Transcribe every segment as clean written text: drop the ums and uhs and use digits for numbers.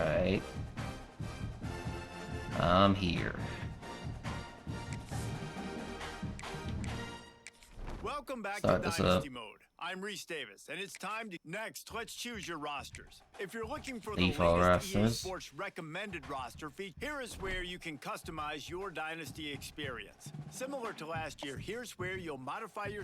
Alright. I'm here. Welcome back Start to this Dynasty up. Mode. I'm Reese Davis, and it's time to... Next, let's choose your rosters. If you're looking for the Default latest EA rosters. Sports recommended roster feature, here is where you can customize your Dynasty experience. Similar to last year, here's where you'll modify your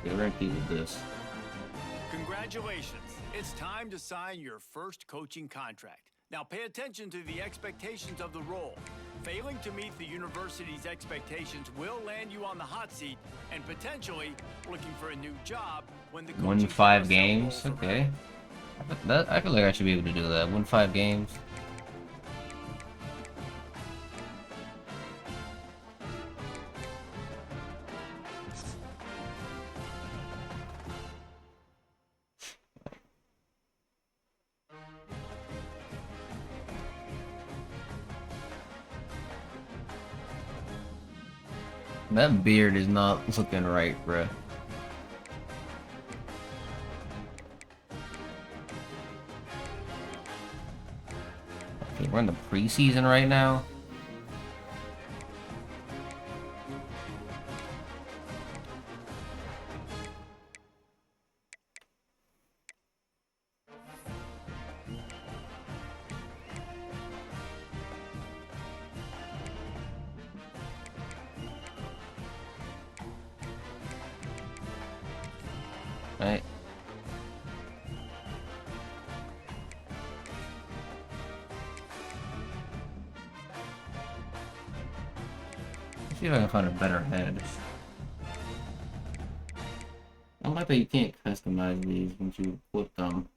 Okay, we're gonna keep with this. Congratulations. It's time to sign your first coaching contract. Now pay attention to the expectations of the role. Failing to meet the university's expectations will land you on the hot seat and potentially looking for a new job when the Win coaching 5 carousel games. rolls Okay. around. I feel like I should be able to do that. Win 5 games. That beard is not looking right, bruh. Okay, we're in the preseason right now. Right? Let's see if I can find a better head. I like that you can't customize these once you flip them.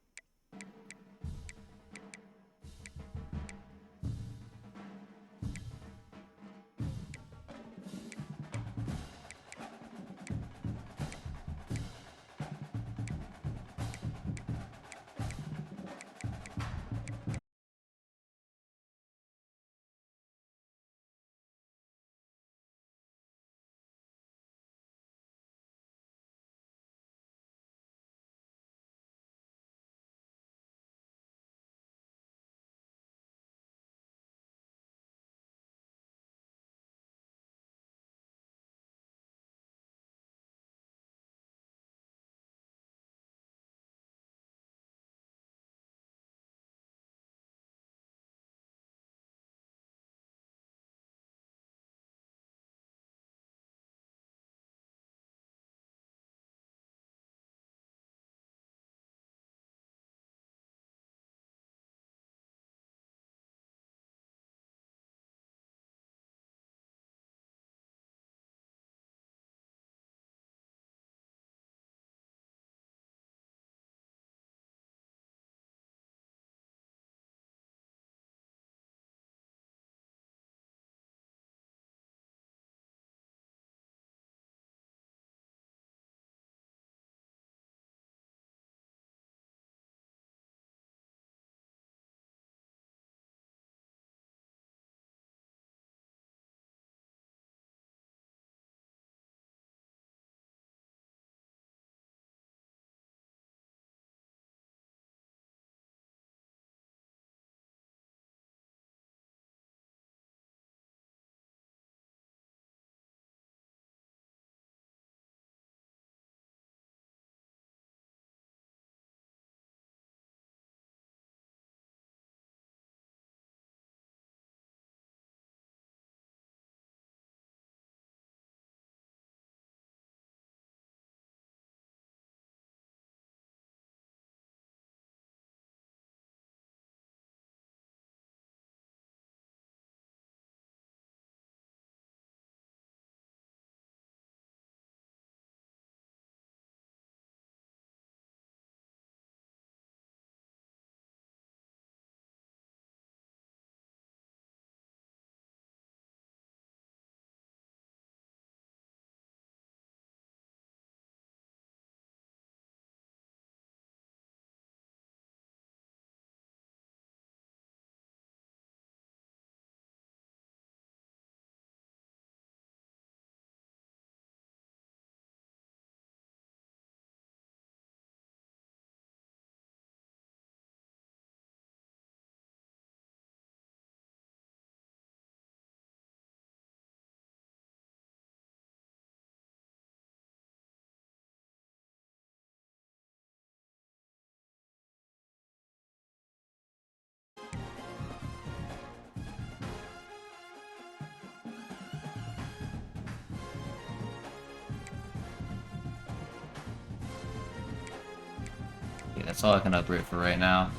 That's all I can upgrade for right now.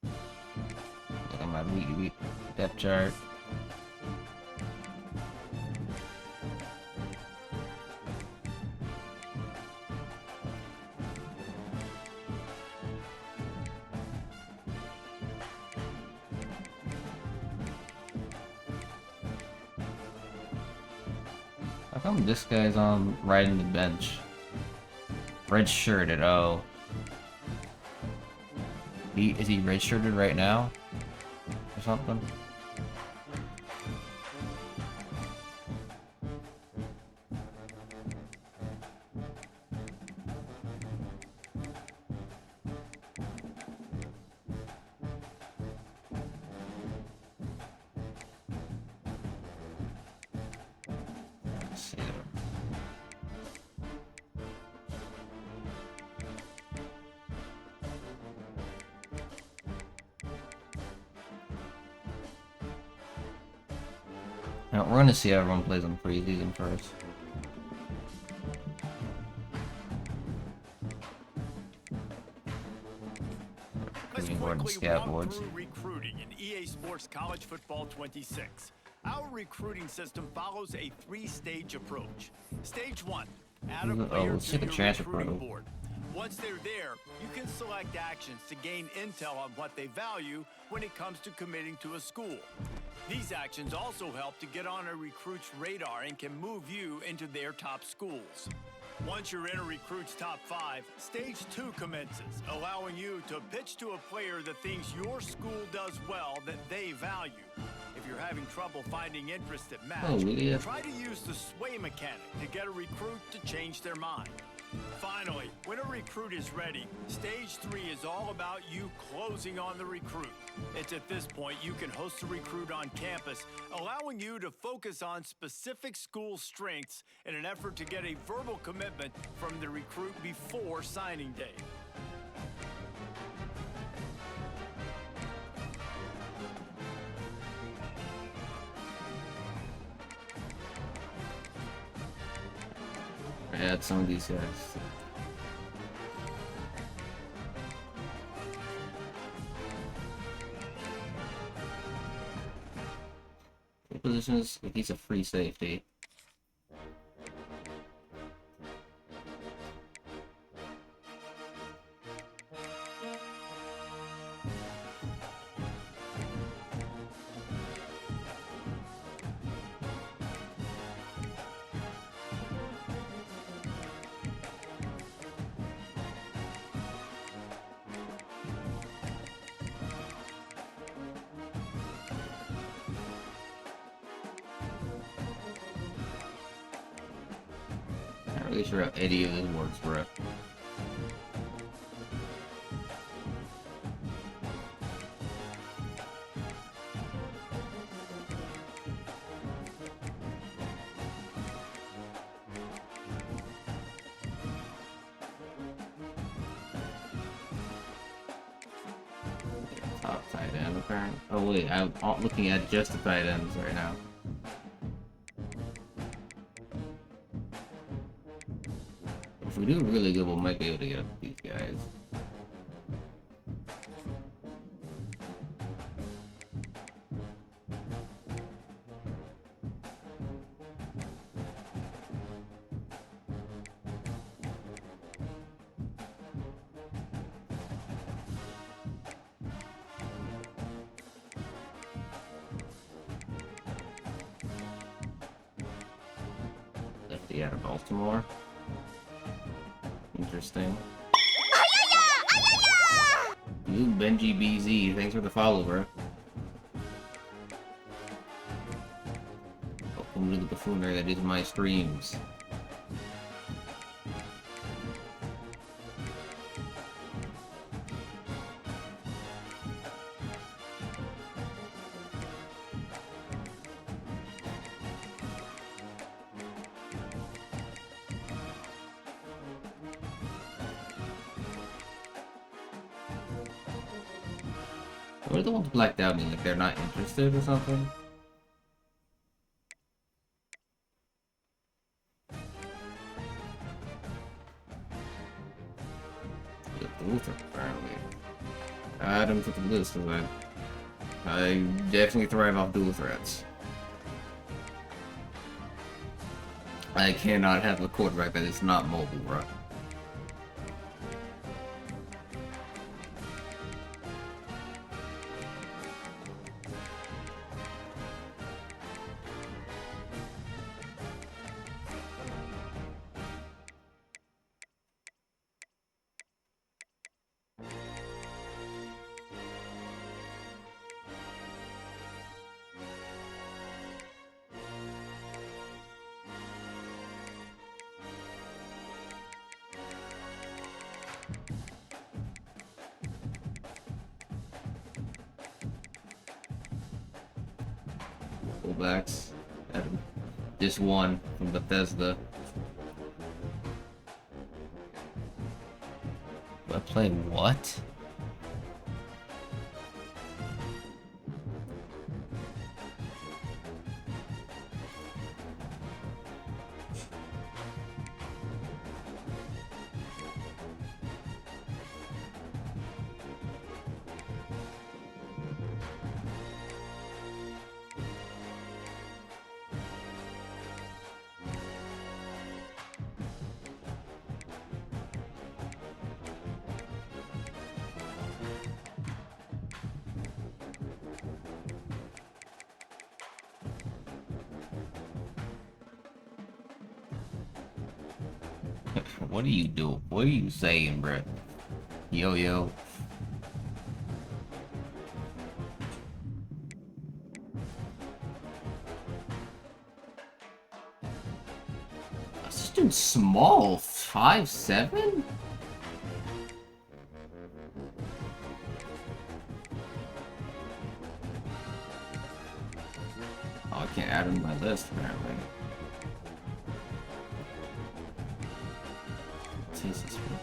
Look at my week depth chart. How come this guy's on riding the bench? Red shirted, oh. Is he red shirted right now? Or something? Let's see. Now, we're gonna see how everyone plays on preseason first. Let's Recruiting board and quickly scout walk boards. through recruiting in EA Sports College Football 26. Our recruiting system follows a three-stage approach. Stage 1, add a player let's see to the your transfer recruiting portal. board. Once they're there, you can select actions to gain intel on what they value when it comes to committing to a school. These actions also help to get on a recruit's radar and can move you into their top schools. Once you're in a recruit's top 5, stage 2 commences, allowing you to pitch to a player the things your school does well that they value. If you're having trouble finding interest that match, yeah. try to use the sway mechanic to get a recruit to change their mind. Finally, when a recruit is ready, stage 3 is all about you closing on the recruit. It's at this point you can host the recruit on campus, allowing you to focus on specific school strengths in an effort to get a verbal commitment from the recruit before signing day. Add some of these guys. What position is he's a free safety? Not really sure how any of this works, bro. Top tight end, apparently. Oh wait, I'm looking at just the tight ends right now. If we do really good, we might be able to get up these guys. Lefty out of Baltimore. Interesting. You Benji BZ, thanks for the follow, bro. Welcome to the buffoonery that is my streams. What are the ones blacked out mean? Like they're not interested or something? The Luther, apparently. Add him to the list, because I definitely thrive off dual threats. I cannot have a quarterback that is not mobile, bro. Fullbacks. Just one from Bethesda. Am I playing what? What are you doing? What are you saying, bro? Yo, yo. Assistant small, 5'7"? Oh, I can't add him to my list, apparently. Jesus, bro.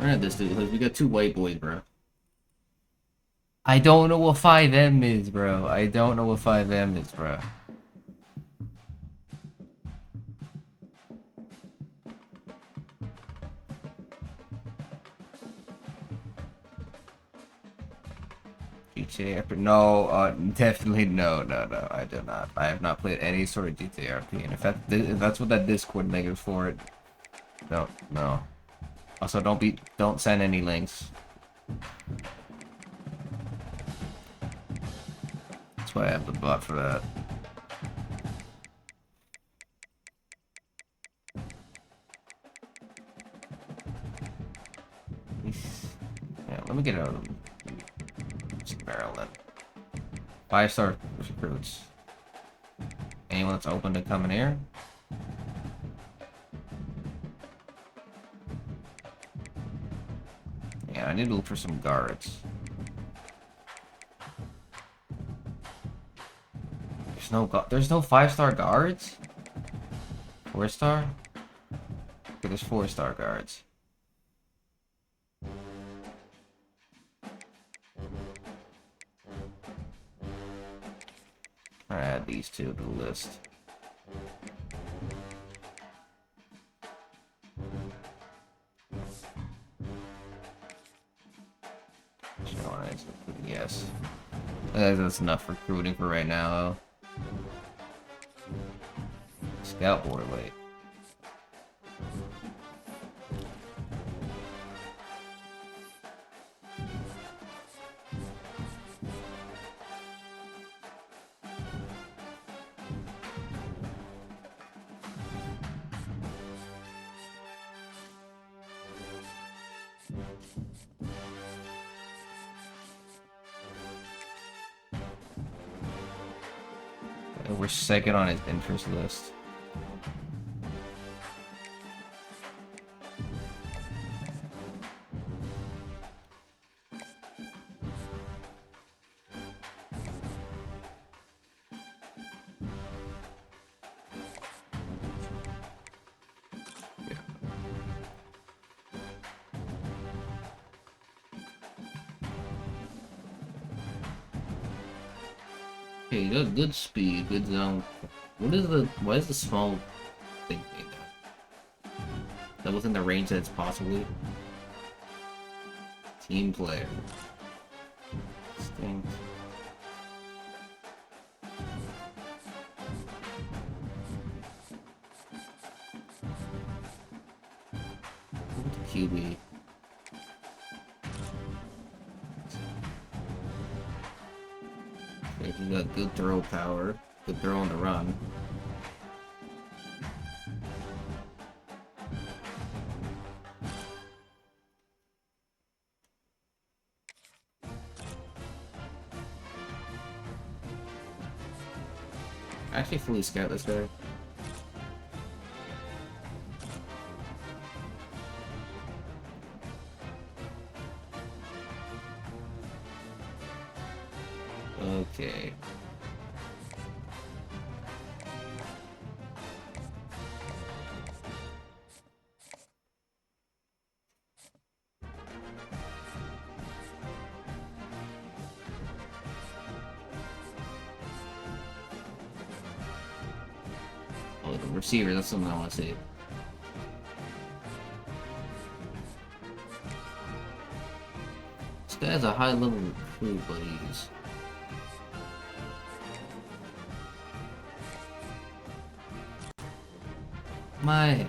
Alright, this dude, we got two white boys, bro. I don't know what 5M is, bro. I don't know what 5M is, bro. GTA RP? No, definitely no, I do not. I have not played any sort of GTA RP, and if that's what that Discord link is for, it, no. Also, don't send any links. That's why I have the bot for that. Yeah, let me get out of Maryland. 5-star recruits. Anyone that's open to coming here? Yeah, I need to look for some guards. There's no 5-star guards? 4-star? Okay, there's 4-star guards. I'll add these two to the list. Yes. That's enough recruiting for right now, though. Scout board, wait. We're second on his interest list. Okay, you got good speed, good zone. Why is the small thing made that? That within the range that it's possibly? Team player. Distinct. QB. Okay, you got good throw power, good throw on the run. Actually, fully scout this guy. Okay. Oh, the receiver, that's something I want to see. This guy has a high level recruit, but he's... My...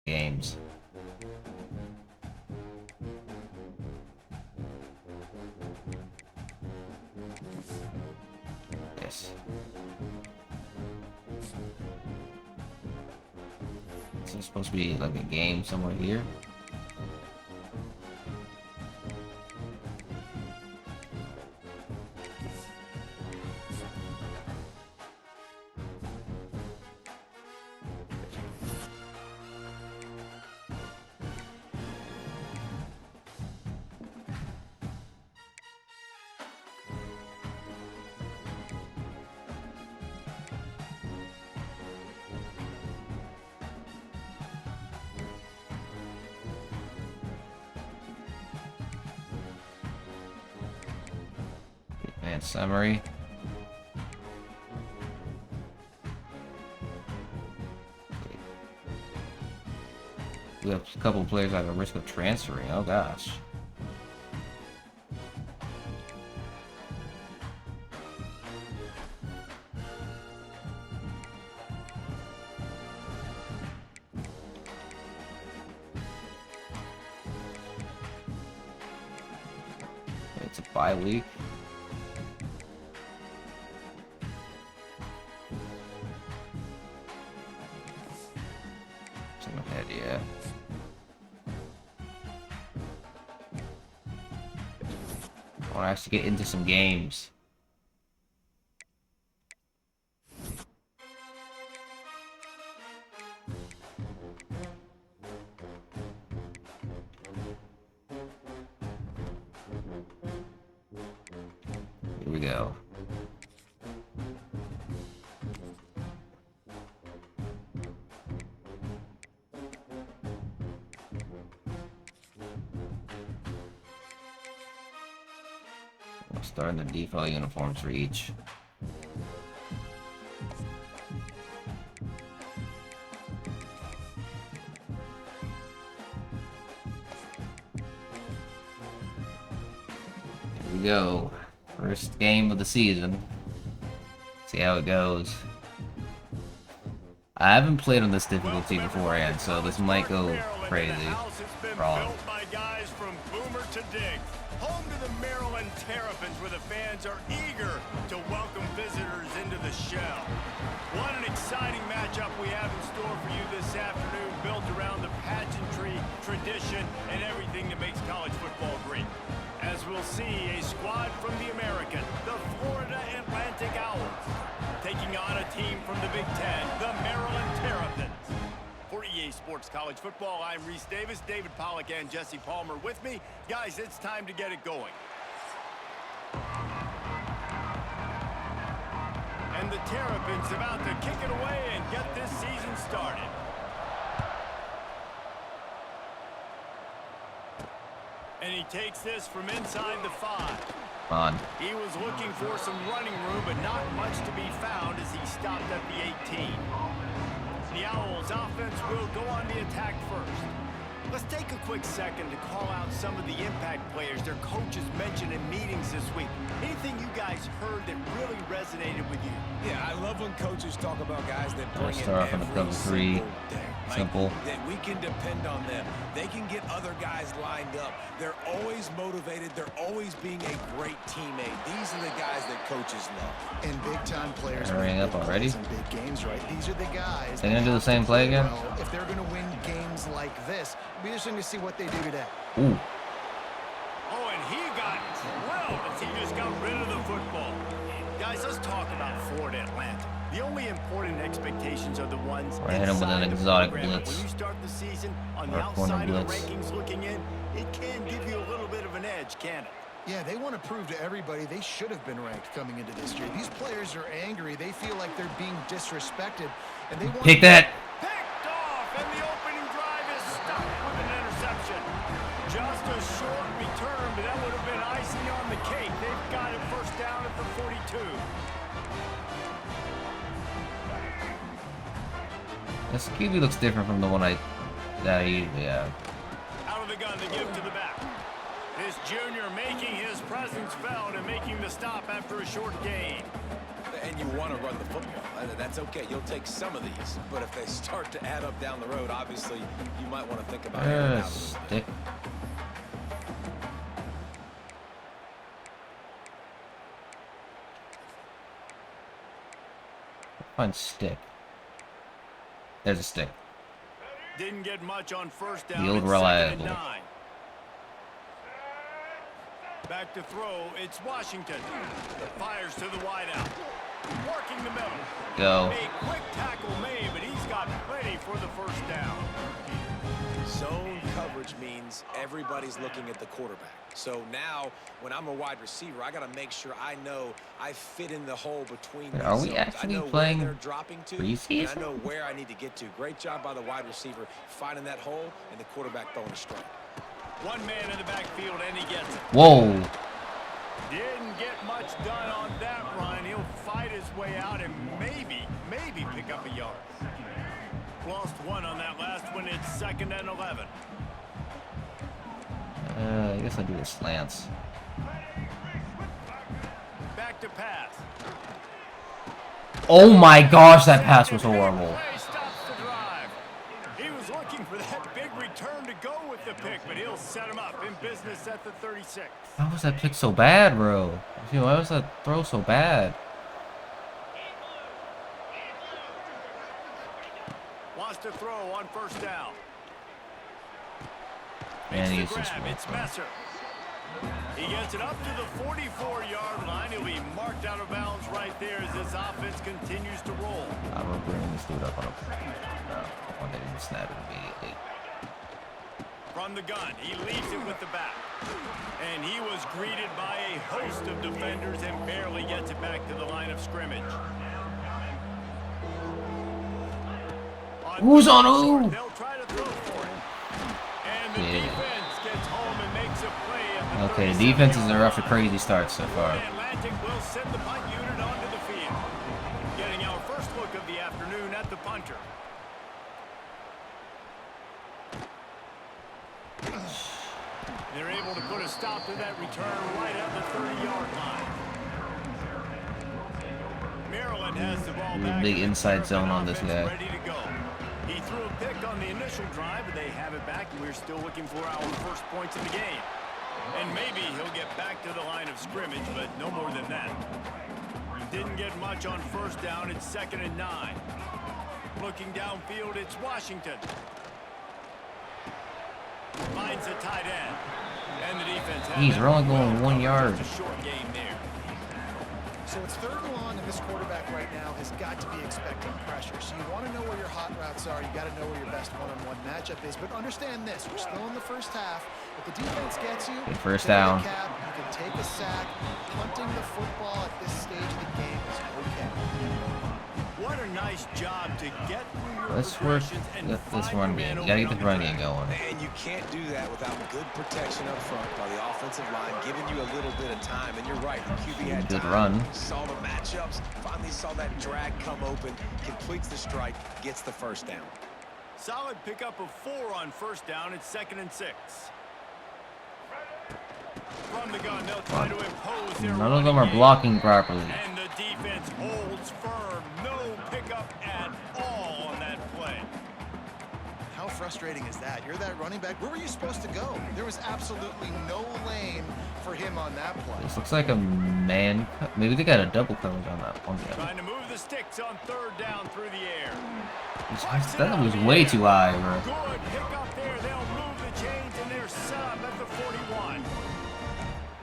Games. Yes. This is supposed to be like a game somewhere here. Summary. We have a couple players at a risk of transferring. Oh gosh. It's a bye week. Some ahead, yeah. I want to actually get into some games. Here we go. We'll start in the default uniforms for each. Here we go. First game of the season. See how it goes. I haven't played on this difficulty beforehand, so this might go crazy. Wrong. By guys from Boomer to Dig. Home to the Maryland Terrapins, where the fans are eager to welcome visitors into the shell. What an exciting matchup we have in store for you this afternoon, built around the pageantry, tradition, and everything that makes college football great. As we'll see, a squad from the American, the Florida Atlantic Owls, taking on a team from the Big Ten, the Maryland Terrapins. For EA Sports College Football, I'm Reese Davis, David Pollack, and Jesse Palmer with me. Guys, it's time to get it going. And the Terrapins about to kick it away and get this season started. And he takes this from inside the 5. On. He was looking for some running room, but not much to be found as he stopped at the 18. The Owls offense will go on the attack first. Let's take a quick second to call out some of the impact players their coaches mentioned in meetings this week. Anything you guys heard that really resonated with you? Yeah, I love when coaches talk about guys that bring Start off on a cover 3. Simple. That we can depend on them. They can get other guys lined up. They're always motivated. They're always being a great teammate. These are the guys that coaches love. And big-time players Hurrying up already. in big games, right? These are the guys. They're gonna do the same play again? Well, if they're gonna win games like this, it'll be interesting to see what they do today. Ooh. Oh, and he got drilled as he just got rid of the football. Guys, let's talk about Florida Atlantic. The only important expectations are the ones We're hitting with an inside the exotic program. blitz. When you start the season on the Or corner outside of the blitz. rankings looking in, it can give you a little bit of an edge, can it? Yeah, they want to prove to everybody they should have been ranked coming into this year. These players are angry. They feel like they're being disrespected, and they want Pick that. Picked off, and the opening drive is stopped with an interception. Just a short return, but that would have been icing on the cake. They've got it first down at the 42. This QB looks different from the one that I usually have. Out of the gun to give to the back. This junior making his presence felt and making the stop after a short gain. And you want to run the football. That's okay. You'll take some of these. But if they start to add up down the road, obviously, you might want to think about it out a little bit. Stick. Find stick. There's a stick. Didn't get much on first down. The old It's second and reliable. 9. Back to throw. It's Washington. Fires to the wideout. Working the middle. Go. A quick tackle made, but he's got plenty for the first down. Zone coverage means everybody's looking at the quarterback. So now, when I'm a wide receiver, I got to make sure I know I fit in the hole between these Are we zones. actually I know playing where they're dropping to, preseason? and I know where I need to get to. Great job by the wide receiver finding that hole, and the quarterback throwing a strike. One man in the backfield, and he gets it. Whoa. Didn't get much done on that run. He'll fight his way out and maybe pick up a yard. Lost one on that last one. It's 2nd and 11. I guess I'll do the slants. Back to pass. Oh my gosh, that pass was horrible. Play stops the drive. He was looking for that big return to go with the pick, but he'll set him up in business at the 36. How was that pick so bad, bro? Why was that throw so bad? Wants to throw on 1st down. Man, Makes he's the just grab. It's Messer. He gets it up to the 44-yard line. He'll be marked out of bounds right there as this offense continues to roll. I'm gonna bring this dude up on a one that didn't snap it immediately. From the gun, he leaves it with the back. And he was greeted by a host of defenders and barely gets it back to the line of scrimmage. Who's on who? They'll try to throw for it. And the defense gets home and makes a play at the Okay, 37-yard defenses are off a crazy start so far. Atlantic will send the punt unit onto the field. Getting our first look of the afternoon at the punter. They're able to put a stop to that return right at the 30-yard line. Maryland has the ball back. Big inside zone on this guy. Ready to go. He threw a pick on the initial drive, but they have it back, and we're still looking for our first points in the game. And maybe he'll get back to the line of scrimmage, but no more than that. Didn't get much on 1st down. It's 2nd and 9. Looking downfield, it's Washington. Finds a tight end. And the defense has Jeez, we're only going 1 yard. It's a short game there. So it's 3rd and long, and this quarterback right now has got to be expecting pressure. So you want to know where your hot routes are. You got to know where your best one-on-one matchup is. But understand this: we're still in the 1st half. If the defense gets you, Good 1st take down. a cap, you can take a sack. Punting the football at this stage of the game is okay. What a nice job to get through your Let's work progressions and with this find run your game. man You gotta get open the on run the game track. going. And you can't do that without good protection up front by the offensive line, giving you a little bit of time. And you're right, the QB had Good time. run. Saw the matchups, finally saw that drag come open, completes the strike, gets the 1st down. Solid pickup of 4 on 1st down. It's 2nd and 6. From the gun, they'll try to impose their None of them are running game. blocking properly. And the defense holds firm. No pickup at all on that play. How frustrating is that? You're that running back. Where were you supposed to go? There was absolutely no lane for him on that play. This looks like a man. Maybe they got a double coverage on that one. Trying to move the sticks on 3rd down through the air. That was way too high, bro. Good pickup there. They'll move the chains and they're set up at the 41.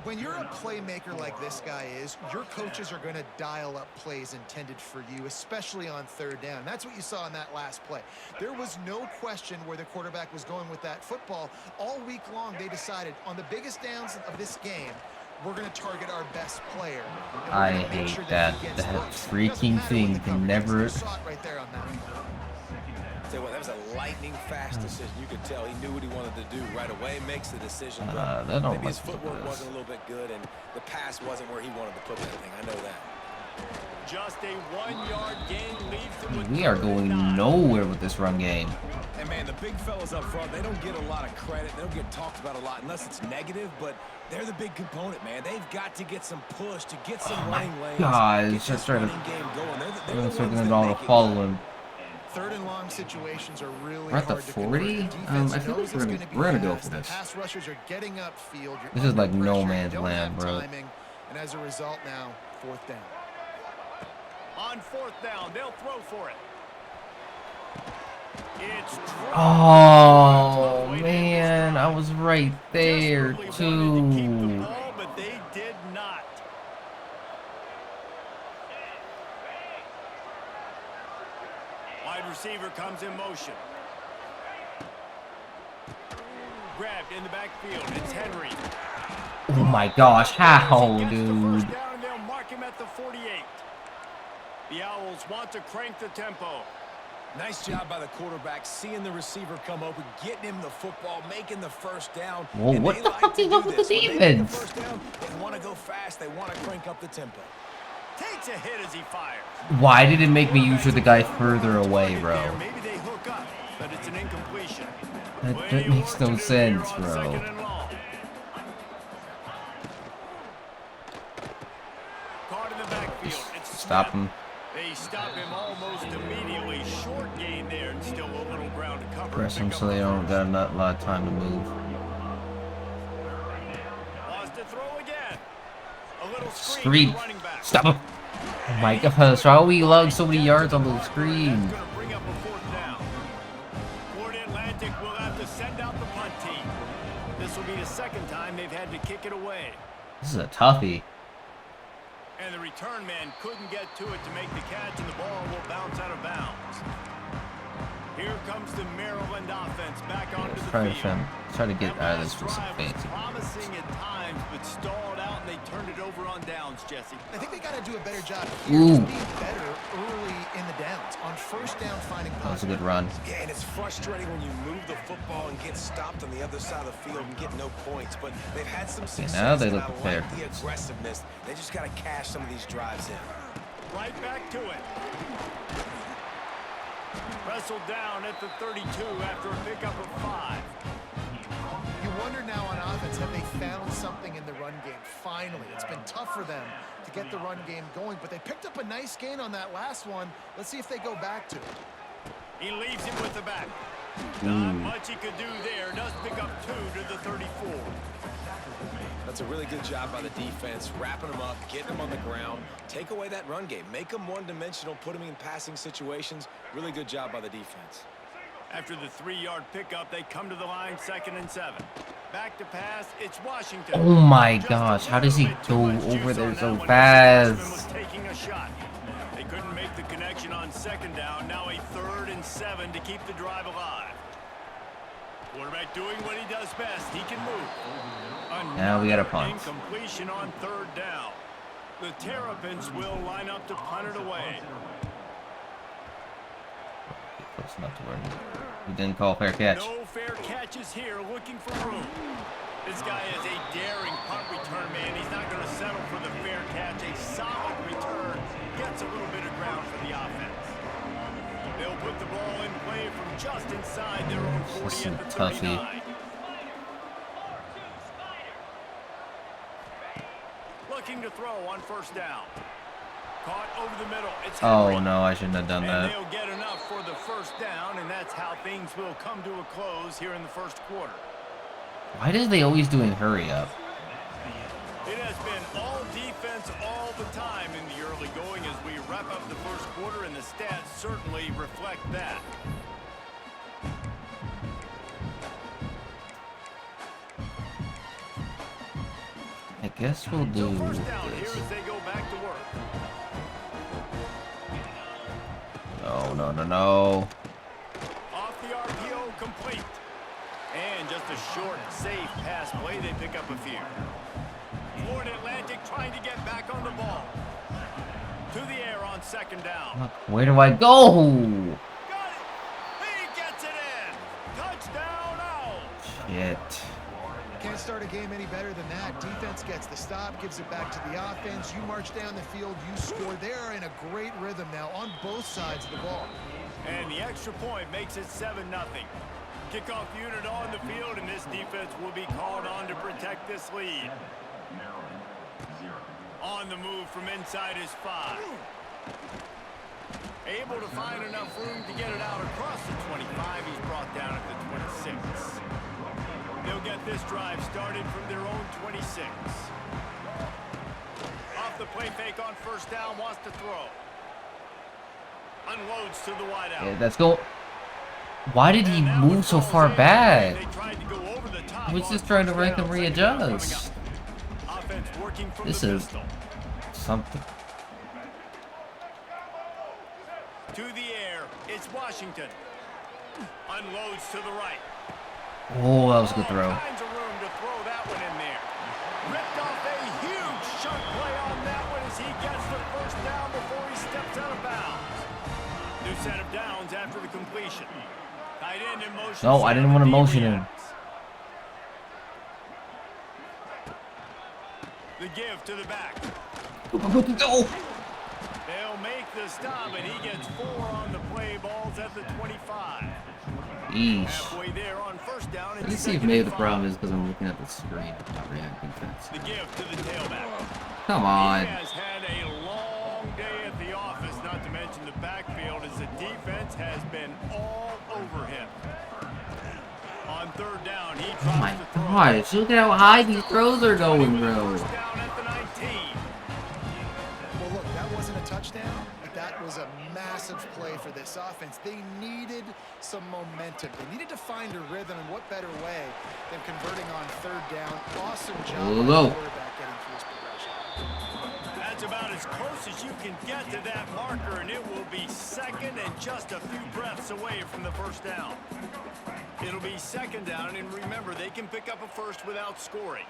When you're a playmaker like this guy is, your coaches are going to dial up plays intended for you, especially on 3rd down. That's what you saw in that last play. There was no question where the quarterback was going with that football. All week long, they decided on the biggest downs of this game, we're going to target our best player. I hate that. That freaking thing can never. Right there on that. Tell you what, that was a lightning-fast decision. You could tell he knew what he wanted to do right away, makes the decision. But they don't maybe his like footwork this. wasn't a little bit good, and the pass wasn't where he wanted to put that thing. I know that. Just a 1-yard gain leaves them with We are 3rd and going 9. nowhere with this run game. And, man, the big fellas up front, they don't get a lot of credit. They don't get talked about a lot unless it's negative, but they're the big component, man. They've got to get some push, to get some running lanes. God, get it's just this trying running game going. They're the to ones expecting that them all make to it follow go. him. 3rd and long situations are really We're at the hard to 40? convert. The defense I feel knows like we're it's gonna- be we're gonna go fast. for The this. pass rushers are getting upfield. You're This is like under no pressure. man's You don't land, have bro. timing, and as a result now, 4th down. On 4th down, they'll throw for it. It's dropped. Oh man, I was right there Desperately wanted to keep the too. ball, but they did not. Wide receiver comes in motion. Grabbed in the backfield. It's Henry. Oh my gosh, how, He gets the dude? first down, and they'll mark him at the 48. The Owls want to crank the tempo. Nice job by the quarterback, seeing the receiver come open, getting him the football, making the first down. Whoa, And what they the like fuck to is do up with the this. When they make the defense? first down, they want to go fast. They want to crank up the tempo. Takes a hit as he fires. Why did it make me usually the guy further away, There, bro? maybe they hook up, but it's an incompletion. That makes no sense, bro. Second and long. Caught in the backfield. It's Stop him. They stop him almost immediately. Short gain there, and still a little ground to cover. Press them Pick so up they the don't first. got a lot of time to move. Lost to throw again. A little screen. Screen. to the running back. Stop him. Oh my gosh, why are we allowing so many yards on the That's screen? gonna bring up a fourth down. Florida Atlantic will have to send out the punt team. This will be the second time they've had to kick it away. This is a toughie. And the return man couldn't get to it to make the catch, and the ball will bounce out of bounds. Here comes the Maryland offense back onto the field. Try to get That out of this last with some drive was fancy. promising at times, but stalled out, and they turned it over on downs, Jesse. I think they got to do a better job here, Ooh. just being better early in the downs. On first down, finding That was a positive. good run. Yeah, and it's frustrating when you move the football and get stopped on the other side of the field and get no points. But they've had some success. now they and look I prepared like for the this. aggressiveness. They just got to cash some of these drives in. Right back to it. Wrestled down at the 32 after a pickup of 5. You wonder now on offense, have they found something in the run game? Finally, it's been tough for them to get the run game going, but they picked up a nice gain on that last one. Let's see if they go back to it. He leaves him with the back. Not much he could do there. Does pick up 2 to the 34. That's a really good job by the defense, wrapping them up, getting them on the ground. Take away that run game. Make them one-dimensional, put them in passing situations. Really good job by the defense. After the 3-yard pickup, they come to the line, 2nd and 7. Back to pass, it's Washington. Oh my Just a gosh, how does he little bit too go much juice over there on so that one. The freshman was fast? taking a shot. They couldn't make the connection on 2nd down. Now a 3rd and 7 to keep the drive alive. Quarterback doing what he does best. He can move. Now we got a Another punt. Incompletion on 3rd down. The Terrapins will line up to punt it away. Close enough to where he didn't call fair catch. No fair catches here, looking for room. This guy is a daring punt return man. He's not going to settle for the fair catch. A solid return gets a little bit of ground for the offense. They'll put the ball in play from just inside their own 40 at the 39. Looking to throw on 1st down. Caught over the middle. It's Henry. Oh no, I shouldn't have done And that. they'll get enough for the 1st down, and that's how things will come to a close here in the 1st quarter. Why does they always doing hurry up? It has been all defense all the time in the early going as we wrap up the 1st quarter, and the stats certainly reflect that. I guess we'll So do 1st down here this. as they go back to work. No, no, no, no. Off the RPO, complete. And just a short, safe pass play. They pick up a few. Florida Atlantic trying to get back on the ball. To the air on 2nd down. Where do I go? Got it! He gets it in! Touchdown out! Shit. Can't start a game any better than that. Defense gets the stop, gives it back to the offense. You march down the field, you score. They're in a great rhythm now on both sides of the ball. And the extra point makes it 7-0. Kickoff unit on the field, and this defense will be called on to protect this lead. On the move from inside his 5. Able to find enough room to get it out across the 25. He's brought down at the 26. They'll get this drive started from their own 26. Off the play fake on 1st down, wants to throw. Unloads to the wideout. Yeah, let's go. Why did he move so far back? I was just trying to rank him readjust. This is something. To the air, it's Washington. Unloads to the right. Oh, that was a good throw. All kinds of room to throw that one in there. Ripped off a huge chunk play on that one as he gets the 1st down before he steps out of bounds. New set of downs after the completion. Tight end in motion. No, I didn't want to motion him. The give to the back. No. They'll make the stop, and he gets 4 on the play. Balls at the 25. Eesh. Halfway there on first down. Let me see if maybe the problem is because I'm looking at the screen, not reacting fast. The give to the tailback. Come on. He has had a long day at the office, not to mention the backfield, as the defense has been all over him. On third down, he Oh my drops the throw. gosh, look at how high these throws are going, bro. First down at the 19. Well, look, that wasn't a touchdown, but that was a massive play for this offense. They needed some momentum. They needed to find a rhythm, and what better way than converting on third down. Awesome job by the quarterback getting through his progression. That's about as close as you can get to that marker, and it will be second and just a few breaths away from the first down. It'll be second down, and remember, they can pick up a first without scoring.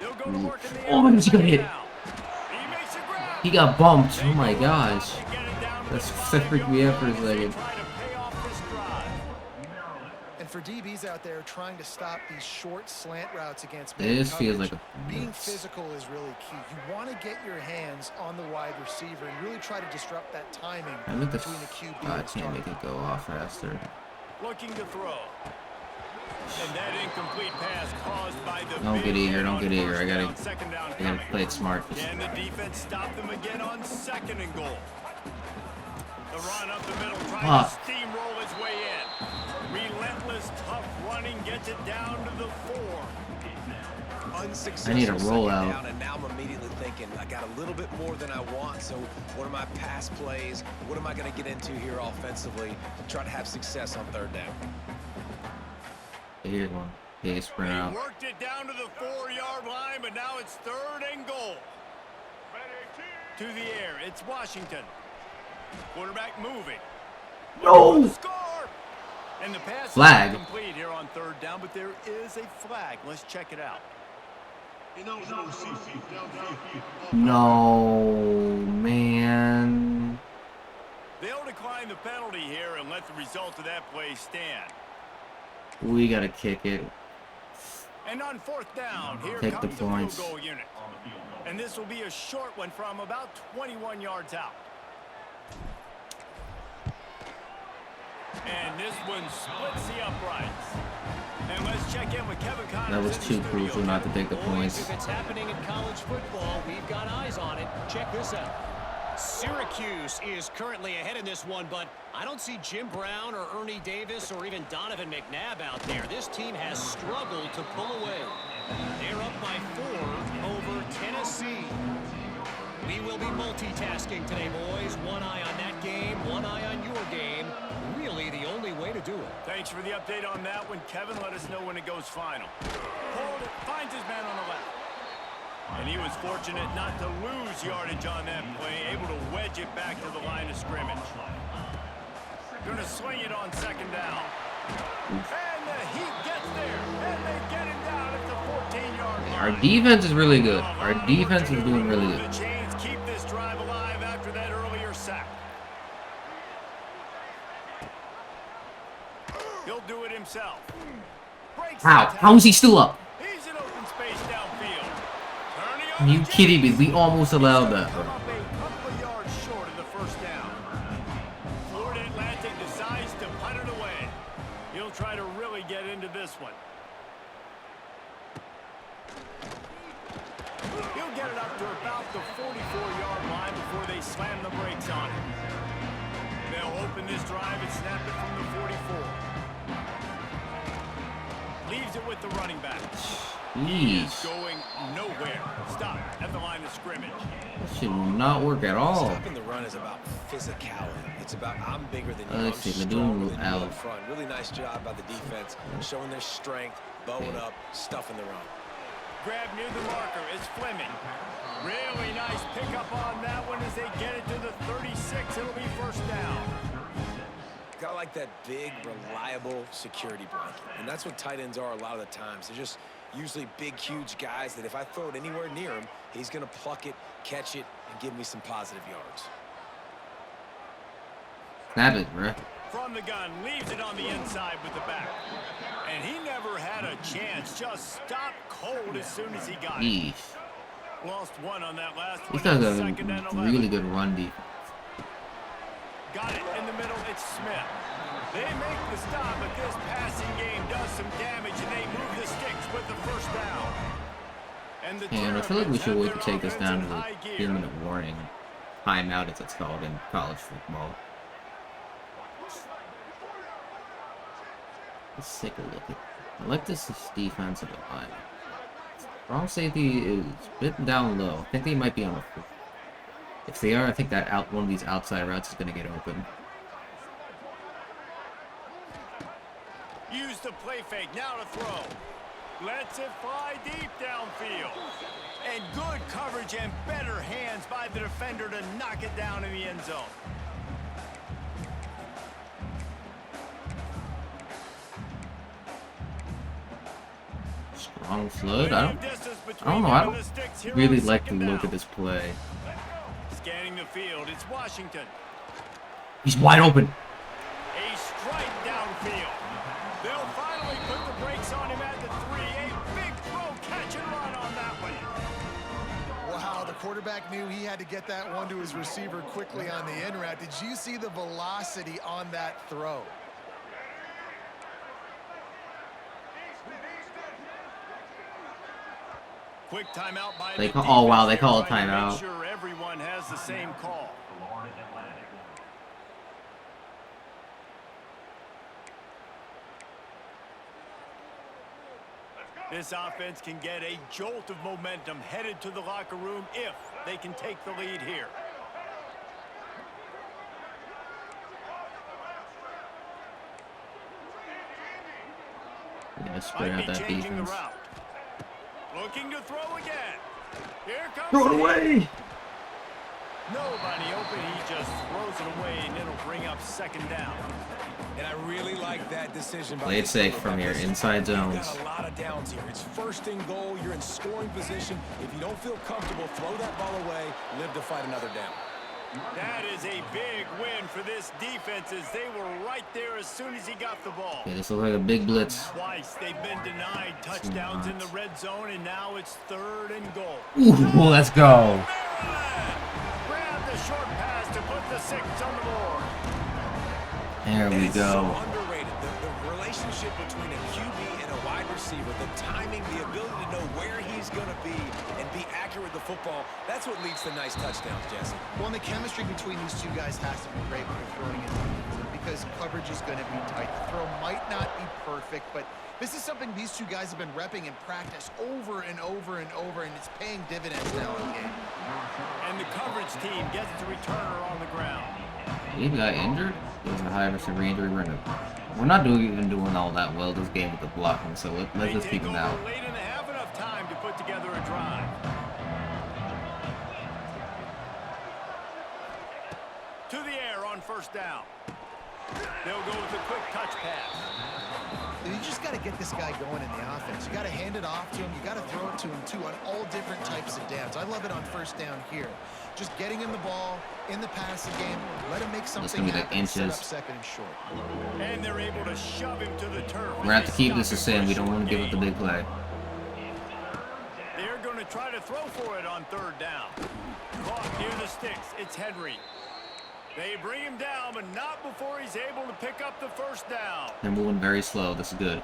They'll go to work in the Oh, air. he's gonna hit. He makes a grab. He got bumped. Oh my gosh. That freaked me out for a second. And for DBs out there trying to stop these short slant routes against This feels coverage, like a being physical is really key. You want to get your hands on the wide receiver and really try to disrupt that timing I think between the QB I and his can't make target. it go off faster. Looking to throw. And that incomplete pass caused by the Don't get eager, don't get eager. I gotta coming. play it smart. Can the defense stop them again on second and goal? The run up the middle, trying to steamroll his way in. Relentless, tough running gets it down to the 4. Unsuccessful I need a second rollout. down, and now I'm immediately thinking, I got a little bit more than I want, so what are my pass plays? What am I going to get into here offensively to try to have success on third down? Here's one. Big sprint out. He worked it down to the 4-yard line, but now it's third and goal. To the air, it's Washington. Quarterback moving. No! Score! And the pass Flag. is complete here on third down, but there is a flag. Let's check it out. No, man. They'll decline the penalty here and let the result of that play stand. We gotta kick it. And on fourth down, here Take the comes the points. field goal unit. And this will be a short one from about 21 yards out. And this one splits the uprights. And let's check in with Kevin Connors. That was too crucial not to take the points. If it's happening in college football, we've got eyes on it. Check this out. Syracuse is currently ahead in this one, but I don't see Jim Brown or Ernie Davis or even Donovan McNabb out there. This team has struggled to pull away. They're up by 4 over Tennessee. We will be multitasking today, boys. One eye on that game, one eye on your game. Really the only way to do it. Thanks for the update on that one, Kevin. Let us know when it goes final. Hold it, finds his man on the left. And he was fortunate not to lose yardage on that play, able to wedge it back to the line of scrimmage. Gonna swing it on second down. And the Heat gets there, and they get him down at the 14-yard line. Our defense is really good. Our defense is doing really The good. chains keep this drive alive after that earlier sack. He'll do it himself. Breaks How? the How is he still up? He's in open space downfield. Turning Are you over kidding me? James. We almost allowed He's that, gonna bro. come up a couple of yards short of the first down. Florida Atlantic decides to punt it away. He'll try to really get into this one. He'll get it up to about the 44-yard line before they slam the brakes on it. They'll open this drive and snap it from the 44. Leaves it with the running back. He's Jeez. going nowhere. Stop at the line of scrimmage. That should not work at all. Stopping the run is about physicality. It's about I'm bigger than you. I'm Let's see, stronger Ladue than you out. up front. Really nice job by the defense, showing their strength, bowing up, stuffing the run. Grab near the marker. It's Fleming. Really nice pickup on that one as they get it to the 36. It'll be first down. Got like that big, reliable security blanket. And that's what tight ends are a lot of the times. They're just Usually big, huge guys that if I throw it anywhere near him, he's going to pluck it, catch it, and give me some positive yards. Snap it, bro. From the gun, leaves it on the inside with the back. And he never had a chance. Just stopped cold as soon as he got it. Yeesh. Lost one on that last He's one. got a Second and 11. really good run defense. Got it in the middle. It's Smith. They make the stop, but this passing game does some damage, and they move the sticks with the first down. And I feel like we should wait to take this down to the high gear. 3-minute warning. Timeout, as it's called in college football. Let's take a look at. I like this defensive line. Wrong safety is a bit down low. I think they might be on a. If they are, I think that one of these outside routes is going to get open. Use the play fake, now to throw. Lets it fly deep downfield. And good coverage and better hands by the defender to knock it down in the end zone. Strong flood. I don't know. I don't really like the look of this play. Scanning the field, it's Washington. He's wide open. A strike downfield. They'll finally put the brakes on him at the 3. A big throw, catch and run on that one. Wow, the quarterback knew he had to get that one to his receiver quickly on the in route. Did you see the velocity on that throw? Quick timeout by They the call, oh wow, they defense call a trying to make timeout. sure everyone has the same call. This offense can get a jolt of momentum headed to the locker room if they can take the lead here. Yeah, spread Might out be that changing the defense. route. Looking to throw again. Here comes Throw it the- away! Nobody open. He just throws it away, and it'll bring up second down. And I really like that decision. Play it safe from here, inside zones. You've got a lot of downs here. It's first and goal. You're in scoring position. If you don't feel comfortable, throw that ball away. Live to fight another down. That is a big win for this defense as they were right there as soon as he got the ball. Yeah, this looks like a big blitz. Twice they've been denied touchdowns in the red zone, and now it's 3rd and goal. Ooh, let's go. Maryland! Grab the short pass to put the 6 on the board. There And we it's go. so underrated. The relationship between a QB and a wide receiver, the timing, the ability to know where he's going to be and be accurate with the football, that's what leads to nice touchdowns, Jesse. Well, and the chemistry between these two guys has to be great when you're throwing it because coverage is going to be tight. The throw might not be perfect, but this is something these two guys have been repping in practice over and over and over, and it's paying dividends now in the game. And the coverage team gets the returner on the ground. He got injured. There's a high risk of re-injury. We're not even doing all that well this game with the blocking, so let's just keep him out. Late and have enough time to put together a drive. To the air on first down. They'll go with a quick touch pass. You just got to get this guy going in the offense. You got to hand it off to him. You got to throw it to him, too, on all different types of downs. I love it on first down here. Just getting him the ball in the passing game. Let him make something happen. Set up second and short. And they're able to shove him to the turf. We're going to have to keep this the same. We don't want to give up the big play. They're going to try to throw for it on 3rd down. Caught near the sticks. It's Henry. They bring him down, but not before he's able to pick up the first down. They're moving very slow. This is good.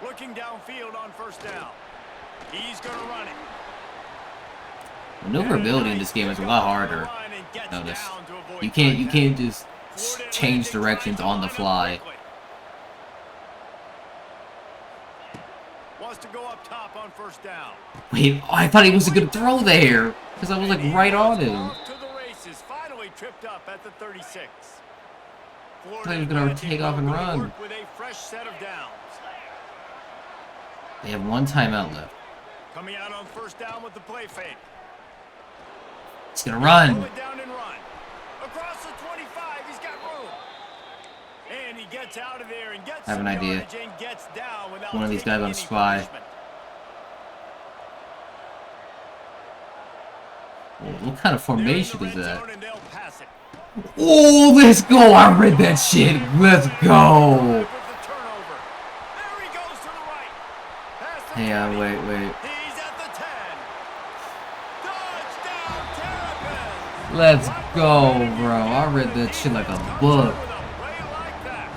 Looking downfield on first down. He's going to run it. Maneuverability in this game is a lot harder. Notice. You can't just change directions on the fly. Wants to go up top on first down. Wait, oh, I thought he was gonna throw there because I was like right on him. Off to the races. Finally tripped up at the 36. I thought he was gonna take off and run. With a fresh set of downs. They have one timeout left. Coming out on first down with the play fake. He's gonna run. Pull it down and run. Across the 25, he's got room. And he gets out of there and gets I have an some idea. yardage and gets down without One of these taking guys on any spy. punishment. What kind of They're in the formation is red that? zone and they'll pass it. Oh, let's go! I read that shit. Let's go. With the turnover. There he goes to the right. Past the Hang on, 20. wait. He's at the 10. Touchdown, Terrapins. Let's go, bro. I read that shit like a book. With a play like that.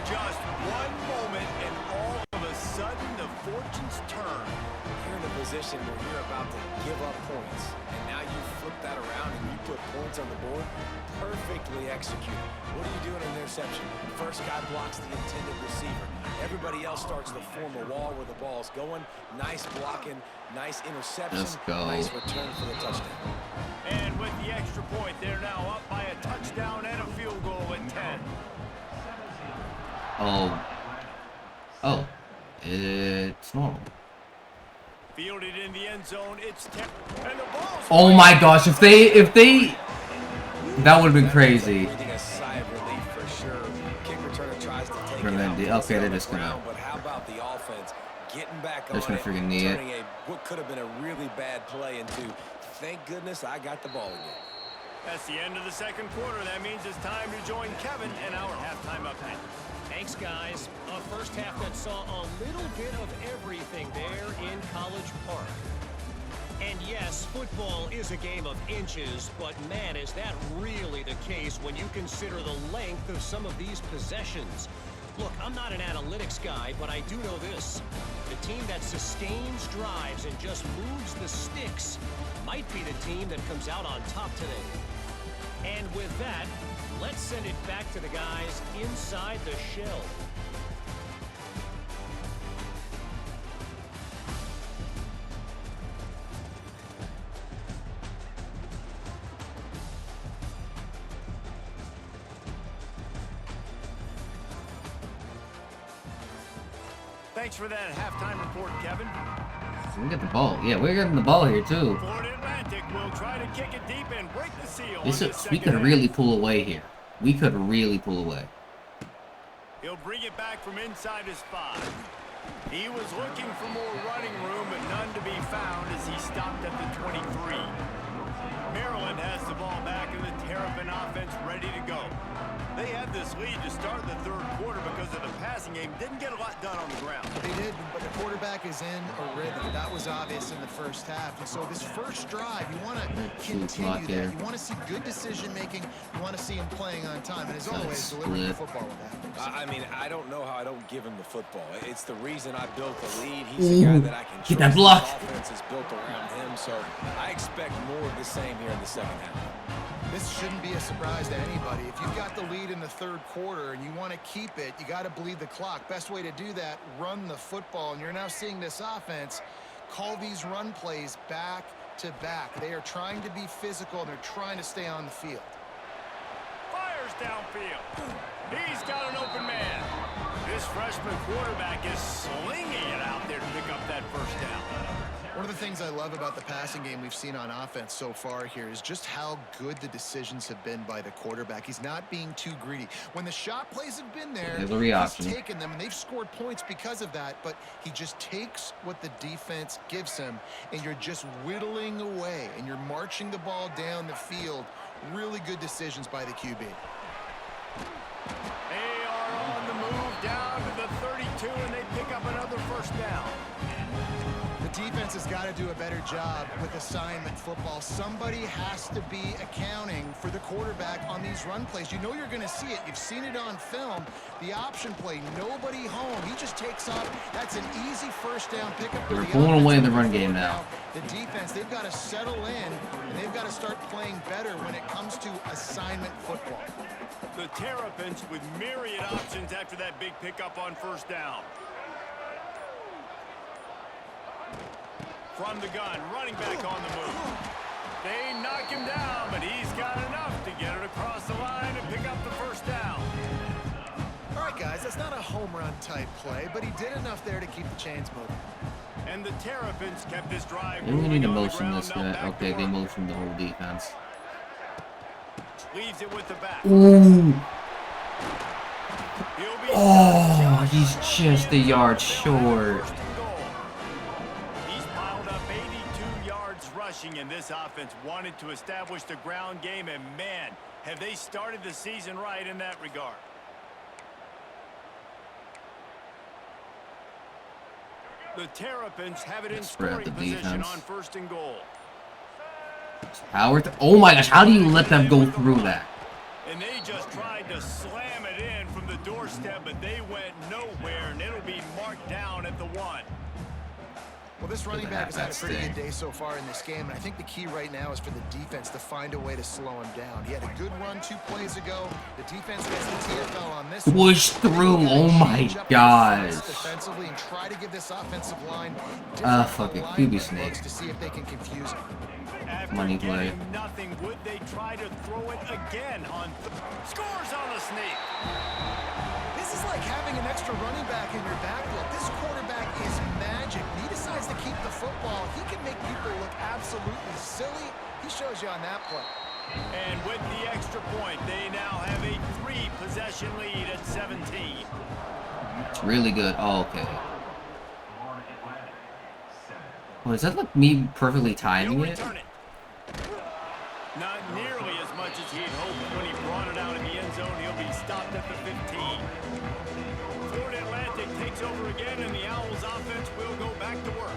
Just one moment and all of a sudden the fortunes turn. You're in a position where you're about to give up points, and now you flip that around and you put points on the board. Perfectly executed. What do you do in an interception? First guy blocks the intended receiver. Everybody else starts to form a wall where the ball's going. Nice blocking, nice interception. Let's go. Nice return for the touchdown. And with the extra point, they're now up by a touchdown and a field goal at 10. Oh, it's normal. Fielded in the end zone, it's 10. And the ball's Oh my gosh, if they, that would have been crazy. Breathing a sigh of relief for sure. Kick returner tries to take Remember, it out. okay, they're just gonna- But how about the offense getting back They're just on gonna it, freaking knee it. turning what could have been a really bad play into, thank goodness I got the ball again. That's the end of the second quarter. That means it's time to join Kevin and our halftime update. Thanks, guys. A first half that saw a little bit of everything there in College Park. And yes, football is a game of inches, but man, is that really the case when you consider the length of some of these possessions. Look, I'm not an analytics guy, but I do know this. The team that sustains drives and just moves the sticks might be the team that comes out on top today. And with that, let's send it back to the guys inside the shell. Thanks for that halftime report, Kevin. We get the ball. Yeah, we're getting the ball here too. Florida Atlantic will try to kick it deep and break the seal. This on is, this we second could half. really pull away here. We could really pull away. He'll bring it back from inside his 5. He was looking for more running room, but none to be found as he stopped at the 23. Maryland has the ball back and the Terrapin offense ready to go. They had this lead to start the third quarter because of the passing game. Didn't get a lot done on the ground. They did, but the quarterback is in a rhythm. That was obvious in the first half. And so this first drive, you want to continue that. You want to see good decision-making. You want to see him playing on time. And as always, delivering the football with that. I mean, I don't know how I don't give him the football. It's the reason I built the lead. He's the guy that I can trust. Get that block. His offense is built around him, so I expect more of the same here in the second half. This shouldn't be a surprise to anybody. If you've got the lead in the third quarter and you want to keep it, you got to bleed the clock. Best way to do that, run the football. And you're now seeing this offense call these run plays back to back. They are trying to be physical, and they're trying to stay on the field. Fires downfield. He's got an open man. This freshman quarterback is slinging it out there to pick up that first down. One of the things I love about the passing game we've seen on offense so far here is just how good the decisions have been by the quarterback. He's not being too greedy. When the shot plays have been there, he's taken them, and they've scored points because of that, but he just takes what the defense gives him, and you're just whittling away, and you're marching the ball down the field. Really good decisions by the QB. They are on the move down to the 32, and they pick up another first down. The defense has got to do a better job with assignment football. Somebody has to be accounting for the quarterback on these run plays. You know you're going to see it. You've seen it on film. The option play, nobody home. He just takes off. That's an easy first down pickup. We're pulling away in the run game now. The defense, they've got to settle in, and they've got to start playing better when it comes to assignment football. The Terrapins with myriad options after that big pickup on first down. From the gun, running back on the move. They knock him down, but he's got enough to get it across the line and pick up the first down. All right, guys, that's not a home run type play, but he did enough there to keep the chains moving. And the Terrapins kept this drive. Maybe we need to moving on the motion ground, this now guy. back Okay, to they work. motioned the whole defense. Leaves it with the back. Ooh. He'll be Oh, stopped he's just a yard They'll have short. first and goal. He's piled up 82 yards rushing, and this offense wanted to establish the ground game, and man, have they started the season right in that regard. The Terrapins have it in Spread scoring the position defense. on first and goal. Howard. Oh my gosh, how do you let them go through that? And they just tried to slam it in from the doorstep, but they went nowhere, and it'll be marked down at the 1. Well, this running back has had a pretty good day so far in this game, and I think the key right now is for the defense to find a way to slow him down. He had a good run 2 plays ago. The defense gets the TFL on this one. Push through. Oh my gosh. Defensively and try to give this offensive line Fuck it. QB snake. to see if they can confuse him. After Money play. getting nothing, would they try to throw it again on scores on the sneak? This is like having an extra running back in your backfield. This quarterback is magic. When he decides to keep the football, he can make people look absolutely silly. He shows you on that play. And with the extra point, they now have a 3-possession lead at 17. It's really good. Oh, okay. Well, is that like me perfectly He'll timing it? return it. Not nearly as much as he'd hoped when he brought it out in the end zone. He'll be stopped at the 15. Florida Atlantic takes over again, and the Owls offense will go back to work.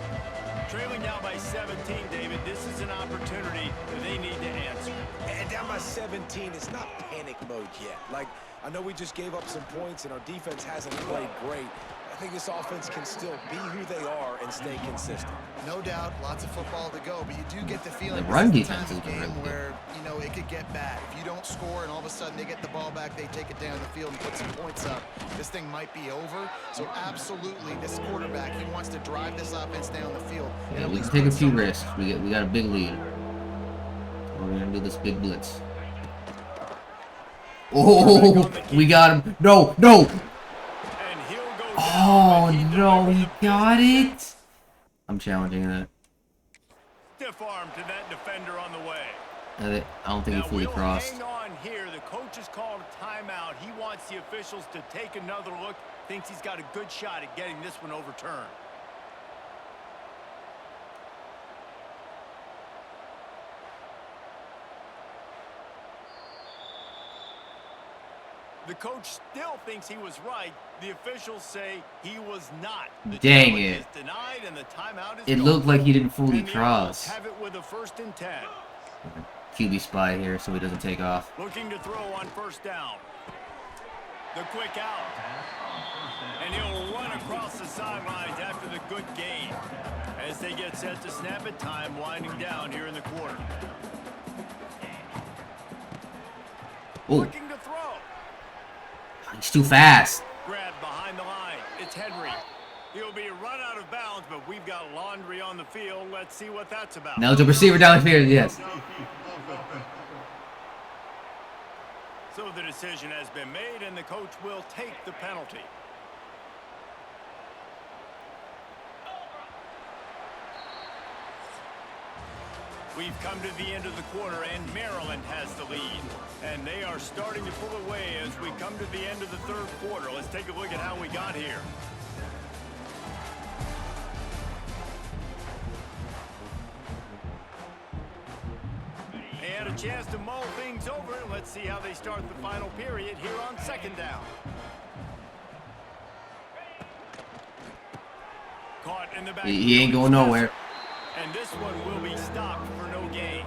Trailing now by 17, David, this is an opportunity that they need to answer. And down by 17, it's not panic mode yet. Like, I know we just gave up some points and our defense hasn't played great. I think this offense can still be who they are and stay consistent. No doubt, lots of football to go, but you do get the feeling The run this is the defense type of has been game really good. where, you know, it could get bad. If you don't score and all of a sudden they get the ball back, they take it down the field and put some points up, this thing might be over. So absolutely, this quarterback, he wants to drive this offense down the field. And Yeah, at we can least take a put few some- risks. We got a big lead. We're gonna do this big blitz. Oh, we got him. No, no. And he'll go down, Oh but he no, delivered he the got business. it. I'm challenging that. Stiff arm to that defender on the way. I don't think he Now fully we'll crossed. hang on here. The coach has called a timeout. He wants the officials to take another look. Thinks he's got a good shot at getting this one overturned. The coach still thinks he was right. The officials say he was not. The Dang challenge it. is denied and the timeout is It gone. looked like he didn't fully And the Owls cross. have it with a 1st and 10. QB spy here so he doesn't take off. Looking to throw on 1st down. The quick out. And he'll run across the sidelines after the good gain. As they get set to snap it, time winding down here in the quarter. Oh, Looking to throw. he's too fast. Grab behind the line. It's Henry. He'll be run out of bounds, but we've got laundry on the field. Let's see what that's about. Now it's a receiver down here. Yes. So the decision has been made, and the coach will take the penalty. We've come to the end of the quarter, and Maryland has the lead. And they are starting to pull away as we come to the end of the 3rd quarter. Let's take a look at how we got here. They had a chance to mull things over. Let's see how they start the final period here on 2nd down. Caught in the back. He ain't going nowhere. And this one will be stopped for no gain.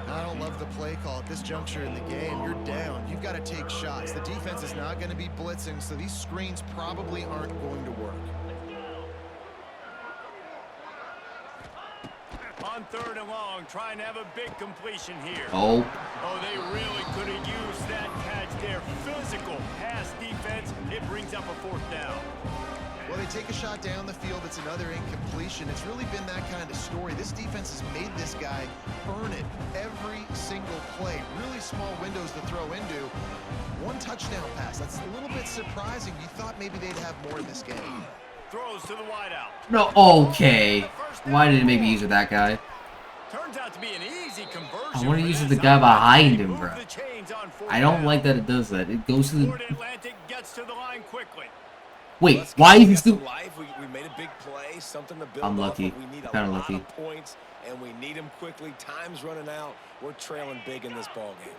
I don't love the play call at this juncture in the game. You're down. You've got to take shots. The defense is not going to be blitzing, so these screens probably aren't going to work. On 3rd and long, trying to have a big completion here. Oh, Oh, they really could have used that catch there. Physical pass defense. It brings up a 4th down. Well, they take a shot down the field. It's another incompletion. It's really been that kind of story. This defense has made this guy earn it every single play. Really small windows to throw into. 1 touchdown pass. That's a little bit surprising. You thought maybe they'd have more in this game. Throws to the wideout. no. Okay. Why did it make me use it that guy? Turns out to be an easy conversion. I want to for use this the guy offense. behind They him, move bro. the chains on 4th I don't down. like that it does that. It goes to the Florida Atlantic gets gets to the line quickly. Wait, Let's why go. is We he got some still? life. We made a big play, something to build I'm off lucky. of. We need a Kinda lot lucky. of points, and we need them quickly. Time's running out. We're trailing big in this ball game.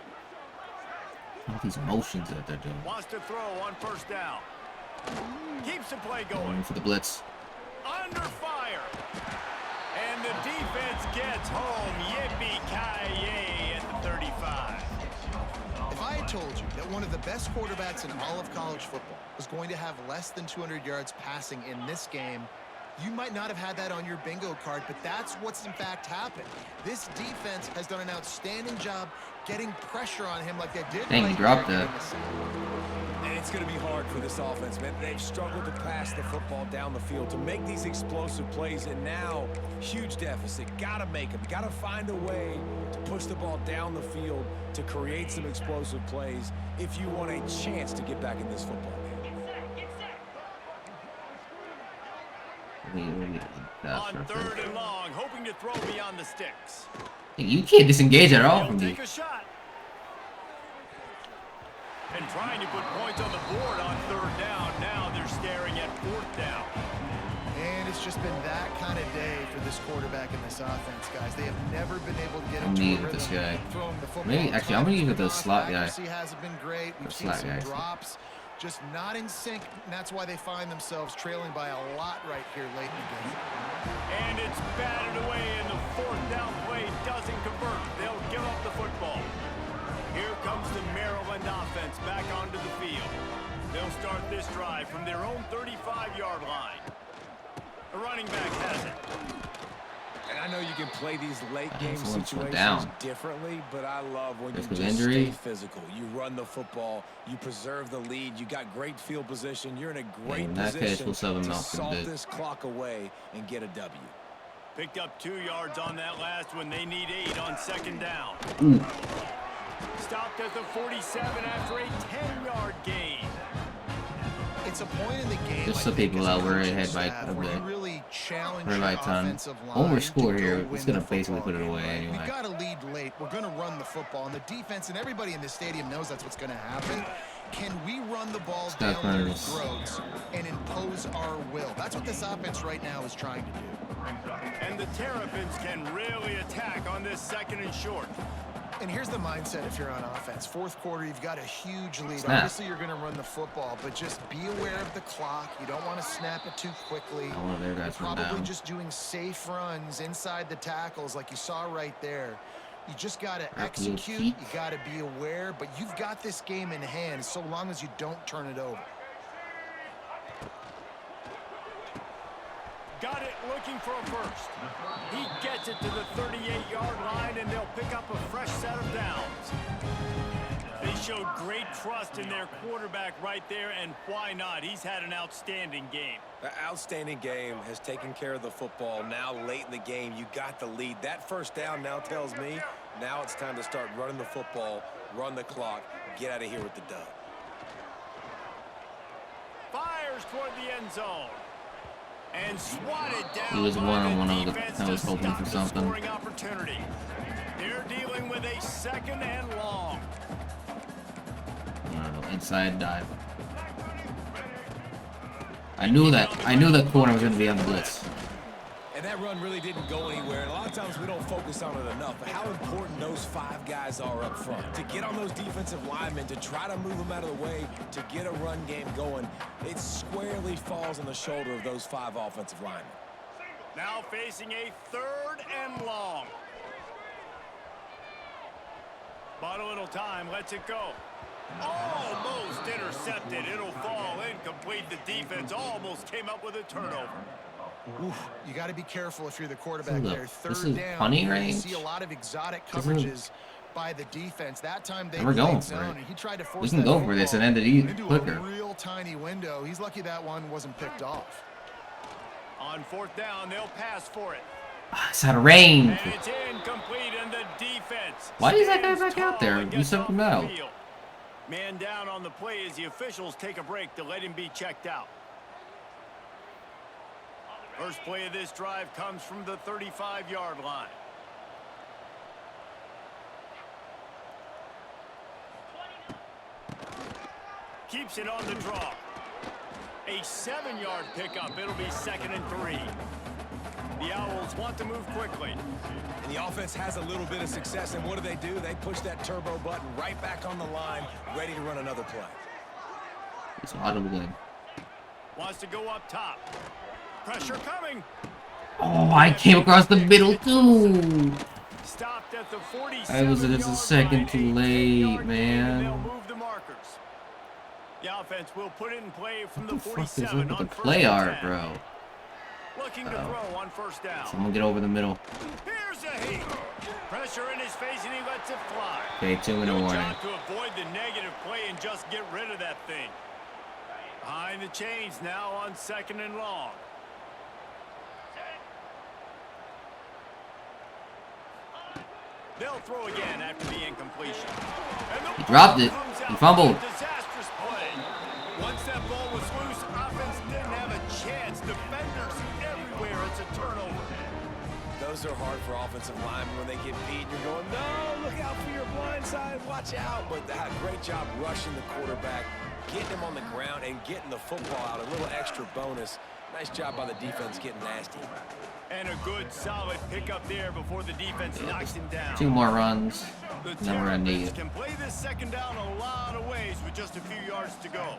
All these motions that they're doing. Wants to throw on first down. Keeps the play going. Going for the blitz. Under fire. And the defense gets home. Yippee-ki-yay at the 35. If I had told you that one of the best quarterbacks in all of college football was going to have less than 200 yards passing in this game, you might not have had that on your bingo card, but that's what's in fact happened. This defense has done an outstanding job getting pressure on him like they did. Dang, he dropped that. And it's going to be hard for this offense, man. They've struggled to pass the football down the field to make these explosive plays, and now huge deficit. Got to make them. Got to find a way to push the ball down the field to create some explosive plays if you want a chance to get back in this football game. On third and long, hoping to throw beyond the sticks. You can't disengage at all He'll from me. take a shot. And trying to put points on the board on third down. Now they're staring at fourth down. And it's just been that kind of day for this quarterback in this offense, guys. They have never been able to get I'm into gonna a use rhythm this guy. throwing the football. Maybe actually I'm gonna use the slot guy. Accuracy hasn't been great. We've seen slot some guy. drops, just not in sync, and that's why they find themselves trailing by a lot right here late in the game. And it's batted away, and the fourth down play doesn't convert. They'll give up the football. Here comes the Maryland offense back onto the field. They'll start this drive from their own 35-yard line. The running back has it. And I know you can play these late game someone's going situations down. differently, but I love when Risk you of just injury. stay physical. You run the football, you preserve the lead, you got great field position, you're in a great in that case, position we'll sub him to out for a salt bit. this clock away and get a W. Picked up 2 yards on that last one. They need 8 on second down. Stopped at the 47 after a 10-yard gain. It's a point in the game. Just I so think, people as a out, we're coaching ahead by staff, a where you bit. really challenge We're your by a ton. offensive When we're line scored to here, go it's win gonna the basically football put it game, away right? anyway. We've got to lead late. We're going to run the football, and the defense and everybody in the stadium knows that's what's going to happen. Can we run the ball Stop down their running. throats and impose our will? That's what this offense right now is trying to do. And the Terrapins can really attack on this second and short. And here's the mindset if you're on offense. Fourth quarter, you've got a huge lead. Snap. Obviously, you're going to run the football, but just be aware of the clock. You don't want to snap it too quickly. I want their guys You're run probably down. just doing safe runs inside the tackles like you saw right there. You just got to execute. You got to be aware, but you've got this game in hand so long as you don't turn it over. Got it looking for a first. He gets it to the 38-yard line, and they'll pick up a fresh set of downs. They showed great trust in their quarterback right there, and why not? He's had an outstanding game. The outstanding game has taken care of the football. Now late in the game, you got the lead. That first down now tells me now it's time to start running the football, run the clock, get out of here with the dub. Fires toward the end zone. And swatted down. He was by one-on-one the on the- defense I was to hoping stop for the something. scoring opportunity. They're dealing with a second and long. I don't know, inside dive. I knew that corner was gonna be on the blitz. And that run really didn't go anywhere. And a lot of times we don't focus on it enough. But how important those 5 guys are up front. To get on those defensive linemen, to try to move them out of the way, to get a run game going, it squarely falls on the shoulder of those 5 offensive linemen. Now facing a third and long. Bought a little time, lets it go. Almost intercepted. It'll fall incomplete. The defense almost came up with a turnover. Oof, you got to be careful if you're the quarterback Look, there. this Third is down, punting you range. see a lot of exotic This is- coverages by the defense. That time they We're going played for zone, it. and he tried to force We can that go for this and end it into quicker. a real tiny window. He's lucky that one wasn't picked off. On fourth down, they'll pass for it. It's out of range. And it's incomplete, and the defense. Why is that guy stands back out there? tall and Do gets something off the about. field. Man down on the play as the officials take a break to let him be checked out. First play of this drive comes from the 35-yard line. keeps it on the draw. A 7-yard pickup. It'll be 2nd and 3. The Owls want to move quickly. And the offense has a little bit of success, and what do? They push that turbo button right back on the line, ready to run another play. It's audible. Wants to go up top. Pressure coming. Oh, I came across the middle too. Stopped at the 47. I was just a second too late, man. They'll move the markers. The offense will put it in play from the What the fuck is 47 up on with the 1st play and art, 10. bro? Looking to throw on 1st down. Someone get over the middle. Here's a heat. Pressure in his face, and he lets it fly. Okay, 2 in a Good warning. job to avoid the negative play and just get rid of that thing. Behind the chains now on 2nd and long. They'll throw again after the incompletion. He dropped it. He fumbled. Disastrous play. Once that ball was loose, offense didn't have a chance. Defenders everywhere. It's a turnover. Those are hard for offensive linemen when they get beat. You're going, no, look out for your blind side. Watch out. But they had a great job rushing the quarterback, getting him on the ground, and getting the football out. A little extra bonus. Nice job by the defense getting nasty. And a good, solid pickup there before the defense knocks him down. 2 more runs. The Then we're gonna need Terrapins it. can play this 2nd down a lot of ways with just a few yards to go.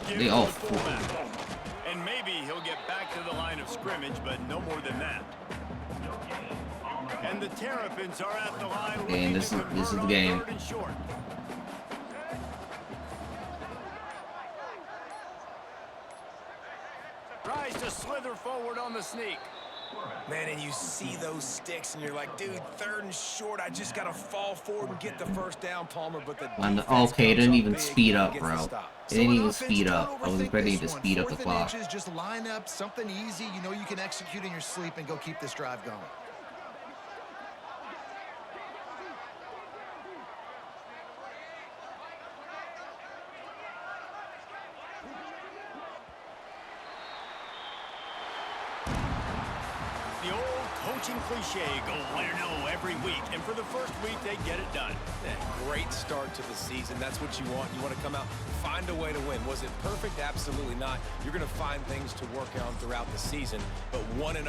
Give They it to all the fullback. And maybe he'll get back to the line of scrimmage, but no more than that. And the Terrapins are at the line. Okay, and looking to this is convert the on game. 3rd and short. Tries to slither forward on the sneak. Man, and you see those sticks, and you're like, dude, 3rd and short. I just got to fall forward and get the 1st down, Palmer. But the defense Okay, it comes didn't up even big speed and up, gets the bro. stop. It didn't on even offense, speed don't up. I was overthink expecting it this to one. speed up the 4th and clock. inches, just line up something easy. You know you can execute in your sleep and go keep this drive going. The old coaching cliche, go win or no every week. And for the first week, they get it done. Great start to the season. That's what you want. You want to come out, find a way to win. Was it perfect? Absolutely not. You're going to find things to work on throughout the season. But 1-0,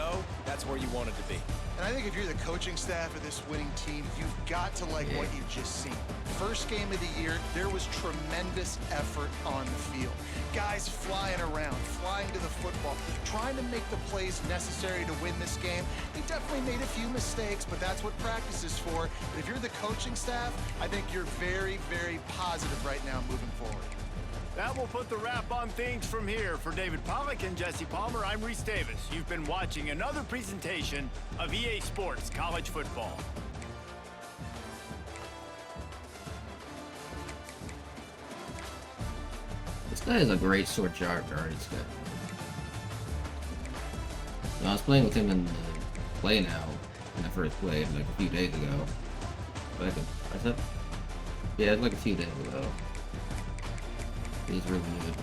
that's where you wanted to be. And I think if you're the coaching staff of this winning team, you've got to like what you've just seen. First game of the year, there was tremendous effort on the field. Guys flying around, flying to the football, trying to make the plays necessary to win this game. They definitely made a few mistakes, but that's what practice is for. But if you're the coaching staff, I think you're very, very positive right now moving forward. That will put the wrap on things from here. For David Pollack and Jesse Palmer, I'm Reese Davis. You've been watching another presentation of EA Sports College Football. This guy has a great short yard guard. This guy. I was playing with him in the play now. When I first played like a few days ago. I said, yeah, it was like a few days ago. He's really good.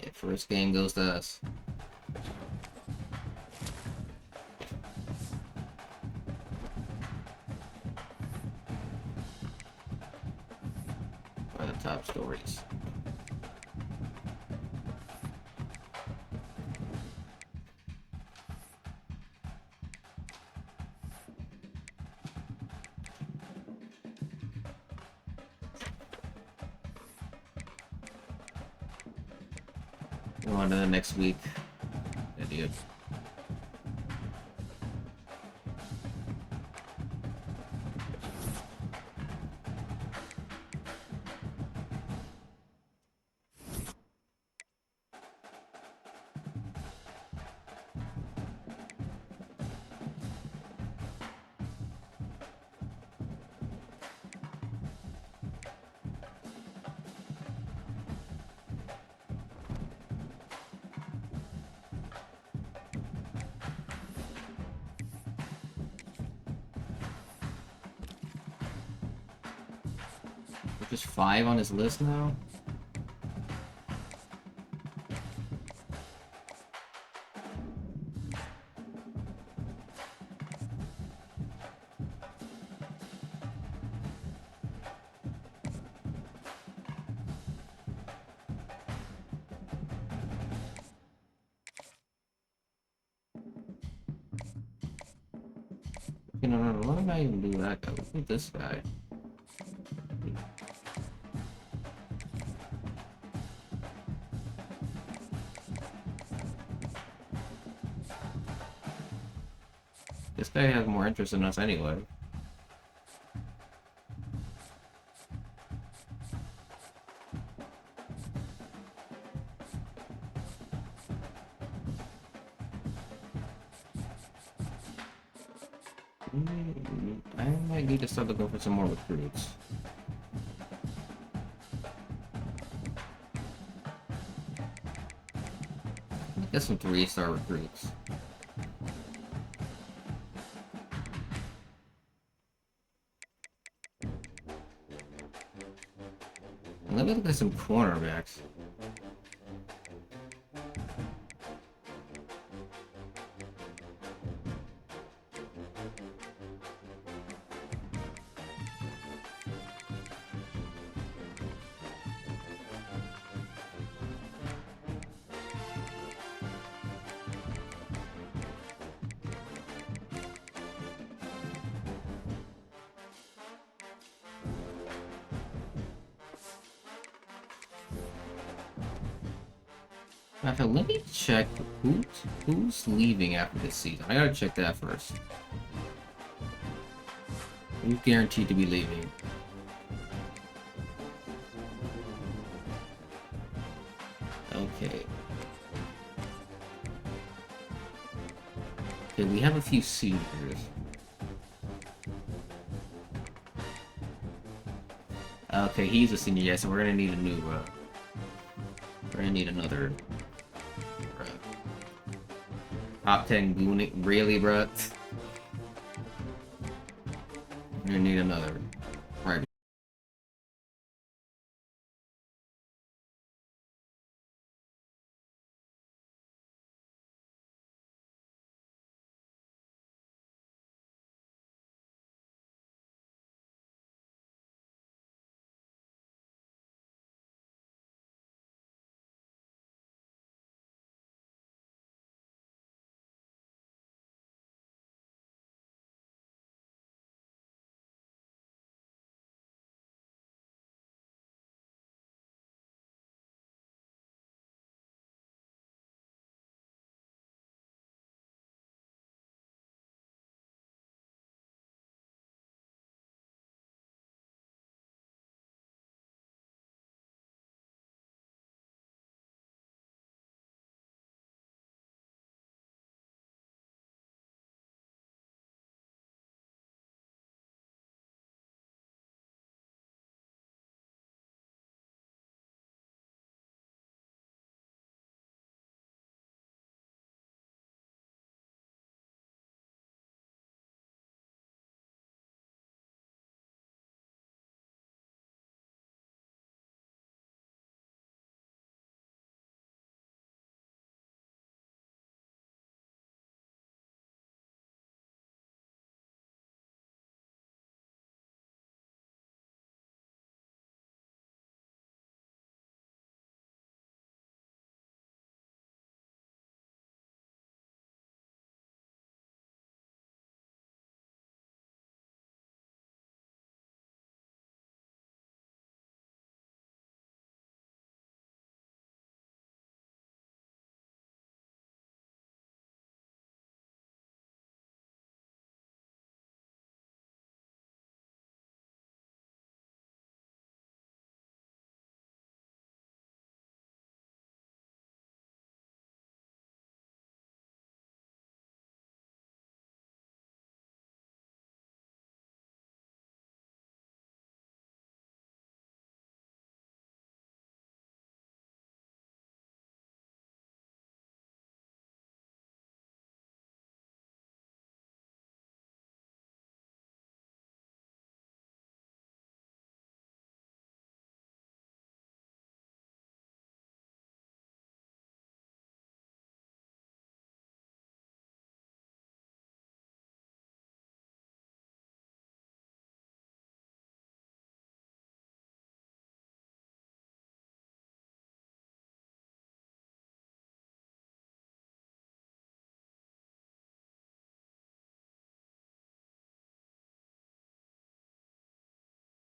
Yeah, first game goes to us. By the top stories. On to the next week. Idiot. Just 5 on his list now? You know, why did I even do that guy? Look at this guy. This guy has more interest in us anyway. I might need to start looking for some more recruits. Get some 3-star recruits. And let me look at some cornerbacks. Matter of fact, let me check who's leaving after this season. I gotta check that first. Who's guaranteed to be leaving? Okay. Okay, we have a few seniors. Okay, he's a senior, yeah, so we're gonna need a new, we're gonna need another, top 10 gooning, really, bruh? We're gonna need another. Right.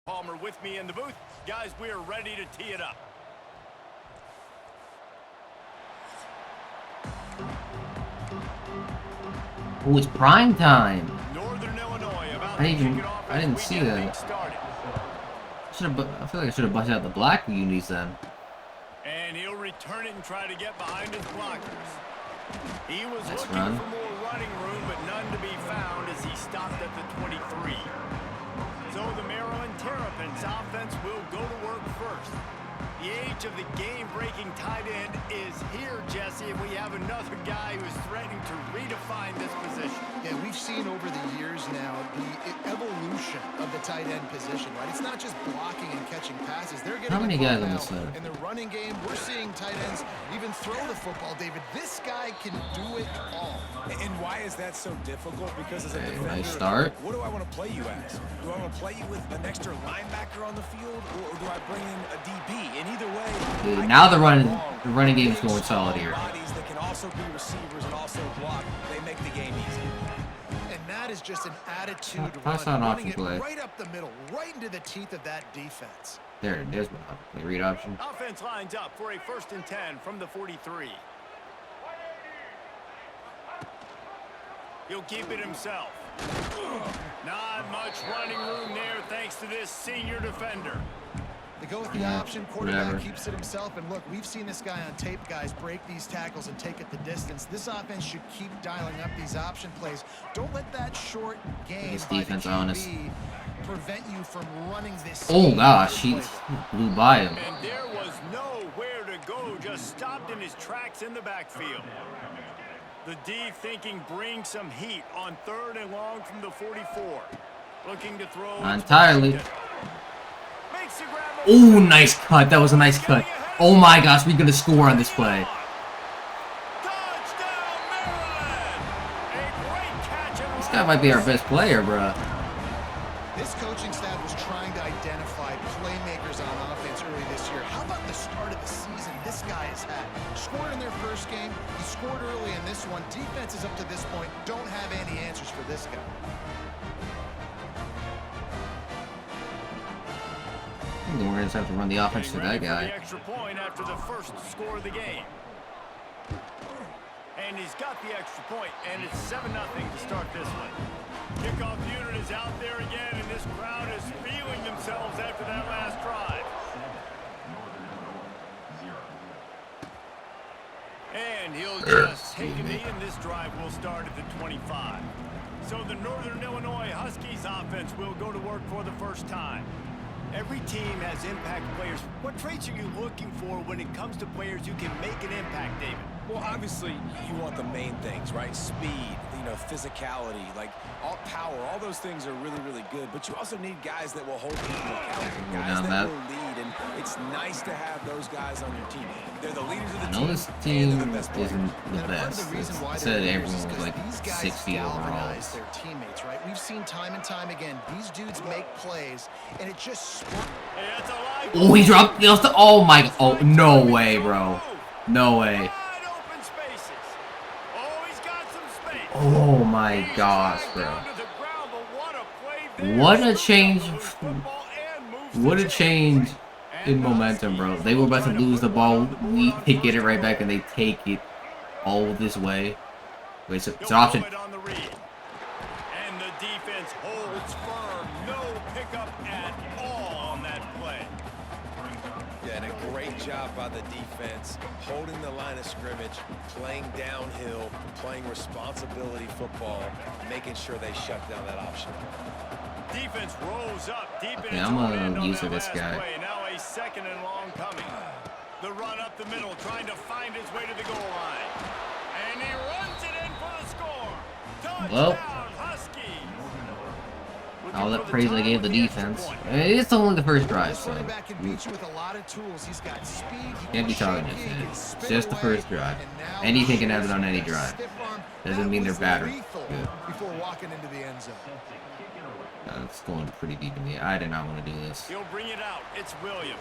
Palmer with me in the booth. Guys, we are ready to tee it up. Oh, it's prime time. Northern Illinois about I to didn't kick it off. I didn't see that. I feel like I should have busted out the black unis then. And he'll return it and try to get behind his blockers. He was Nice looking run. for more running room, but none to be found as he stopped at the 23. So the Maryland Terrapins offense will go to work first. The age of the game-breaking tight end is here, Jesse, and we have another guy who's threatening to redefine this position. Yeah, we've seen over the years now the evolution of the tight end position, right? It's not just blocking and catching passes. They're getting How many guys on now. this side? In the running game, we're seeing tight ends even throw the football, David. This guy can do it all. And why is that so difficult? Because as a Okay, defender, nice start. what do I want to play you as? Do I want to play you with an extra linebacker on the field, or do I bring in a DB? And either way, Dude, now the running game's going solid here. Bodies that can also be receivers and also block. They make the game easy. And that is just an attitude Pass run, on running option it play. right up the middle, right into the teeth of that defense. There it is. Read option. Offense lines up for a 1st and 10 from the 43. He'll keep it himself. Not much running room there thanks to this senior defender. They go with the option. Quarterback whatever. keeps it himself. And look, we've seen this guy on tape, guys, break these tackles and take it the distance. This offense should keep dialing up these option plays. Don't let that short game This by the defense QB honest. prevent you from running this. Oh scheme gosh, in he the playbook. blew by him. And there was nowhere to go, just stopped in his tracks in the backfield. The D thinking bring some heat on 3rd and long from the 44. Looking to throw. Not entirely. Makes the grab. Oh, nice cut. That was a nice cut. Oh my gosh, we're gonna score on this play. Touchdown, Maryland! A great catch and This guy might be our best player, bruh. This coaching staff was trying to identify playmakers on offense early this year. How about the start of the season this guy has had? Scored in their first game. He scored early in this one. Defenses up to this point don't have any answers for this guy. We're gonna have to run the offense to that Getting ready for guy. the extra point after the first score of the game. And he's got the extra point, and it's 7-0 to start this one. Kickoff unit is out there again, and this crowd is feeling themselves after that last drive. And he'll just take a knee, and this drive will start at the 25. So the Northern Illinois Huskies offense will go to work for the first time. Every team has impact players. What traits are you looking for when it comes to players who can make an impact, David? Well, obviously, you want the main things, right? Speed, physicality, like all power, all those things are really, really good. But you also need guys that will hold people accountable, guys that will lead. And it's nice to have those guys on your team. They're the leaders of the I team. know this team and they're the best players. isn't the best. It said everyone was like 60 overall. Galvanize their teammates, right? We've seen time and time again. These dudes make plays, and it just sparks. Hey, that's a live Oh, he dropped. Oh my. Oh, no way, bro. No way. wide open spaces. Oh, he's got some space. Oh my He's gosh, dragged bro. down to the ground, but what a play there. What a change. Moves football and moves the What a chains. change in momentum, bro. They were about to lose the ball. They get it right back, and they take it all this way. Wait, so it's an option. He'll throw it on the read. And the defense holds firm. No pickup at all on that play. Yeah, and a great job by the defense, holding the line of scrimmage, playing downhill, playing responsibility football, making sure they shut down that option. Defense rolls up deep in Okay, its I'm own gonna end on use that this last guy. play. Now a 2nd and long coming. The run up the middle, trying to find his way to the goal line. And he runs it in for the score. Touchdown, Well, Huskies. Looking all for that the praise I tie gave the with extra defense. point. It's only the first drive, This so running back can beat you with a lot of tools. He's got speed. He can't be can talking shake, this. he can It's spin just the away, first drive. and now Anything can happen here's on any that drive. stiff arm. Doesn't That mean they're was bad or lethal good. before walking into the end zone. It's going pretty deep in the. I did not want to do this. He'll bring it out. It's Williams.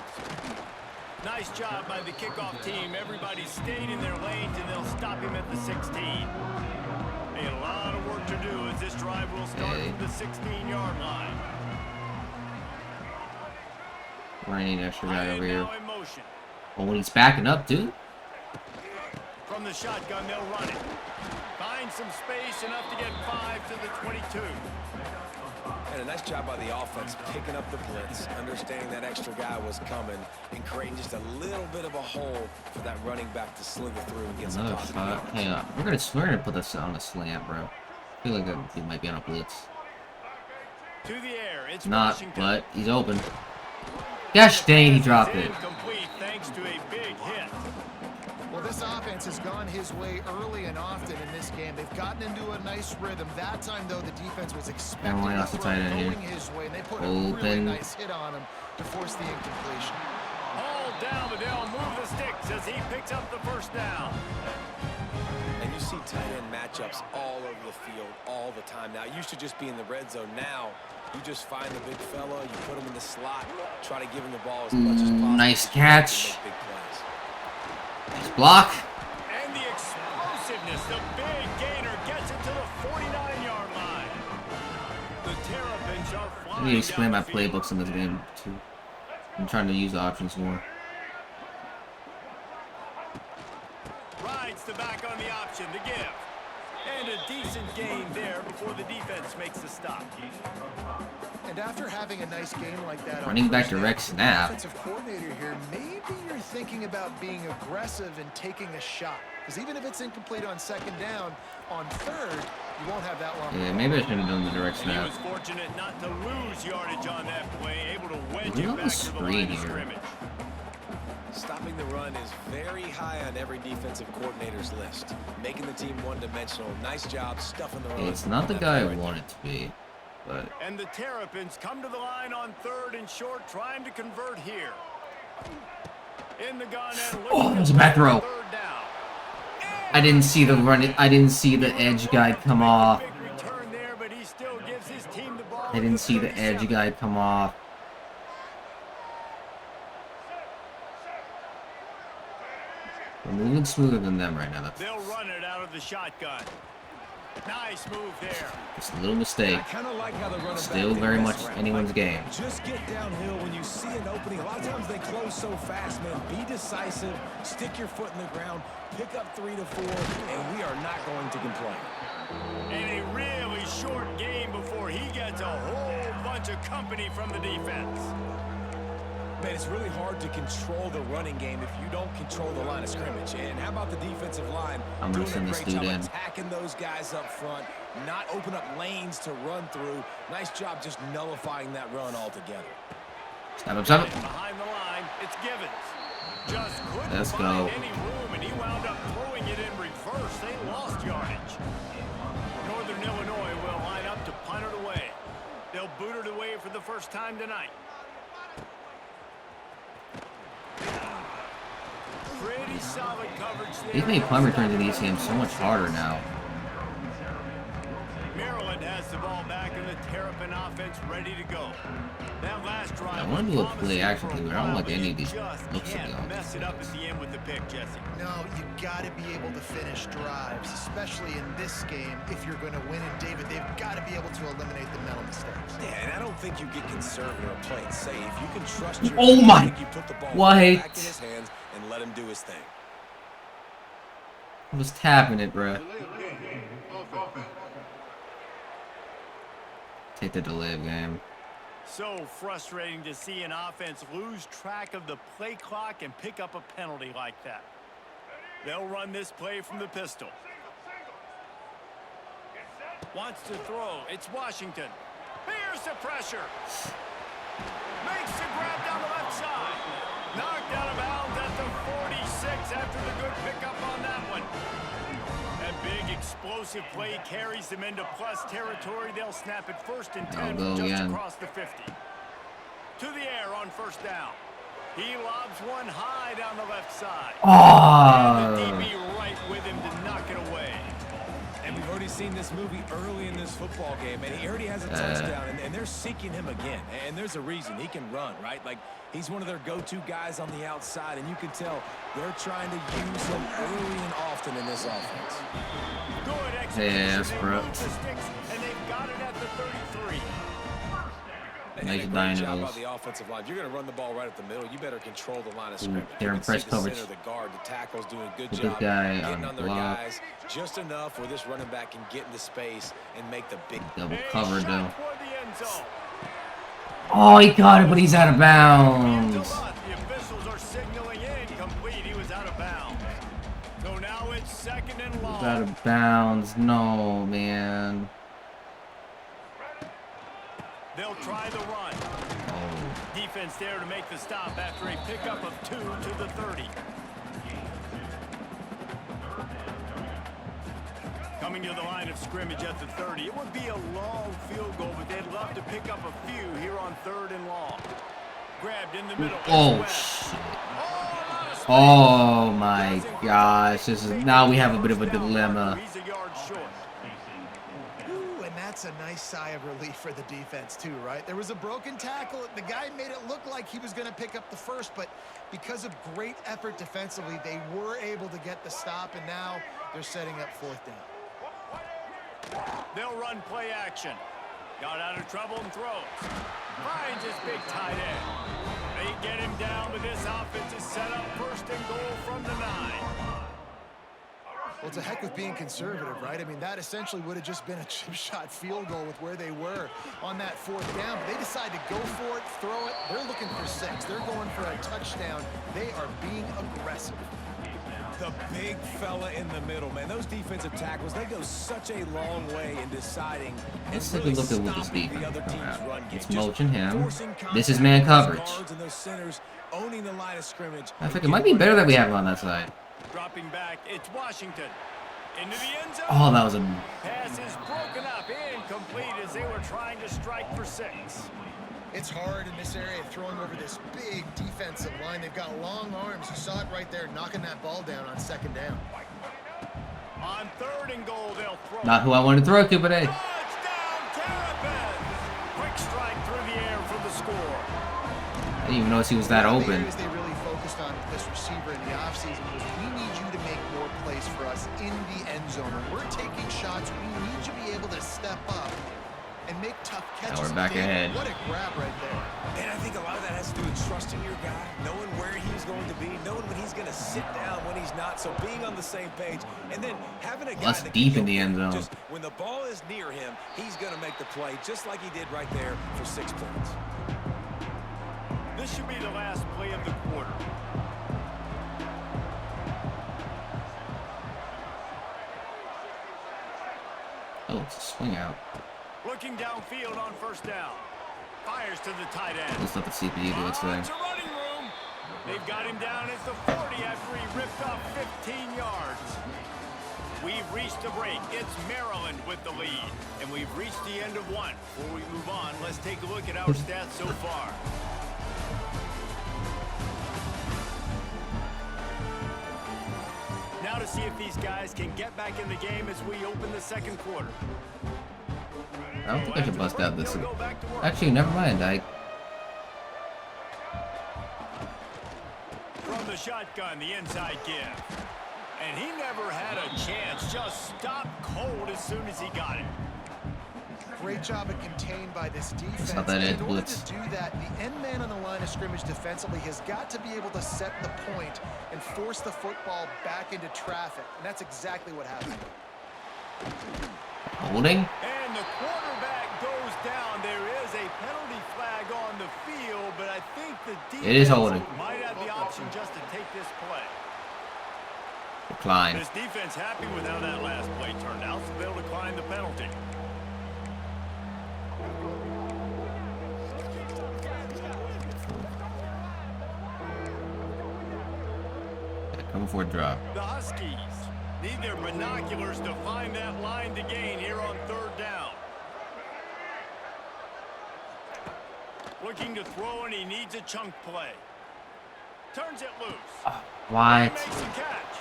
Nice job by the kickoff team. Everybody stayed in their lanes, and they'll stop him at the 16. A lot of work to do as this drive will start Hey. from the 16-yard line. Running extra guy over And here. now in motion. Oh, when he's backing up, dude. From the shotgun, they'll run it. Find some space, enough to get 5 to the 22. And a nice job by the offense picking up the blitz, understanding that extra guy was coming, and creating just a little bit of a hole for that running back to slither through and get some Another positive shot. yards. Hang on. We're gonna put this on a slant, bro. I feel like that he might be on a blitz. To the air, it's Not, Washington. but he's open. Gosh dang, he dropped it. Incomplete thanks to a big hit. Well, this offense has gone his way early and often in this game. They've gotten into a nice rhythm. That time, though, the defense was expecting Why the else the throw tight end here? going his way, and they put a really Open. nice hit on him to force the incompletion. Hauled down, but they'll move the sticks as he picks up the first down. And you see tight end matchups all over the field all the time. Now, it used to just be in the red zone. Now, you just find the big fella, you put him in the slot, try to give him the ball as much as possible. Nice to catch. make big plays. Nice block. And the explosiveness, the big gainer gets it to the 49-yard line. The Terrapins are I flying need to explain my down the field. playbooks in this game, too. I'm trying to use the options more. Rides the back on the option to give. And a decent gain there before the defense makes the stop. And after having a nice game like that, Running back first down, direct the snap. offensive coordinator here, maybe you're thinking about being aggressive and taking a shot. Because even if it's incomplete on second down, on third, you won't have that long. Yeah, maybe I should have done the direct And he snap. was fortunate not to lose yardage on that play, able to wedge We're it on back the to the screen line of here. scrimmage. Stopping the run is very high on every defensive coordinator's list. Making the team one-dimensional. Nice job stuffing the run. It's not the That guy I play right want it to be, but And the Terrapins come to the line on third and short, trying to convert here. In the gun and Oh, there's a back throw. third down. I didn't see the run. I didn't see the edge guy come off. Big return there, but he still gives his team the ball I at didn't see the 37. edge guy come off. We're moving smoother than them right now. That's They'll run it out of the shotgun. Nice move there. just a little mistake. I kind of like how the running Still back very didn't much mess around. anyone's game. Just get downhill when you see an opening. A lot of times they close so fast, man. Be decisive, stick your foot in the ground, pick up 3 to 4, and we are not going to complain. And a really short game before he gets a whole bunch of company from the defense. Man, it's really hard to control the running game if you don't control the line of scrimmage. And how about the defensive line I'm gonna doing send a this great dude job in. attacking those guys up front, not open up lanes to run through. Nice job just nullifying that run altogether. Snap up, snap up. Behind the line, it's Givens. Just couldn't Let's find go. any room, and he wound up throwing it in reverse. They lost yardage. Northern Illinois will line up to punt it away. They'll boot it away for the first time tonight. Pretty solid coverage there. They've made punt returns in these games so much harder now. Maryland has the ball back and the Terrapin offense ready to go. That last drive I wanna do a was play promising action for a play, but I don't while, like but any you of these just looks of can't the mess it up at offense. the end with the pick, Jesse. No, you got to be able to finish drives, especially in this game. If you're going to win, and David, they've got to be able to eliminate the mental mistakes. Yeah, and I don't think you get conservative or play it safe. You can trust your Oh team. my- I think you put the ball what? back in his hands and let him do his thing. I was tapping it, bruh. Take the delay of game. So frustrating to see an offense lose track of the play clock and pick up a penalty like that. They'll run this play from the pistol. Wants to throw. It's Washington. Here's the pressure. Makes the grab down the left side. Knocked out of bounds at the 46 after the good pickup on that one. That big explosive play carries them into plus territory. They'll snap it first and 10 go just again. across the 50. To the air on first down. He lobs one high down the left side. And the Oh, DB right with him to knock it away. And we've already seen this movie early in this football game, and he already has a touchdown, and they're seeking him again. And there's a reason. He can run, right? Like, he's one of their go-to guys on the outside, and you can tell they're trying to use him early and often in this offense. Good execution. Yes, They bro. move the sticks, and they've got it at the 33. Nice great job dinos. by the offensive line. If you're going to run the ball right at the middle, you better control the line of scrimmage. They're in press coverage. The guard, the tackle's doing a good Put job this guy getting on on their block. guys just enough where this running back can get into space and make the big. Double covered though. Toward the end zone. Oh, he caught it, but he's out of Hands bounds. a lot. The officials are signaling incomplete. He was out of bounds. So now it's second and long. He's out of bounds. No, man. They'll try the run. Oh. Defense there to make the stop after a pickup of 2 to the 30. Coming to the line of scrimmage at the 30. It would be a long field goal, but they'd love to pick up a few here on 3rd and long. Grabbed in the middle. Oh, shit. Oh, my gosh. This is, now we have a bit of a dilemma. He's a yard short. Ooh, and that's a nice sigh of relief for the defense too, right? There was a broken tackle. The guy made it look like he was going to pick up the first, but because of great effort defensively, they were able to get the stop, and now they're setting up 4th down. They'll run play action. Got out of trouble and throws. Finds his big tight end. They get him down, but this offense is set up 1st and goal from the 9. Well, it's a heck of being conservative, right? I mean, that essentially would have just been a chip shot field goal with where they were on that 4th down. But they decide to go for it, throw it. They're looking for 6. They're going for a touchdown. They are being aggressive. The big fella in the middle, man. Those defensive tackles, they go such a long way in deciding. Let's take a look at what this defense the other is team's about. run game. It's Just mulching him. forcing This is contact man with those coverage. guards and those centers, owning the line of scrimmage. I think it might be better that we have him on that side. Dropping back, it's Washington. Into the end zone. Oh, that was a... Pass is broken up, incomplete as they were trying to strike for 6. It's hard in this area throwing over this big defensive line. They've got long arms. You saw it right there, knocking that ball down on 2nd down. On 3rd and goal, they'll throw. Not who I wanted to throw to, but hey. Touchdown, Terrapins! Quick strike through the air for the score. I didn't even notice he was that One of the open. areas they really focused on with this receiver in the offseason was we need you to make more plays for us in the end zone. When we're taking shots, we need you to be able to step up and make tough catches. Now we're back ahead. What a grab right there. And I think a lot of that has to do with trusting your guy, knowing where he's going to be, knowing when he's going to sit down, when he's not. So being on the same page, and then having a guy That's that deep in can the end zone. just when the ball is near him, he's going to make the play, just like he did right there for 6 points. This should be the last play of the quarter. Oh, it's a swing out. Looking downfield on 1st down. Fires to the tight end. Let's let the CPU do its thing. It's a running room. They've got him down at the 40 after he ripped off 15 yards. We've reached a break. It's Maryland with the lead. And we've reached the end of 1. Before we move on, let's take a look at our stats so far. Now to see if these guys can get back in the game as we open the 2nd quarter. I don't think I should bust out this. Actually, never mind. From the shotgun, the inside give. And he never had a chance. Just stopped cold as soon as he got it. Great job of contained by this defense. not that In edge order blitz. to do that, the end man on the line of scrimmage defensively has got to be able to set the point and force the football back into traffic. And that's exactly what happened. Holding. And the quarterback goes down. There is a penalty flag on the field, but I think the defense It is holding. might have the option just to take this play. Decline. This defense happy with how that last play turned out, so they'll decline the penalty. Coming for a drop. The Huskies need their binoculars to find that line to gain here on 3rd down. Looking to throw, and he needs a chunk play. Turns it loose. What? Makes a catch.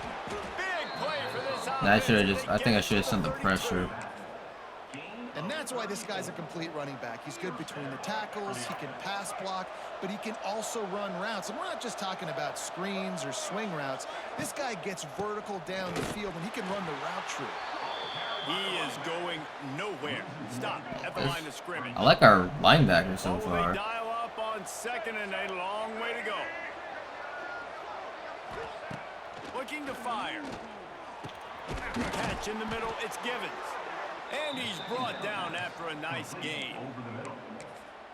Big play for this I should have offense. just. I think I should have sent the 32. pressure. And that's why this guy's a complete running back. He's good between the tackles, he can pass block, but he can also run routes. And we're not just talking about screens or swing routes. This guy gets vertical down the field, and he can run the route tree. He is going nowhere. Stop at the line of scrimmage. I like our linebacker so Will they far. dial up on 2nd and a long way to go. Looking to fire. Catch in the middle. It's Givens. And he's brought down after a nice gain.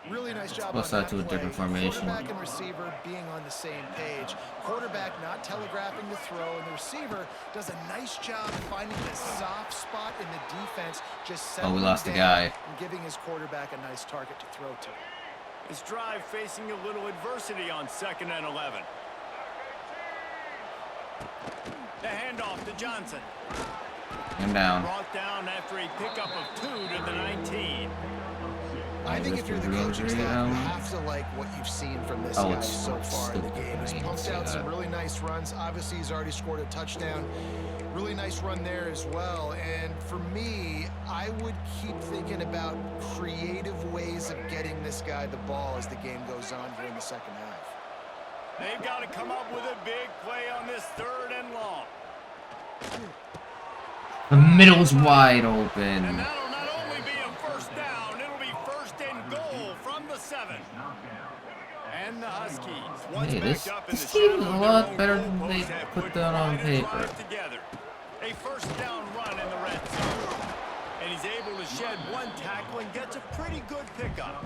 Really nice job Plus on that to a play. different formation. Quarterback and receiver being on the same page. Quarterback not telegraphing the throw, and the receiver does a nice job finding the soft spot in the defense, just Oh, we settling lost the down guy. and giving his quarterback a nice target to throw to. His drive facing a little adversity on 2nd and 11. The handoff to Johnson. Him down. Brought down after a pickup of 2 to the 19. I think if you're the coaching staff, you have to like what you've seen from this guy so far in the game. He's pumped out some really nice runs. Obviously, he's already scored a touchdown. Really nice run there as well. And for me, I would keep thinking about creative ways of getting this guy the ball as the game goes on here in the second half. They've got to come up with a big play on this 3rd and long. The middle's wide And open. that'll not only be a 1st down, it'll be 1st and goal from the 7. And the Huskies, once Hey, backed up in this the team is shadow a of lot their own better than goalpost, they have put down on quite a paper. drive together. A 1st down run in the red zone. And he's able to shed 1 tackle and gets a pretty good pickup.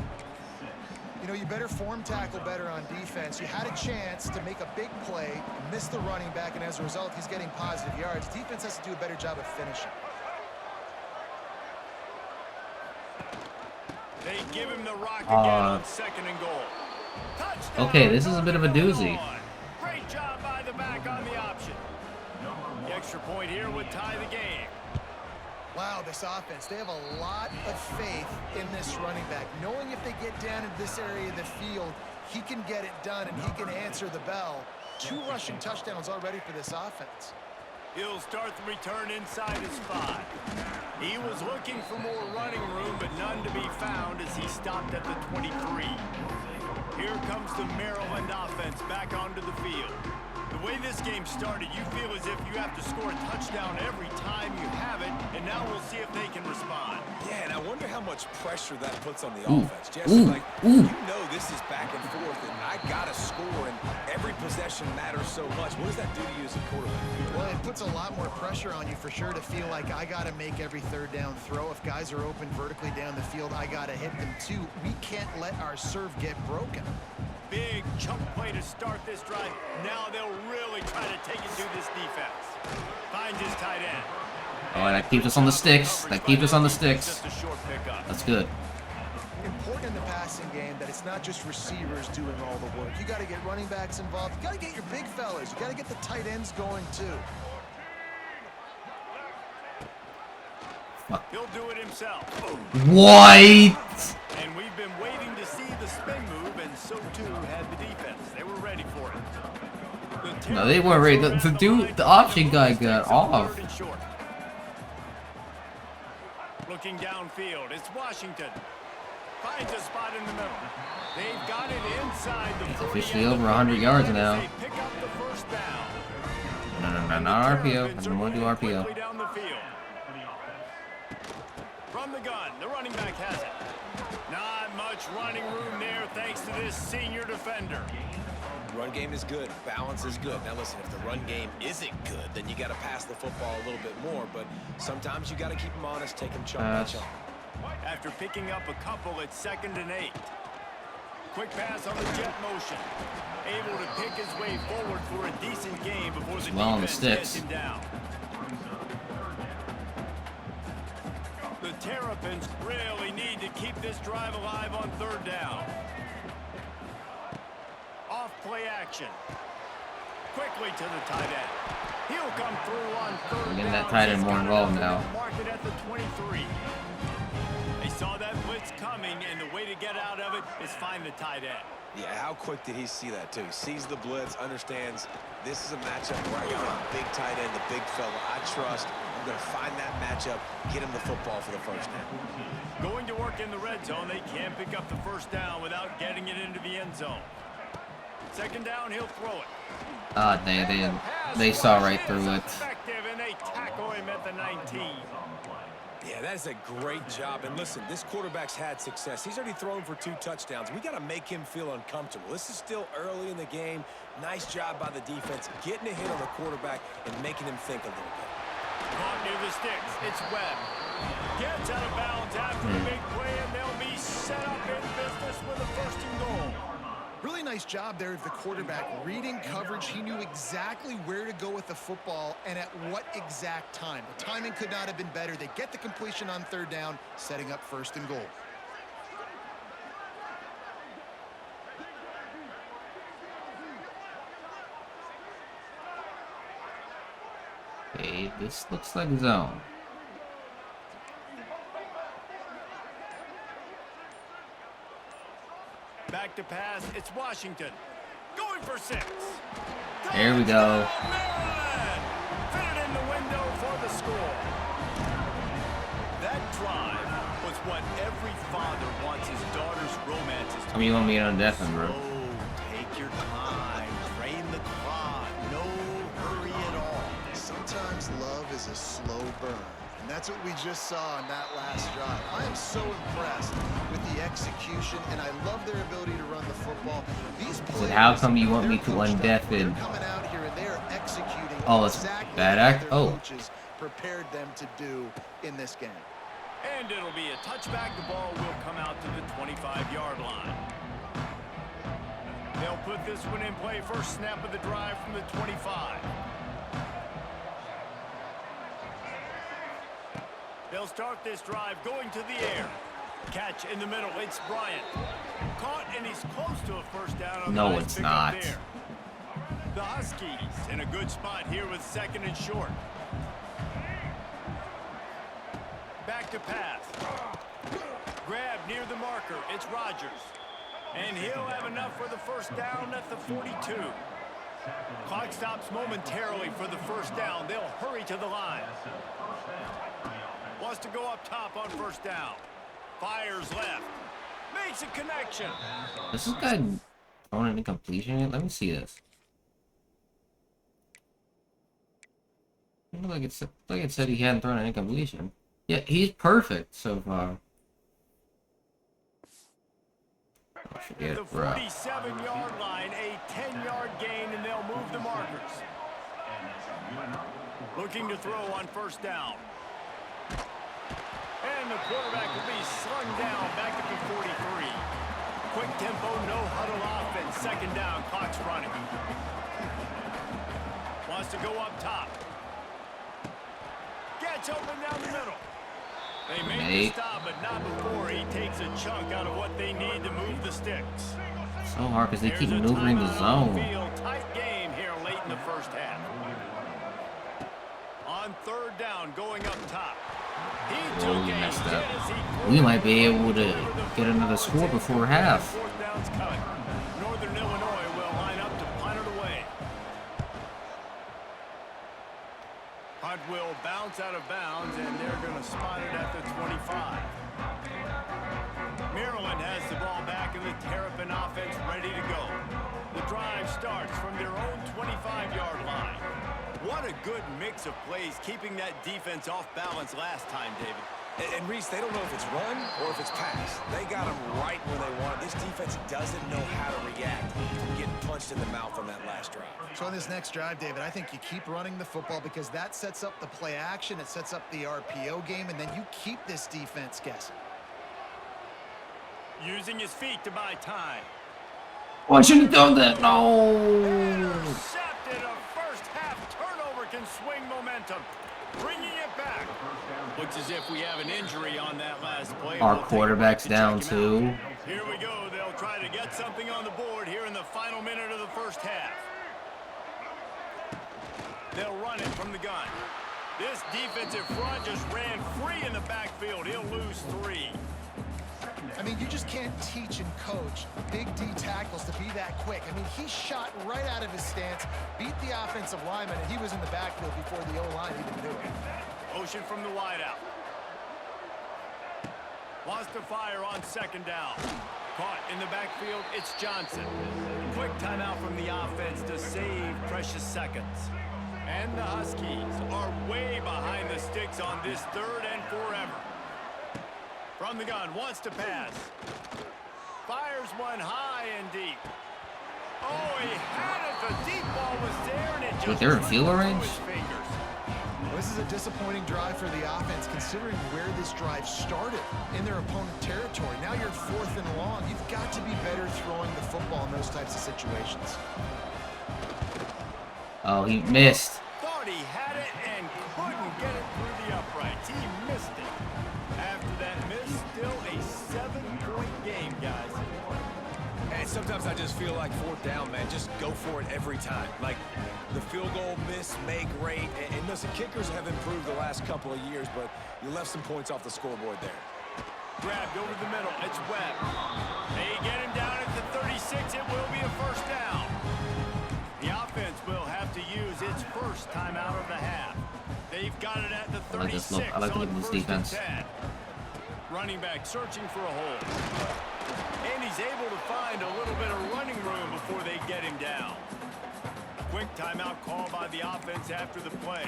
You know, you better form tackle better on defense. You had a chance to make a big play, miss the running back, and as a result, he's getting positive yards. Defense has to do a better job of finishing. They give him the rock again on 2nd and goal. Touchdown, Okay, this is a bit of a doozy. Great job by the back on the option. The extra point here would tie the game. Wow, this offense, they have a lot of faith in this running back. Knowing if they get down into this area of the field, he can get it done and he can answer the bell. 2 rushing touchdowns already for this offense. He'll start the return inside his 5. He was looking for more running room, but none to be found as he stopped at the 23. Here comes the Maryland offense back onto the field. The way this game started, you feel as if you have to score a touchdown every time you have it, and now we'll see if they can respond. Yeah, and I wonder how much pressure that puts on the offense. Jesse, like, you know this is back and forth, and I got to score, and every possession matters so much. What does that do to you as a quarterback? Well, it puts a lot more pressure on you for sure to feel like I got to make every 3rd down throw. If guys are open vertically down the field, I got to hit them too. We can't let our serve get broken. Big chunk play to start this drive. Now they'll really try to take it to this defense. Finds his tight end. Oh, that keeps us on the sticks. That keeps us on the sticks. Just a short pickup. That's good. Important in the passing game that it's not just receivers doing all the work. You got to get running backs involved. You got to get your big fellas. You got to get the tight ends going too. He'll do it himself. What? And we've been waiting to see the spin move, and so too had the defense. They were ready for it. No, they weren't ready. The option guy got off. Looking downfield, it's Washington. Finds a spot in the middle. They've got it inside the 40. It's officially over 100 yards now. They pick up the 1st down. No, not RPO. I don't want to do RPO. Quickly down the field. From the gun, the running back has it. Not much running room there thanks to this senior defender. Run game is good. Balance is good. Now listen, if the run game isn't good, then you got to pass the football a little bit more. But sometimes you got to keep them honest, take them chunk by chunk. After picking up a couple at 2nd and 8. Quick pass on the jet motion. Able to pick his way forward for a decent game before the defense gets him down. The Terrapins really need to keep this drive alive on 3rd down. Off play action. Quickly to the tight end. He'll come through on 3rd down. Getting that tight end more involved now. Mark it at the 23. They saw that blitz coming, and the way to get out of it is find the tight end. Yeah, how quick did he see that, too? Sees the blitz, understands this is a matchup where I got a big tight end, the big fella I trust. I'm going to find that matchup, get him the football for the 1st down. Going to work in the red zone, they can't pick up the 1st down without getting it into the end zone. 2nd down, he'll throw it. Ah, they saw right through it. Effective, and they tackle him at the 19. Yeah, that is a great job. And listen, this quarterback's had success. He's already thrown for 2 touchdowns. We got to make him feel uncomfortable. This is still early in the game. Nice job by the defense, getting a hit on the quarterback and making him think a little bit. Caught near the sticks. It's Webb. Gets out of bounds after the big play, and they'll be set up in business with a 1st and goal. Really nice job there of the quarterback reading coverage. He knew exactly where to go with the football and at what exact time. The timing could not have been better. They get the completion on 3rd down, setting up 1st and goal. Okay, this looks like zone. Back to pass. It's Washington. Going for 6. There we go. Maryland! Fit it in the window for the score. That drive was what every father wants his daughter's romances to I mean, you want me on death, bro? Oh, take your time. Drain the clock. No hurry at all. Sometimes love is a slow burn. And that's what we just saw on that last drive. I am so impressed with the execution, and I love their ability to run the football. These players, How come you want me to undeafen? coming out here and they're executing It's exactly bad what act? their Oh. coaches prepared them to do in this game. And it'll be a touchback. The ball will come out to the 25-yard line. They'll put this one in play. First snap of the drive from the 25. They'll start this drive going to the air. Catch in the middle. It's Bryant. Caught, and he's close to a 1st down. On No, the nice it's pickup not. there. The Huskies in a good spot here with 2nd and short. Back to pass. Grab near the marker. It's Rodgers. And he'll have enough for the 1st down at the 42. Clock stops momentarily for the 1st down. They'll hurry to the line. Wants to go up top on 1st down. Fires left. Makes a connection. This is guy throwing an incompletion yet? Let me see this. It looked like it said he hadn't thrown an incompletion. Yeah, he's perfect so far. Oh, forget The it, bro. 47-yard line, a 10-yard gain, and they'll move the markers. Looking to throw on 1st down. And the quarterback will be slung down back at the 43. Quick tempo, no huddle offense. 2nd down, clock's running. Wants to go up top. Gets open down the middle. They make the stop, but not before he takes a chunk out of what they need to move the sticks. So hard because they keep There's a maneuvering the timeout on the zone. field. Tight game here late in the 1st half. On 3rd down, going up top. He took Oh, we a messed hit up. as he We might be able to get another score before half. 4th down's coming. Northern Illinois will line up to punt it away. Punt will bounce out of bounds, and they're going to spot it at the 25. Maryland has the ball back, and the Terrapin offense ready to go. The drive starts from their own 25-yard line. What a good mix of plays, keeping that defense off balance last time, David. And Reese, they don't know if it's run or if it's pass. They got them right where they want. This defense doesn't know how to react to getting punched in the mouth on that last drive. So on this next drive, David, I think you keep running the football because that sets up the play action, it sets up the RPO game, and then you keep this defense guessing. Using his feet to buy time. Why shouldn't have done that? No. Intercepted. A first half turnover can swing momentum. Bringing it back. Looks as if we have an injury on that last play. Our We'll take a quarterback's break to down check him out. too. Here we go. They'll try to get something on the board here in the final minute of the 1st half. They'll run it from the gun. This defensive front just ran free in the backfield. He'll lose 3. I mean, you just can't teach and coach big D tackles to be that quick. I mean, he shot right out of his stance, beat the offensive lineman, and he was in the backfield before the O-line even knew it. Motion from the wideout. Wants to fire on 2nd down. Caught in the backfield, it's Johnson. Quick timeout from the offense to save precious seconds. And the Huskies are way behind the sticks on this 3rd and forever. from the gun, wants to pass. Fires one high and deep. Oh, he had it. The deep ball was there, and it just they're in field slipped range? through his fingers. Well, this is a disappointing drive for the offense, considering where this drive started in their opponent territory. Now you're 4th and long. You've got to be better throwing the football in those types of situations. Oh, he missed. Thought he had it and couldn't get it through the uprights. He missed it. After that miss, still a 7-point game, guys. And sometimes I just feel like 4th down, man. Just go for it every time. Like the field goal miss, make rate. And listen, kickers have improved the last couple of years, but you left some points off the scoreboard there. Grabbed over the middle. It's Webb. They get him down at the 36. It will be a first down. The offense will have to use its first timeout of the half. They've got it at the 36. I like on this 1st defense. and 10. Running back searching for a hole. And he's able to find a little bit of running room before they get him down. Quick timeout call by the offense after the play.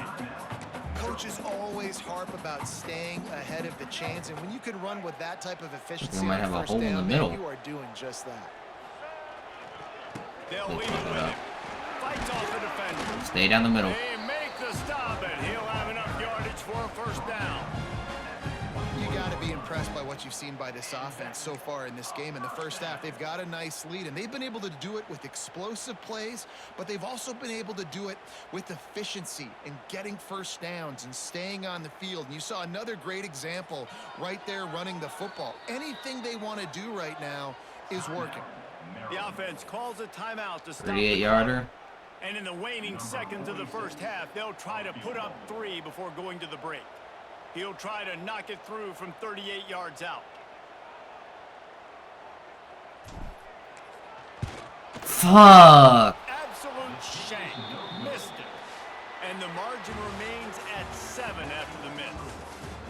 Coaches always harp about staying ahead of the chains, and when you can run with that type of efficiency We might on have a first hole in down, the man, middle. you are doing just that. They'll leave it with him. Fights off the defender. Stay down the middle. They make the stop, and he'll have enough yardage for a first down. You got to be impressed by what you've seen by this offense so far in this game. In the first half, they've got a nice lead, and they've been able to do it with explosive plays, but they've also been able to do it with efficiency and getting first downs and staying on the field. And you saw another great example right there running the football. Anything they want to do right now is working. The offense calls a timeout to stop 38-yarder. And in the waning seconds of the first half, they'll try to put up 3 before going to the break. He'll try to knock it through from 38 yards out. Fuck. Absolute shank. Missed it. And the margin remains at 7 after the miss.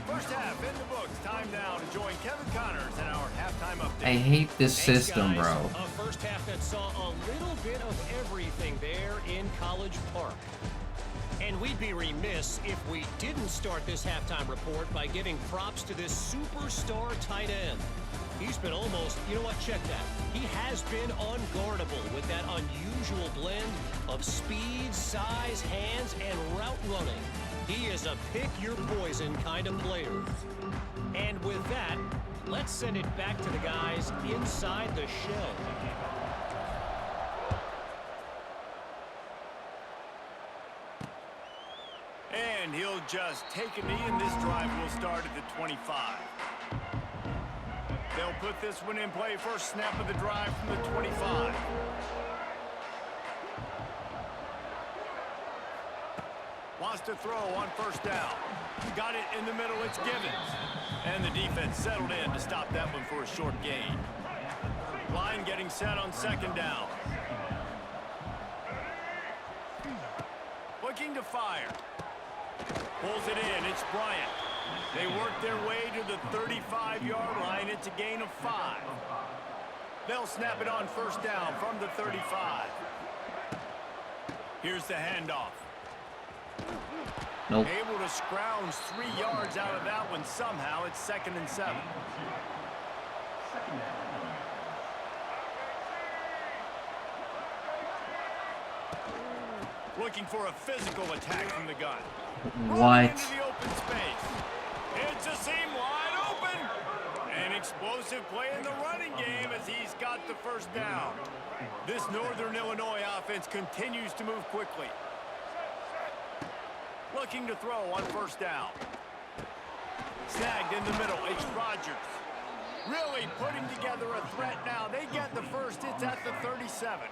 First half in the books. Time now to join Kevin Connors in our halftime update. I hate this Thanks, system, guys. bro. A first half that saw a little bit of everything there in College Park. And we'd be remiss if we didn't start this halftime report by giving props to this superstar tight end. He's been almost, you know what, check that. He has been unguardable with that unusual blend of speed, size, hands, and route running. He is a pick-your-poison kind of player. And with that, let's send it back to the guys inside the shell. And he'll just take a knee, and this drive will start at the 25. They'll put this one in play. First snap of the drive from the 25. Wants to throw on first down. Got it in the middle. It's Givens. And the defense settled in to stop that one for a short gain. Line getting set on second down. Looking to fire. Pulls it in. It's Bryant. They work their way to the 35-yard line. It's a gain of 5. They'll snap it on first down from the 35. Here's the handoff. Nope. Able to scrounge 3 yards out of that one somehow. It's 2nd and 7. Looking for a physical attack from the gun. What? Into the open space. It's a seam wide open. An explosive play in the running game as he's got the first down. This Northern Illinois offense continues to move quickly. Looking to throw on first down. Snagged in the middle. It's Rodgers. Really putting together a threat now. They get the first. It's at the 37.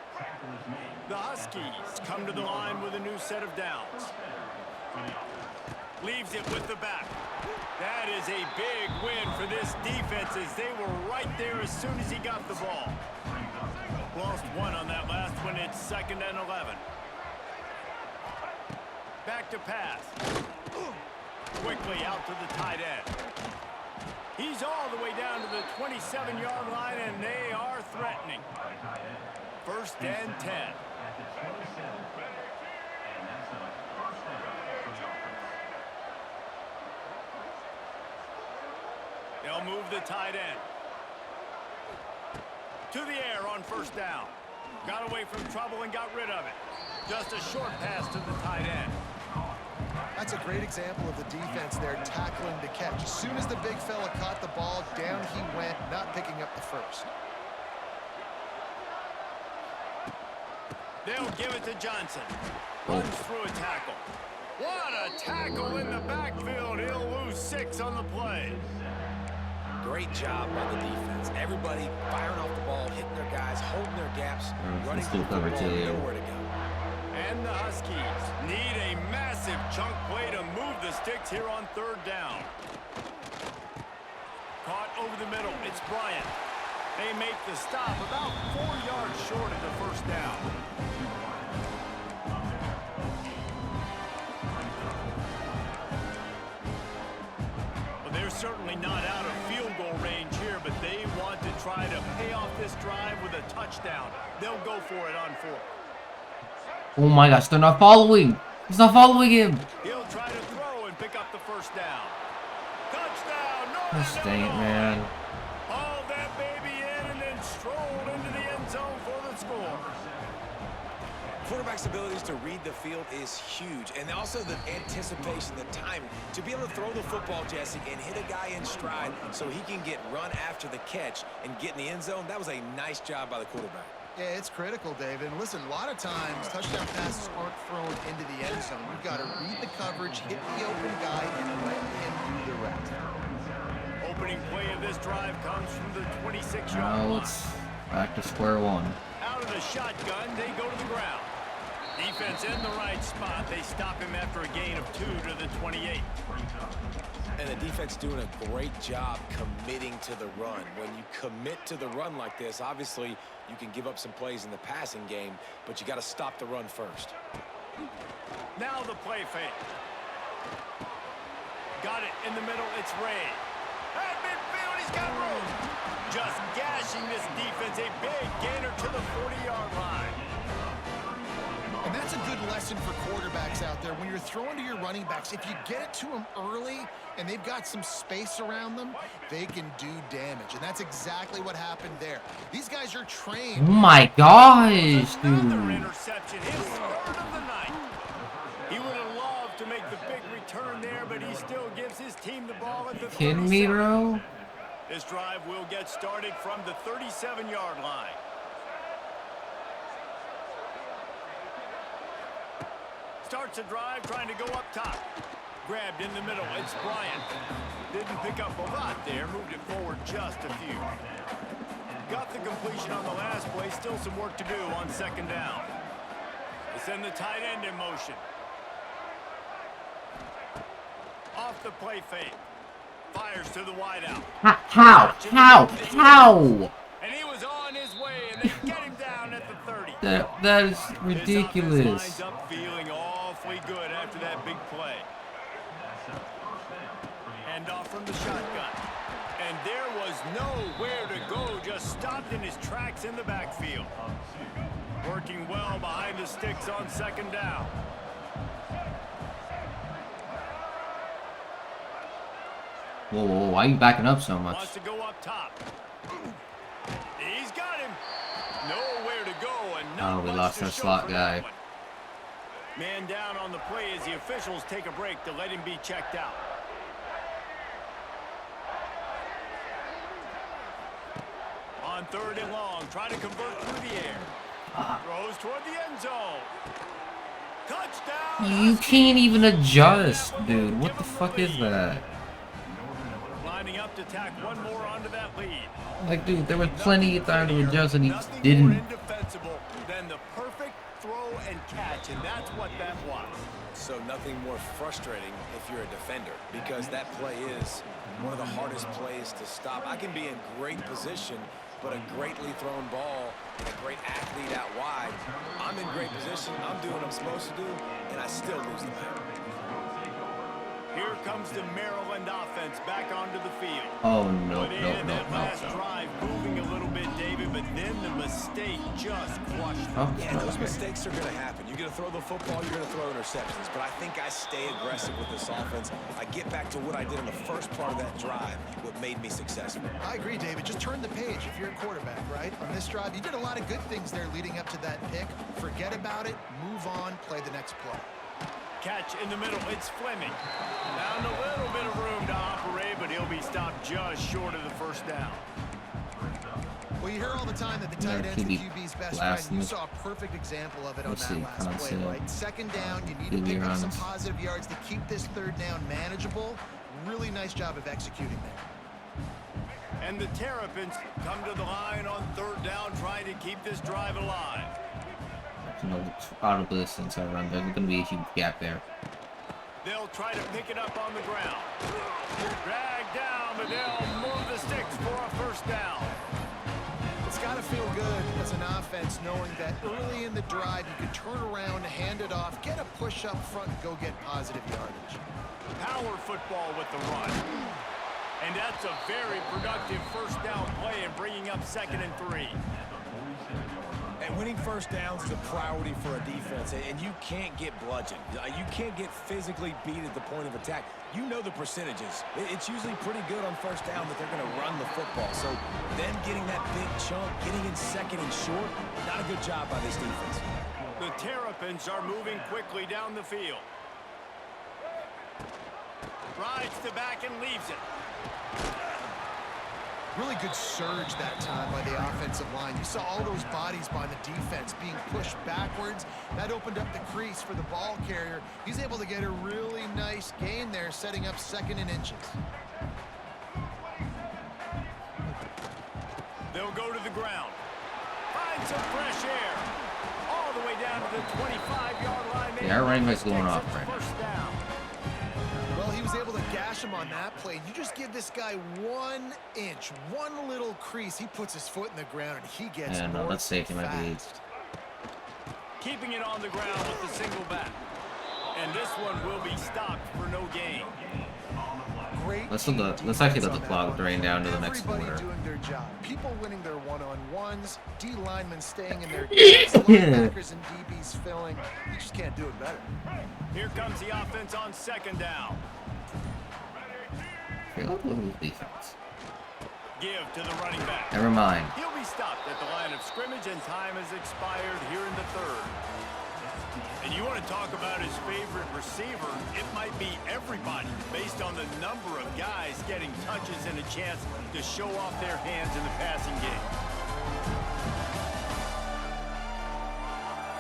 The Huskies come to the line with a new set of downs. Leaves it with the back. That is a big win for this defense as they were right there as soon as he got the ball. Lost 1 on that last one. It's 2nd and 11. Back to pass. Quickly out to the tight end. He's all the way down to the 27-yard line, and they are threatening. 1st and 10. They'll move the tight end. To the air on first down. Got away from trouble and got rid of it. Just a short pass to the tight end. That's a great example of the defense there tackling the catch. As soon as the big fella caught the ball, down he went, not picking up the first. They'll give it to Johnson. Runs through a tackle. What a tackle in the backfield. He'll lose 6 on the play. Great job by the defense. Everybody firing off the ball, hitting their guys, holding their gaps, running through the ball, nowhere to go. And the Huskies need a massive chunk play to move the sticks here on third down. Caught over the middle. It's Bryant. They make the stop about 4 yards short of the first down. Well, they're certainly not out of field goal range here, but they want to try to pay off this drive with a touchdown. They'll go for it on 4th. Oh my gosh, they're not following. He's not following him. He'll try to throw and pick up the first down. Touchdown! No, Gosh dang it, man. hauled that baby in and then strolled into the end zone for the score. Quarterback's abilities to read the field is huge, and also the anticipation, the timing. To be able to throw the football, Jesse, and hit a guy in stride so he can get run after the catch and get in the end zone, that was a nice job by the quarterback. Yeah, it's critical, David. And listen, a lot of times touchdown passes aren't thrown into the end zone. You've got to read the coverage, hit the open guy, and let him do the rest. Opening play of this drive comes from the 26-yard Now line. it's back to square one. Out of the shotgun, they go to the ground. Defense in the right spot. They stop him after a gain of 2 to the 28. And the defense doing a great job committing to the run. When you commit to the run like this, obviously you can give up some plays in the passing game, but you got to stop the run first. Now the play fake. Got it in the middle. It's Ray. At midfield, he's got room. Just gashing this defense. A big gainer to the 40-yard line. And that's a good lesson for quarterbacks out there. When you're throwing to your running backs, if you get it to them early and they've got some space around them, they can do damage. And that's exactly what happened there. These guys are trained. Oh my gosh, Another dude. interception. His 3rd of the night. He would have loved to make the big return there, but he still gives his team the ball at the 37. Kidding me, bro? This drive will get started from the 37-yard line. Starts a drive trying to go up top. Grabbed in the middle. It's Bryant. Didn't pick up a lot there. Moved it forward just a few. Got the completion on the last play. Still some work to do on 2nd down. They send the tight end in motion. Off the play fake. Fires to the wideout. How? And he was on his way, and they get him down at the 30. That is This offense ridiculous. lines up feeling awfully good after that big play. Hand off from the shotgun. And there was nowhere to go, just stopped in his tracks in the backfield. Working well behind the sticks on 2nd down. Whoa, whoa, why are you backing up so much? Wants to go up top. He's got him. Nowhere to go, and not Oh, we much lost to our show slot for guy. that one. Man down on the play as the officials take a break to let him be checked out. On 3rd and long, try to convert through the air. Throws toward the end zone. Touchdown! You can't even adjust, dude. What the fuck is that? Lining up to tack one more onto that lead. Like, dude, there was plenty of time to adjust and he just Nothing more didn't. indefensible than the perfect throw and catch, and that's what that was. So nothing more frustrating if you're a defender, because that play is one of the hardest plays to stop. I can be in great position, but a greatly thrown ball and a great athlete out wide, I'm in great position, I'm doing what I'm supposed to do, and I still lose the battle. Here comes the Maryland offense back onto the field. Oh, no, Put no, in no, that no, last no. drive moving a little bit, David, but then the mistake just crushed it. Oh, Yeah, those okay. mistakes are going to happen. You're going to throw the football, you're going to throw interceptions. But I think I stay aggressive with this offense. I get back to what I did in the first part of that drive, what made me successful. I agree, David. Just turn the page if you're a quarterback, right? On this drive, you did a lot of good things there leading up to that pick. Forget about it, move on, play the next play. Catch in the middle, it's Fleming. Found a little bit of room to operate, but he'll be stopped just short of the first down. Well, you hear all the time that the tight end's the QB's best friend. You saw a perfect example of it on that last play, right? Second down, you need to pick up some positive yards to keep this third down manageable. Really nice job of executing there. And the Terrapins come to the line on third down, trying to keep this drive alive. Out of distance I run, there's going to be a huge gap there. They'll try to pick it up on the ground. Drag down, but they'll move the sticks for a first down. It's got to feel good as an offense knowing that early in the drive you can turn around, hand it off, get a push up front, and go get positive yardage. Power football with the run. And that's a very productive first down play and bringing up 2nd and 3. And winning first downs is a priority for a defense, and you can't get bludgeoned. You can't get physically beat at the point of attack. You know the percentages. It's usually pretty good on first down that they're going to run the football. So them getting that big chunk, getting in 2nd and short, not a good job by this defense. The Terrapins are moving quickly down the field. Rides the back and leaves it. Really good surge that time by the offensive line. You saw all those bodies by the defense being pushed backwards. That opened up the crease for the ball carrier. He's able to get a really nice gain there, setting up 2nd and inches. They'll go to the ground. Find some fresh air. All the way down to the 25-yard line. Yeah, our running back's going off right now. First down. Well, he was able to gash him on that play. You just give this guy 1 inch, one little crease. He puts his foot in the ground and he gets Yeah, no, that's safety might be. Keeping it on the ground with the single back. And this one will be stopped for no gain. Great. Let's actually let the clock drain down to the next Everybody quarter. doing their job. People winning their one-on-ones. D linemen staying in their games. Linebackers and DBs filling. You just can't do it better. Here comes the offense on 2nd down. Little defense. Give to the running back. Never mind. He'll be stopped at the line of scrimmage, and time has expired here in the 3rd. And you want to talk about his favorite receiver, it might be everybody based on the number of guys getting touches and a chance to show off their hands in the passing game.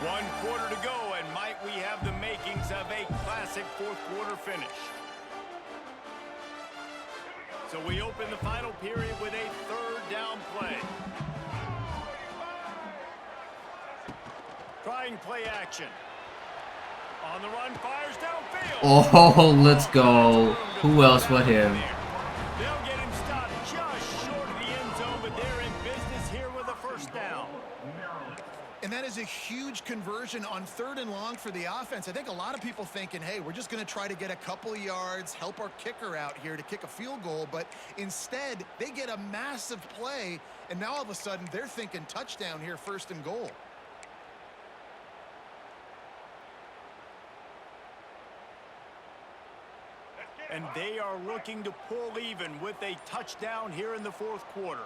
1 quarter to go, and might we have the makings of a classic 4th quarter finish. So we open the final period with a 3rd down play. Trying play action. On the run, fires downfield. Oh, let's go. Who else but him? They'll get him stopped just short of the end zone, but they're in business here with a first down. And that is a huge conversion on 3rd and long for the offense. I think a lot of people thinking, hey, we're just going to try to get a couple of yards, help our kicker out here to kick a field goal. But instead, they get a massive play, and now all of a sudden they're thinking touchdown here, 1st and goal. And they are looking to pull even with a touchdown here in the 4th quarter.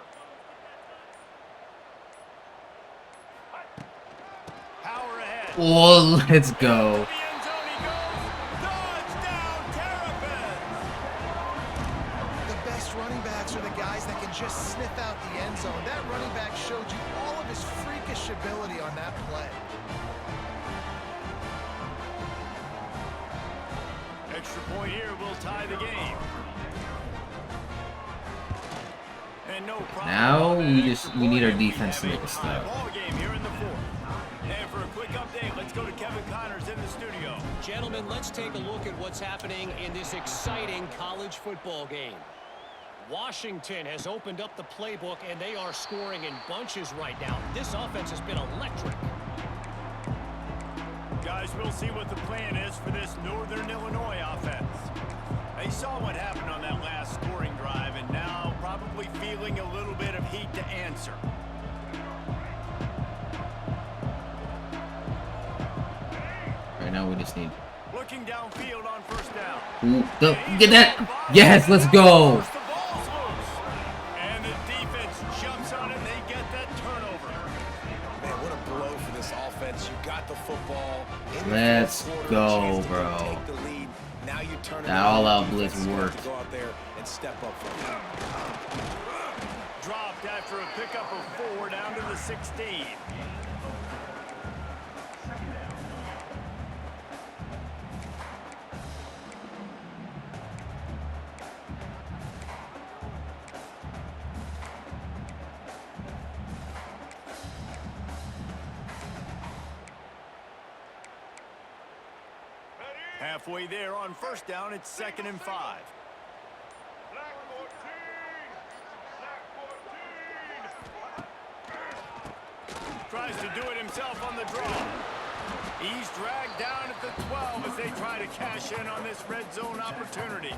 Power ahead. Oh, let's go. The end zone he goes. Touchdown, Terrapins. The best running backs are the guys that can just sniff out the end zone. That running back showed you all of his freakish ability on that play. Extra point here will tie the game. And no problem. Now we need our defense to make a stop. Ball game here in the 4th. And for a quick update, let's go to Kevin Connors in the studio. Gentlemen, let's take a look at what's happening in this exciting college football game. Washington has opened up the playbook, and they are scoring in bunches right now. This offense has been electric. Guys, we'll see what the plan is for this Northern Illinois offense. They saw what happened on that last scoring drive and now probably feeling a little bit of heat to answer. Right now we just need... Looking downfield on first down. Ooh, get that! Yes, let's go! The ball's loose. And the defense jumps on it and they get that turnover. Man, what a blow for this offense. You got the football. In the Let's fourth quarter, go, a chance to bro. take the lead. Now you turn it That over. all-out The blitz defense is gonna have worked. to go out there and step up for it. Dropped after a pickup of 4 down to the 16. Halfway there on first down, it's 2nd and 5. Tries to do it himself on the draw. He's dragged down at the 12 as they try to cash in on this red zone opportunity.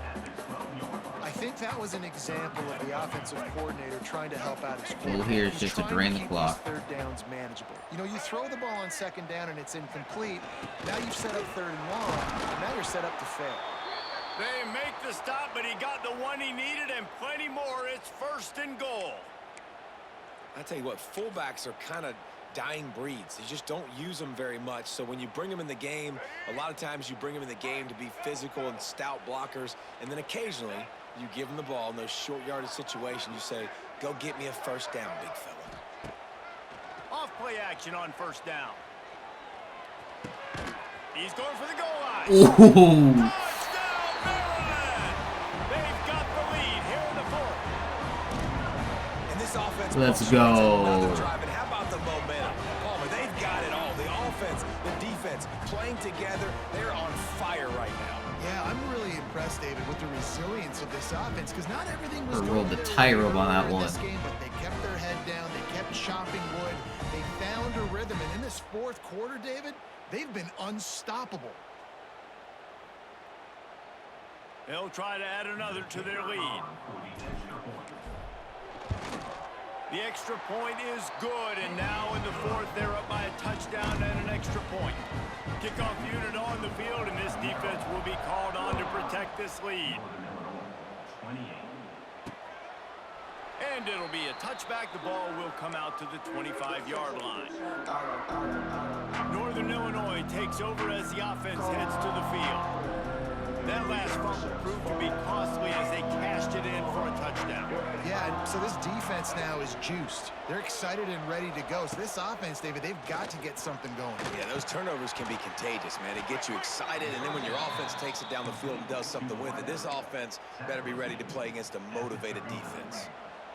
I think that was an example of the offensive coordinator trying to help out his Goal quarterback. here is He's just to trying drain the keep clock. these third downs manageable. You know, you throw the ball on 2nd down and it's incomplete. Now you've set up 3rd and long, and now you're set up to fail. They make the stop, but he got the one he needed and plenty more. It's 1st and goal. I tell you what, fullbacks are kind of dying breeds. You just don't use them very much. So when you bring them in the game, a lot of times you bring them in the game to be physical and stout blockers, and then occasionally you give them the ball in those short yardage situations. You say, go get me a 1st down, big fella. Off play action on 1st down. He's going for the goal line. Ooh! Touchdown, Maryland! They've got the lead here in the 4th. And this offense Let's punctuates another go. drive. And how about the momentum? Palmer, they've got it all. The offense, the defense, playing together. They're on fire right now. Yeah, I'm really impressed, David, with the resilience of this offense, because not everything was Or going rolled the their way tightrope on that earlier in one. this game, but they kept their head down, they kept chopping wood, they found a rhythm, and in this 4th quarter, David, they've been unstoppable. They'll try to add another to their lead. The extra point is good, and now in the 4th, they're up by a touchdown and an extra point. Kickoff unit on the field, and this defense will be called on to protect this lead. And it'll be a touchback. The ball will come out to the 25-yard line. Northern Illinois takes over as the offense heads to the field. That last fumble proved to be costly as they cashed it in for a touchdown. Yeah, and so this defense now is juiced. They're excited and ready to go. So this offense, David, they've got to get something going. Yeah, those turnovers can be contagious, man. It gets you excited, and then when your offense takes it down the field and does something with it, this offense better be ready to play against a motivated defense.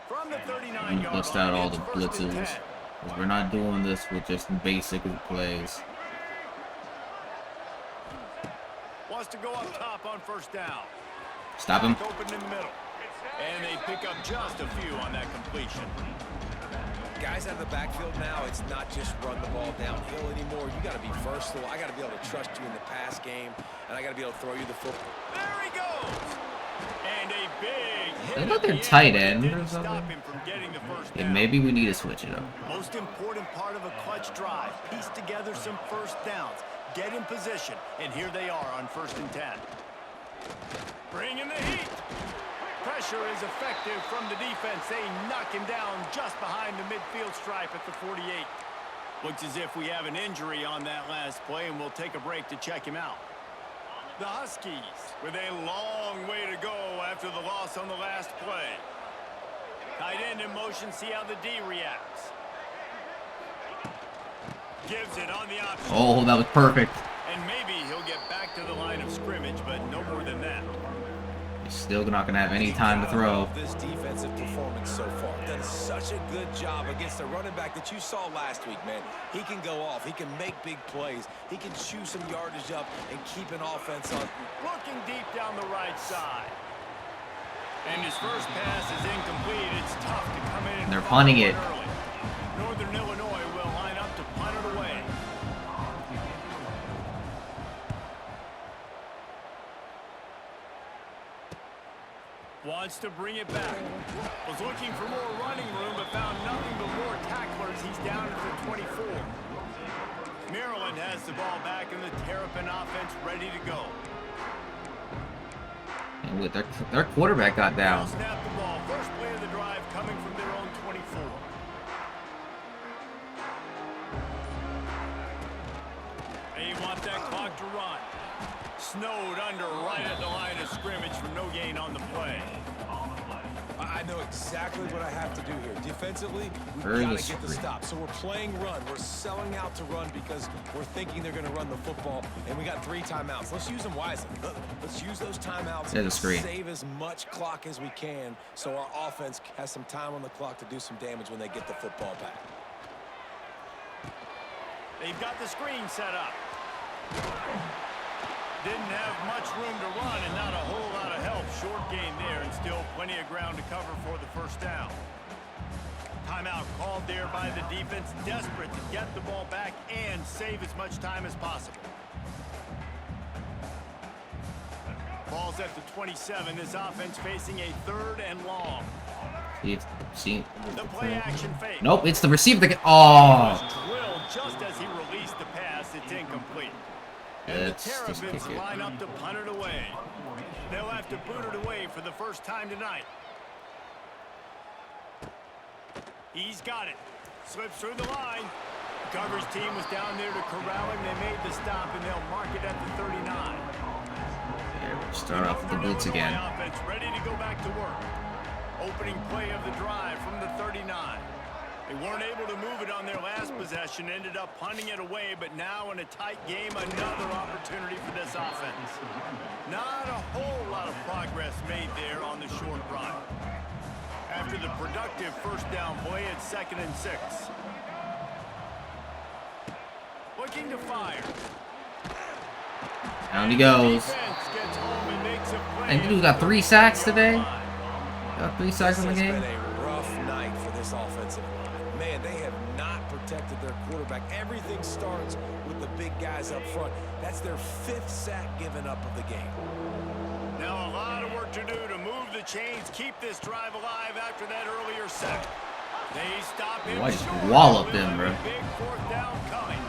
From the 39-yard Bust line, out all it's the 1st and blitzes. 10. 'Cause we're not doing this with just basic plays. Wants to go up top on 1st down. Stop him. Back open in the middle. And they pick up just a few on that completion. Guys out of the backfield now, it's not just run the ball downhill anymore. You got to be versatile. I got to be able to trust you in the pass game, and I got to be able to throw you the football. There he goes. And a big hit. They got at their the tight end, but it end or didn't stop something. him from getting the 1st Yeah, down. maybe we need to switch it up. Most important part of a clutch drive. Piece together some 1st downs. Get in position. And here they are on 1st and 10. Bring in the heat. Pressure is effective from the defense. They knock him down just behind the midfield stripe at the 48. Looks as if we have an injury on that last play, and we'll take a break to check him out. The Huskies with a long way to go after the loss on the last play. Tight end in motion, see how the D reacts. Gives it on the option. Oh, that was perfect. And maybe he'll get back to the line of scrimmage, but no more than that. He's still not gonna have any time to throw. This defensive performance so far done such a good job against the running back that you saw last week, man. He can go off. He can make big plays. He can chew some yardage up and keep an offense on. Looking deep down the right side. And his first pass is incomplete. It's tough to come in and They're follow punting it. early. Northern Illinois will line up to punt it away. Wants to bring it back. Was looking for more running room, but found nothing but more tacklers. He's down to the 24. Maryland has the ball back, and the Terrapin offense ready to go. And with their quarterback got down. They'll snap the ball. First play of the drive coming from their own 24. They want that clock to run. Snowed under right at the line of scrimmage for no gain on the play. I know exactly what I have to do here. Defensively, we've Furry got is to get the free. stop. So we're playing run. We're selling out to run because we're thinking they're going to run the football, and we got 3 timeouts. Let's use them wisely. Let's use those timeouts There's a and screen. save as much clock as we can so our offense has some time on the clock to do some damage when they get the football back. They've got the screen set up. Didn't have much room to run and not a whole lot of help. Short gain there and still plenty of ground to cover for the first down. Timeout called there by the defense, desperate to get the ball back and save as much time as possible. Ball's at the 27. This offense facing a 3rd and long. See. The play action fake. Nope, it's the receiver that. Oh. Drilled just as he released the pass. It's incomplete. And Let's the just Terrapins kick it. line up to punt it away. They'll have to boot it away for the first time tonight. He's got it. Slips through the line. The coverage team was down there to corral him. They made the stop, and they'll mark it at the 39. Here, we'll start off with the blitz again. Offense ready to go back to work. Opening play of the drive from the 39. They weren't able to move it on their last possession, ended up punting it away, but now in a tight game, another opportunity for this offense. Not a whole lot of progress made there on the short run. After the productive first down play, it's 2nd and 6. Looking to fire. Down he goes. Defense gets home and makes a play. And dude got 3 sacks today. Got 3 sacks in the This has game. been a rough night for this offensive line. Man, they have not protected their quarterback. Everything starts with the big guys up front. That's their 5th sack given up of the game. Now a lot of work to do to move the chains, keep this drive alive after that earlier sack. They stop him Why just short. wallop They'll him, have a bro? Big 4th down coming.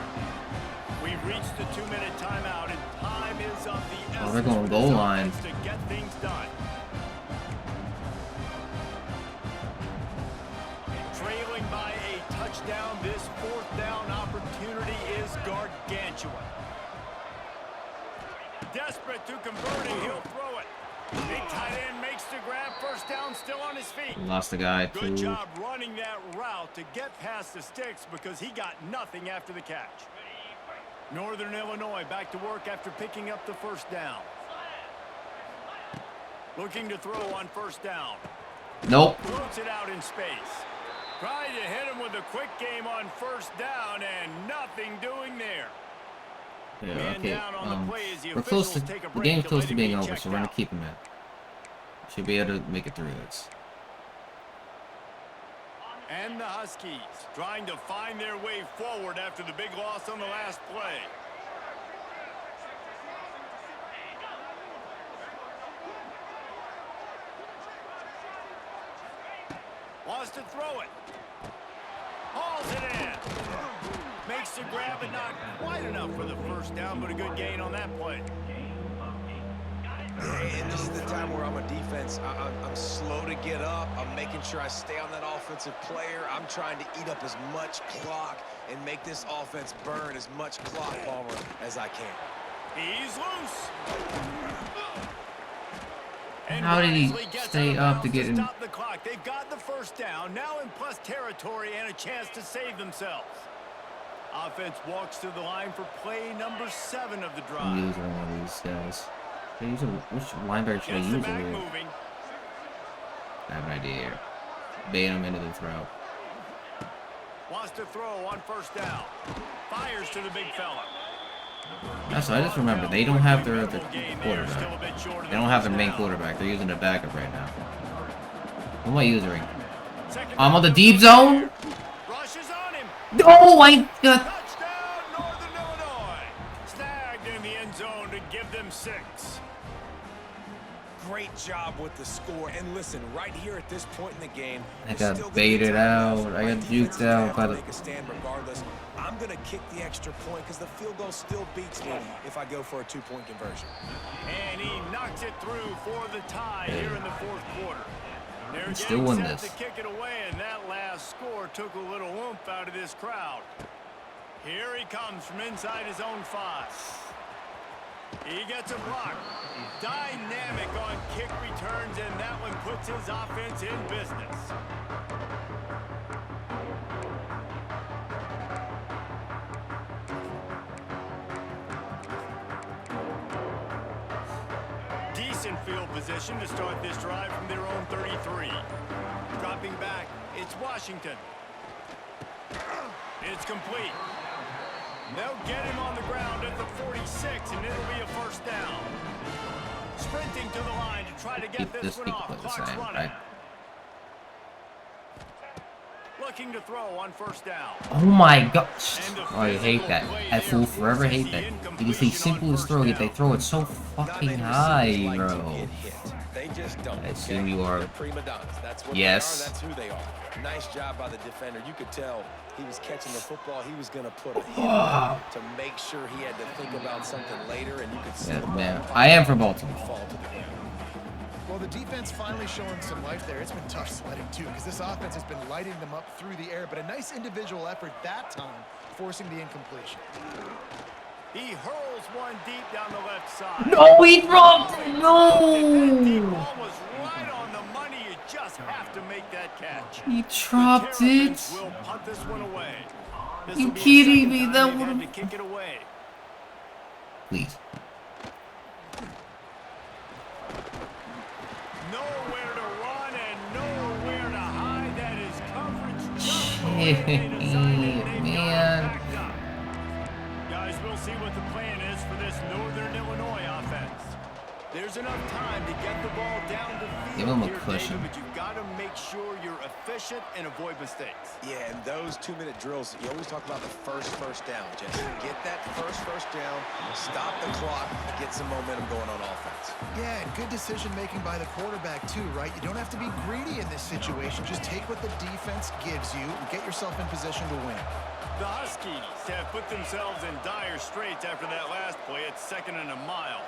We've reached the 2-minute timeout, and time is of the essence. Oh, they're going for goal this line. offense to get things done. Trailing by a touchdown, this 4th down opportunity is gargantuan. Desperate to convert it, he'll throw it. Big tight end makes the grab, first down, still on his feet. Lost the guy Good too. job running that route to get past the sticks because he got nothing after the catch. Northern Illinois back to work after picking up the first down. Looking to throw on first down. Nope. Floats it out in space. Trying to hit him with a quick game on first down and nothing doing there. Yeah, Man okay. down on the play as the We're close to officials take a the break game's to close let to him being get over, checked so we're gonna out. keep him in. Should be able to make it through this. And the Huskies trying to find their way forward after the big loss on the last play. Wants to throw it. Hauls it in. Makes the grab, but not quite enough for the first down, but a good gain on that play. And this is the time where I'm a defense. I'm slow to get up. I'm making sure I stay on that offensive player. I'm trying to eat up as much clock and make this offense burn as much clock, Palmer, as I can. He's loose. And How did he Risley gets stay out of up to bounds get in? Stop the clock. They've got the first down, now in plus territory and a chance to save themselves. Offense walks to the line for play number 7 of the I'm drive. using one of these guys. Should I use which linebacker should I Gets the use back here? moving. I have an idea here. Bait him into the throw. Wants to throw on first down. Fires to the big fella. That's I just remember they don't have their quarterback. They don't have their main quarterback. They're using a backup right now. What am I using? I'm on the deep zone. Rushes on him. Oh my god! Touchdown, Northern Illinois. Snagged in the end zone to give them 6. great job with the score. And listen, right here at this point in the game, I there's still got gonna be baited time out. left. I My got defense juked is gonna out have by to the. make a stand regardless. I'm gonna kick the extra point because the field goal still beats me if I go for a 2-point conversion. And he knocks it through for the tie here in the fourth quarter. They're Still getting win set this. to kick it away, and that last score took a little oomph out of this crowd. Here he comes from inside his own 5. He gets a block. Dynamic on kick returns, and that one puts his offense in business. Decent field position to start this drive from their own 33. Dropping back, it's Washington. It's complete. They'll get him on the ground at the 46, and it'll be a first down. Sprinting to the line to try to get this one off. Clock's running. Right? Looking to throw on first down. Oh my gosh. Oh, I hate that. I will forever hate that. Because they simplest throw, yet they throw it so fucking high, bro. They just don't. I assume you are. They're prima donnas. That's what Yes. they are. That's who they are. Nice job by the defender. You could tell he was catching the football. He was going to put a hit on it to make sure he had to think about something later, and you could see Yeah, the ball man. pop I am from Baltimore. fall to the ground. Well, the defense finally showing some life there. It's been tough sledding, too, because this offense has been lighting them up through the air, but a nice individual effort that time, forcing the incompletion. He hurls one deep down the left side. No, he dropped it. That deep No. ball was right on the money. You just have to make that catch. He dropped Terrapins it. will punt this one away. This You will be the kidding second me? time That they've had would've- to kick it away. Please. Nowhere to run and nowhere to hide. That is coverage just the way they designed it, and they've got Man. it backed up. Guys, we'll see what the plan is for this Northern Illinois offense. There's enough time to get the ball down the field Give him a here, cushion. David, but you've got to make sure you're efficient and avoid mistakes. Yeah, and those 2-minute drills, you always talk about the first down. Just get that first down, stop the clock, get some momentum going on offense. Yeah, and good decision-making by the quarterback, too, right? You don't have to be greedy in this situation. Just take what the defense gives you and get yourself in position to win. The Huskies have put themselves in dire straits after that last play. It's 2nd and a mile.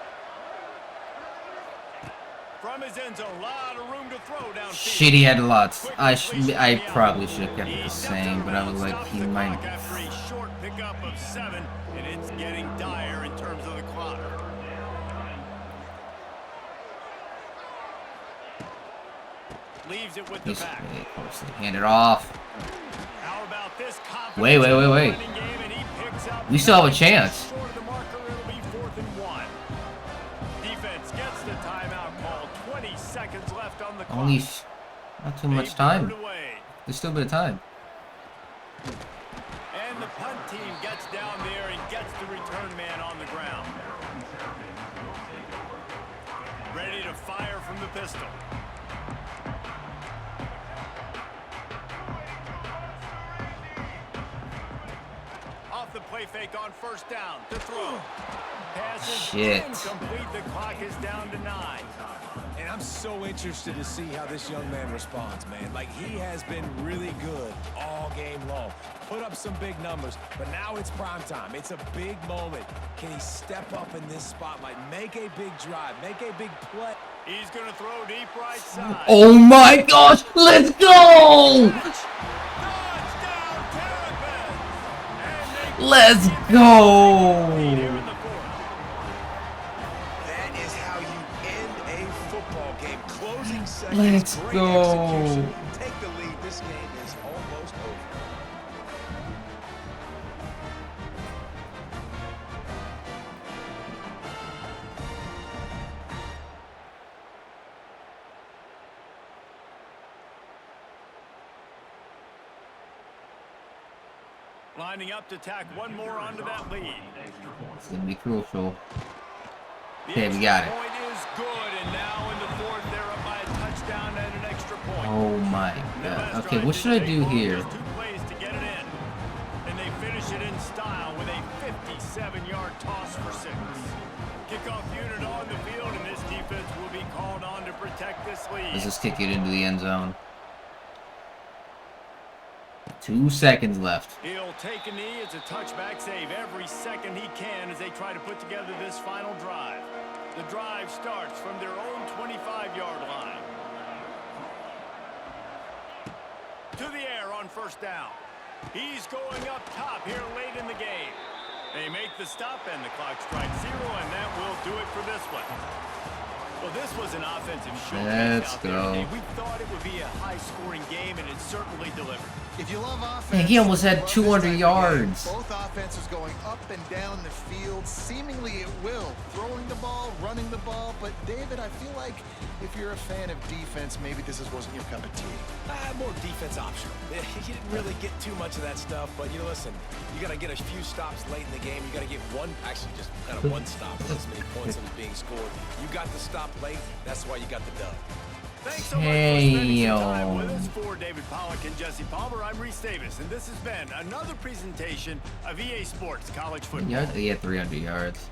From his end zone, a lot of room to throw downfield. Shit, he had lots. I probably should have kept it the same, but I was like, he might. After a short pickup of 7, and it's getting dire in terms of the clock. Leaves it with the He's back. hand it off. How about this Wait. running game, and he picks up We still have a chance. short of the marker. It'll be 4th and 1. Defense gets the timeout call. 20 seconds left on the clock. Only not too much time. They put it away. There's still a bit of time. And the punt team gets down there and gets the return man on the ground. Ready to fire from the pistol. Off the play fake on first down to throw. Pass is Shit. incomplete. The clock is down to 9. And I'm so interested to see how this young man responds, man. Like, he has been really good all game long. Put up some big numbers, but now it's prime time. It's a big moment. Can he step up in this spotlight, make a big drive, make a big play? He's going to throw deep right side. Oh my gosh! Let's go! Touchdown, Terrapins! And they Let's lead go! here in the 4th. That is how you end a football game. Closing seconds, Let's great go. execution. Take the lead. This game is almost over. Lining up to tack one more onto that lead. It's gonna be crucial. The Okay, we extra got it. point is good, and now in the 4th, they're up by a touchdown and an extra point. Oh my That god. last Okay, drive what should I didn't do take long, here? just 2 plays to get it in. And they finish it in style with a 57-yard toss for 6. Kickoff unit on the field, and this defense will be called on this lead. Let's just kick it into the end zone. 2 seconds left. He'll take a knee. It's a touchback save every second he can as they try to put together this final drive. The drive starts from their own 25-yard line. To the air on first down. He's going up top here late in the game. They make the stop and the clock strikes 0, and that will do it for this one. Well, this was an offensive showcase Let's out there go. today. We thought it would be a high-scoring game, and it certainly delivered. If you love offense, Man, he almost had you love 200 this type of game. yards. Both offenses going up and down the field, seemingly at will. Throwing the ball, running the ball. But, David, I feel like if you're a fan of defense, maybe this wasn't your cup of tea. More defense optional. You didn't really get too much of that stuff, but you know, listen, you got to get a few stops late in the game. You got to get just kind of one stop with as many points as being scored. You got the stop late. That's why you got the dub. Thanks so much for spending some time with us. For David Pollack and Jesse Palmer, I'm Reese Davis, and this has been another presentation of EA Sports College Football. Yeah, he had 300 yards.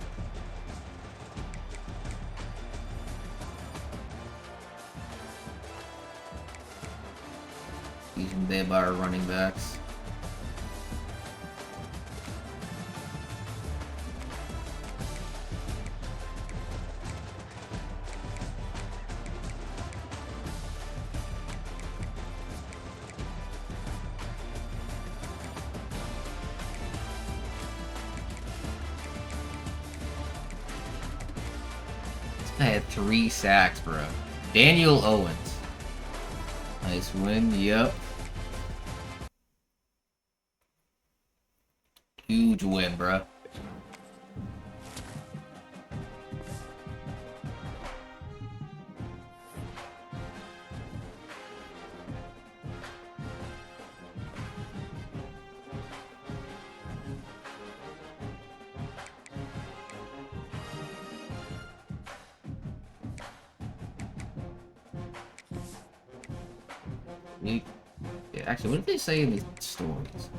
Beaten there by our running backs. I had 3 sacks, bro. Daniel Owens. Nice win, yep. Huge win, bro. Yeah, actually, what did they say in the stories?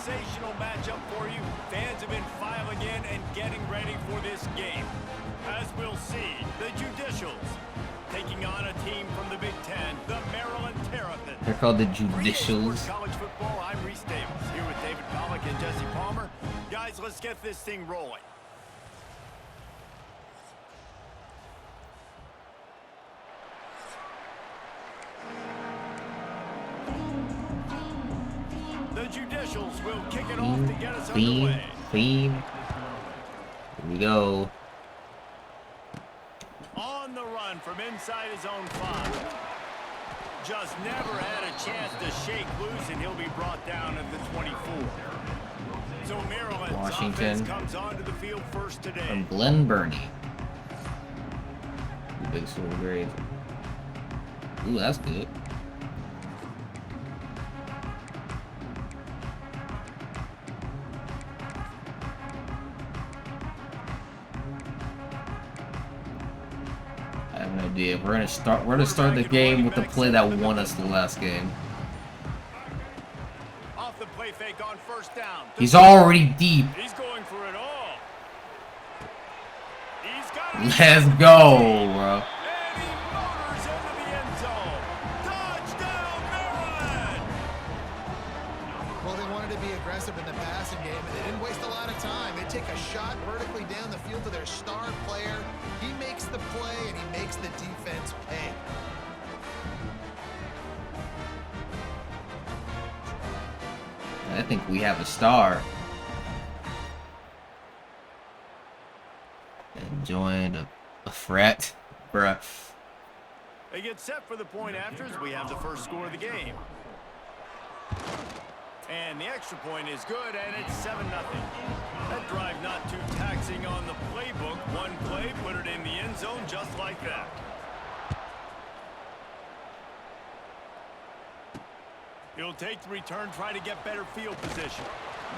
sensational matchup for you. Fans have been filing in and getting ready for this game. As we'll see, the Judicials taking on a team from the Big Ten, the Maryland Terrapins. They're called the For Judicials. College Football, I'm Reese Davis, here with David Pollack and Jesse Palmer. Guys, let's get this thing rolling. The Judicials will kick it off to get us underway. Clean. Here we go. On the run from inside his own 5. Just never had a chance to shake loose, and he'll be brought down at the 24. So Maryland's Washington offense comes onto the field first today. from Glen Burnie. Big school grade. Ooh, that's good. I have no idea. We're gonna start the game with the play that won us the last game. Off the play fake on first down. He's already deep. He's going for it all. He's got it. Let's go, bro. And he motors into the end zone. Touchdown, Maryland! Well, they wanted to be aggressive in the passing game, and they didn't waste a lot of time. They take a shot vertically down the field to their star player. He makes the play, and he makes the defense pay. I think we have a star. Enjoying a fret, bruh. They get set for the point after as we have the first score of the game. And the extra point is good, and it's 7-0. That drive not too taxing on the playbook. One play, put it in the end zone just like that. He'll take the return, try to get better field position.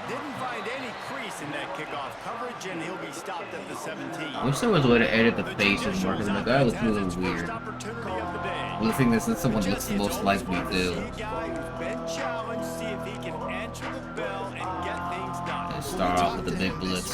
Didn't find any crease in that kickoff coverage, and he'll be stopped at the 17. I wish there was a way to edit the faces more, because the guy looks really weird. The thing is that someone looks the most like me too. Let's start off with the big blitz.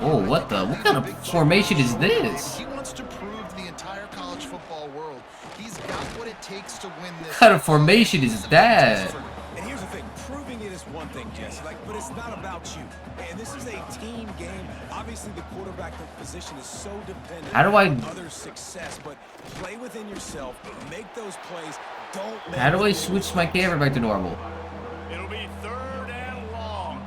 Oh, what the? What kind of formation is this? He wants to prove to the entire college football world he's got what it takes to win this. What kind of formation is that? And here's the thing, proving it is one thing, Jesse, but it's not about you. And this is a team game. Obviously, the quarterback position is so dependent How do I- on others' success, but play within yourself, make those plays, don't make How do I them switch my camera back to normal? It'll be 3rd and long.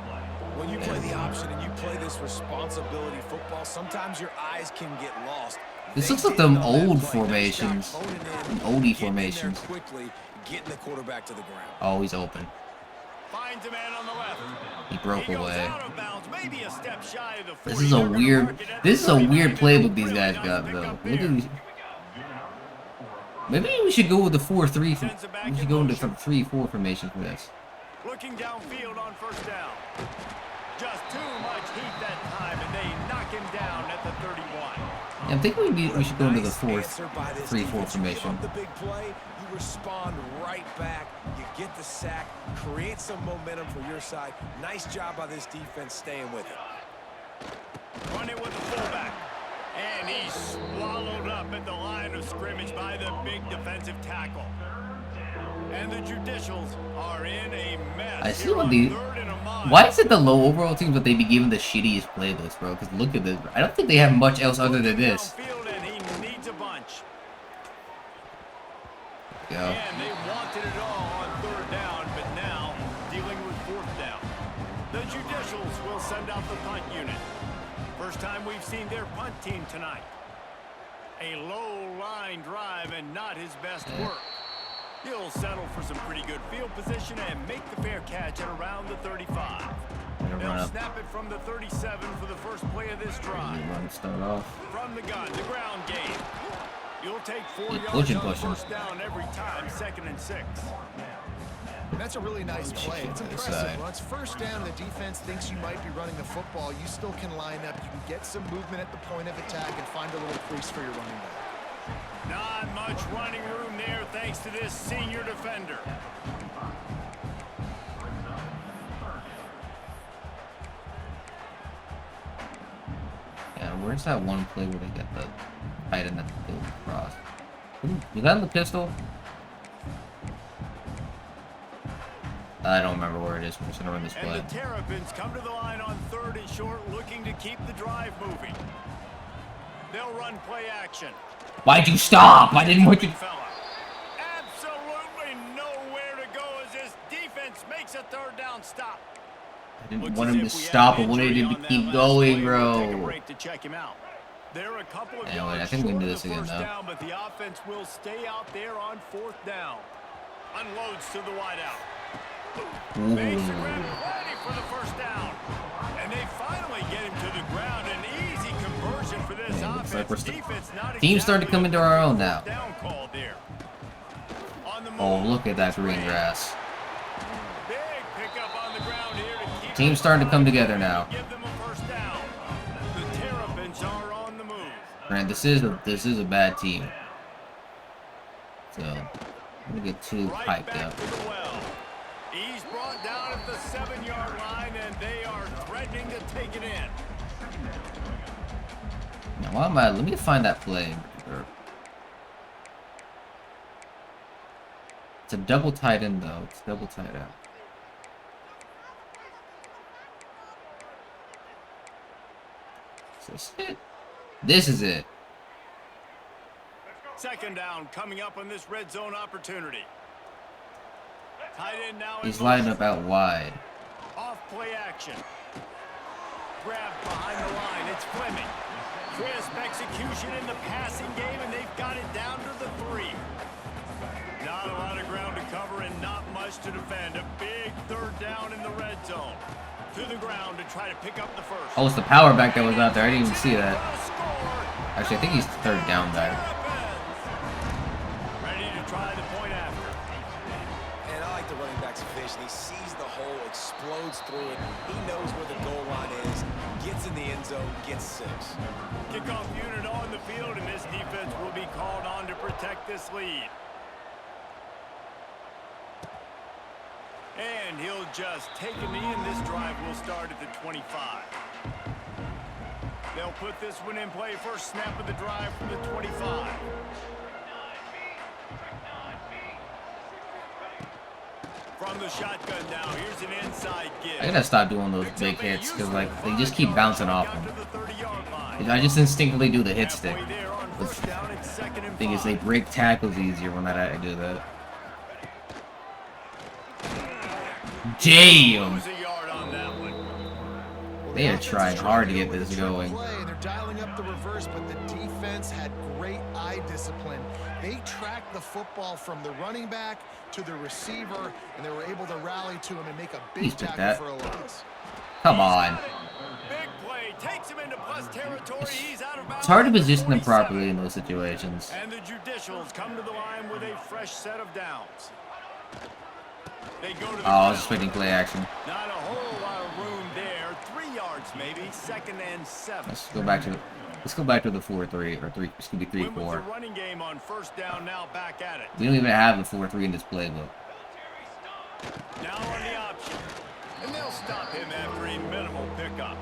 When you play the option and you play this responsibility football, sometimes your eyes can get lost. This They looks like did them on that old play. formations. Nice job honing in, Them oldie getting in there formations. quickly, getting the quarterback to the ground. Oh, he's open. Finds a man on the left. He broke He goes away. out of bounds, maybe a step shy of the 40. This is a weird. This is a weird playbook these guys got though. Look at these. Maybe we should go with the 4-3. We should go into some 3-4 formation for this. Looking downfield on first down. Just too much heat that time, and they knock him down at the 31. Yeah, I think we should go into the Nice 4-3-4 answer by this defense. You give formation. up the big play, you respond right back, you get the sack, create some momentum for your side. Nice job by this defense staying with it. Run it with the fullback. And he's swallowed up at the line of scrimmage by the big defensive tackle. And the Judicials are in a mess. I see Here what on the. 3rd and a mile. Why is it the low overall teams that they be giving the shittiest playbooks, bro? Because look at this. I don't think they have much else other than this. Downfield, and he needs a bunch. Go. And they wanted it all on 3rd down, but now dealing with 4th down. The Judicials will send out the punt unit. First time we've seen their punt team tonight. A low line drive and not his best work. He'll settle for some pretty good field position and make the fair catch at around the 35. Run They'll up. snap it from the 37 for the first play of this drive. Run start off. From the gun, the ground game. You'll take 4 Keep yards on pushing. first down every time, 2nd and 6. And that's a really nice play. It's to the impressive. side. When it's first down, the defense thinks you might be running the football. You still can line up. You can get some movement at the point of attack and find a little crease for your running back. Not much running room there thanks to this senior defender. Where's that one play where they get the tight end that goes across? Was that in the pistol? I don't remember where it is. We're just gonna run this play. And the Terrapins come to the line on 3rd and short, looking to keep the drive moving. They'll run play action. Why'd you stop? I didn't want you. Absolutely nowhere to go as this defense makes a 3rd down stop. I didn't want him to stop. I wanted him to keep going, bro. Anyway, I think we can do this again, though. Down, but the offense will stay out there on 4th down. Unloads to the wideout. Makes the grab ready for the 1st down. And they finally get him to the ground. An easy conversion for this offense. Like Defense not team's starting to come into our own now. Down call there. On the move. Oh, look at that green grass. Big pickup on the ground here to keep Team's starting to come together now. Give them a 1st down. The Terrapins are on the move. Man, this is a bad team. So I'm gonna get too Right hyped back up. to the well. He's brought down at the 7-yard line, and they are threatening to take it in. Now, why am I? Let me find that play. It's a double tight end, though. It's double tight end. Is this it? This is it. 2nd down coming up on this red zone opportunity. Tight end now. He's lining up out wide. Off play action. Grab behind the line. It's Fleming. Crisp execution in the passing game, and they've got it down to the 3. Not a lot of ground to cover and not much to defend. A big 3rd down in the red zone. To the ground to try to pick up the 1st. Oh, it's the power back that was out there. I didn't even see that. Actually, I think he's 3rd down back. Ready to try the point after. And I like the running back's vision. He sees the hole, explodes through it. He knows where the goal line is, gets in the end zone, gets 6. Kickoff unit on the field, and this defense will be called on to protect this lead. And he'll just take a knee, and this drive will start at the 25. They'll put this one in play. First snap of the drive from the 25. From the shotgun now, here's an inside give. I gotta stop doing those big hits because like they just keep bouncing off them. I just instinctively do the hit stick. The thing is, they break tackles easier when I do that. Damn! They are trying hard to get this going. They're dialing up the reverse, but the defense had great eye discipline. They tracked the football from the running back to the receiver, and they were able to rally to him and make a big tackle for a loss. Come on. Big play takes him into plus territory. He's out of bounds. It's hard to position them properly in those situations. And the Judicials come to the line with a fresh set of downs. They go to the I was expecting play action. Not a whole lot of room there. 3 yards maybe. 2nd and 7. Let's go back to the 4-3 or 3. It's gonna be 3-4. Running game on 1st down. Now back at it. We don't even have the 4-3 in this playbook. Now on the option, and they'll stop him after a minimal pickup.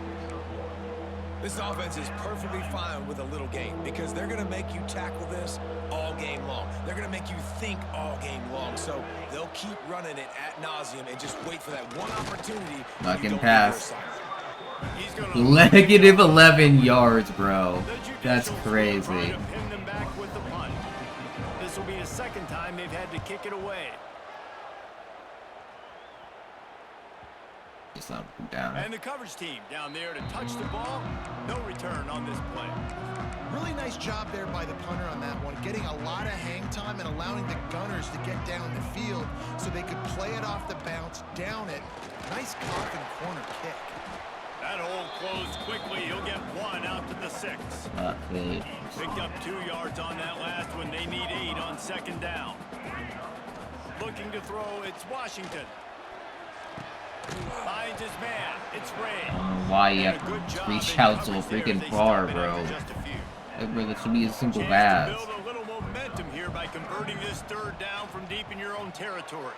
This offense is perfectly fine with a little game because they're going to make you tackle this all game long. They're going to make you think all game long. So they'll keep running it ad nauseum and just wait for that one opportunity. Not getting past. Negative 11 yards, bro. That's crazy. Pin them back with the punt. This will be the 2nd time they've had to kick it away. It's not down. And the coverage team down there to touch the ball. No return on this play. Really nice job there by the punter on that one, getting a lot of hang time and allowing the Gunners to get down the field so they could play it off the bounce, down it. Nice coffin corner kick. That hole closed quickly. He'll get 1 out to the 6. Picked up 2 yards on that last one. They need 8 on 2nd down. Looking to throw, it's Washington. Finds his man. It's Ray. I don't know why you have to reach out so freaking far, bro. It should be a simple pass. Build a little momentum here by converting this 3rd down from deep in your own territory.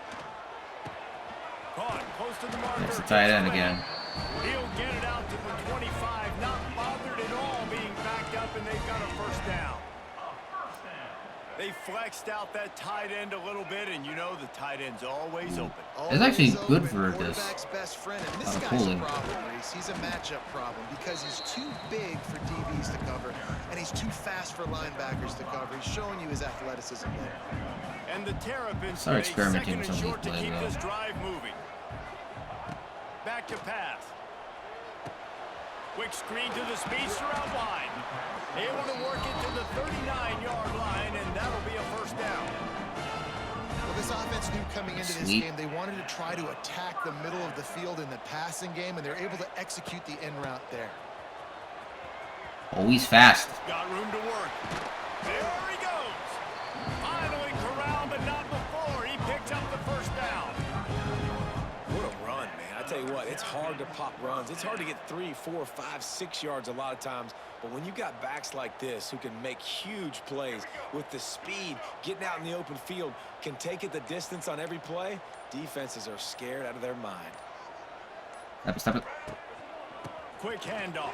Caught close to the marker. It's a tight end again. He'll get it out to the 25. Not bothered at all being They flexed out that tight end a little bit, and you know the tight end's always open. It's actually Always good open, for this. quarterback's best friend. And this Out of guy's a pulling. problem, Reese. He's a matchup problem because he's too big for DBs to cover, and he's too fast for linebackers to cover. He's showing you his athleticism there. And the Terrapins Start get a experimenting second and with some of short to these keep plays, this drive moving. Back to pass. Quick screen to the speedster out wide. Able to work it to the 39-yard line, and that'll be a first down. Well, this offense knew coming into this Sweet. game they wanted to try to attack the middle of the field in the passing game, and they're able to execute the end route there. Oh, he's fast. Got room to work. There he goes. Finally corralled, but not before. He picks up the first down. What a run, man. I tell you what, it's hard to pop runs. It's hard to get 3, 4, 5, 6 yards a lot of times. But when you got backs like this who can make huge plays with the speed, getting out in the open field, can take it the distance on every play, defenses are scared out of their mind. Stop it. Quick handoff.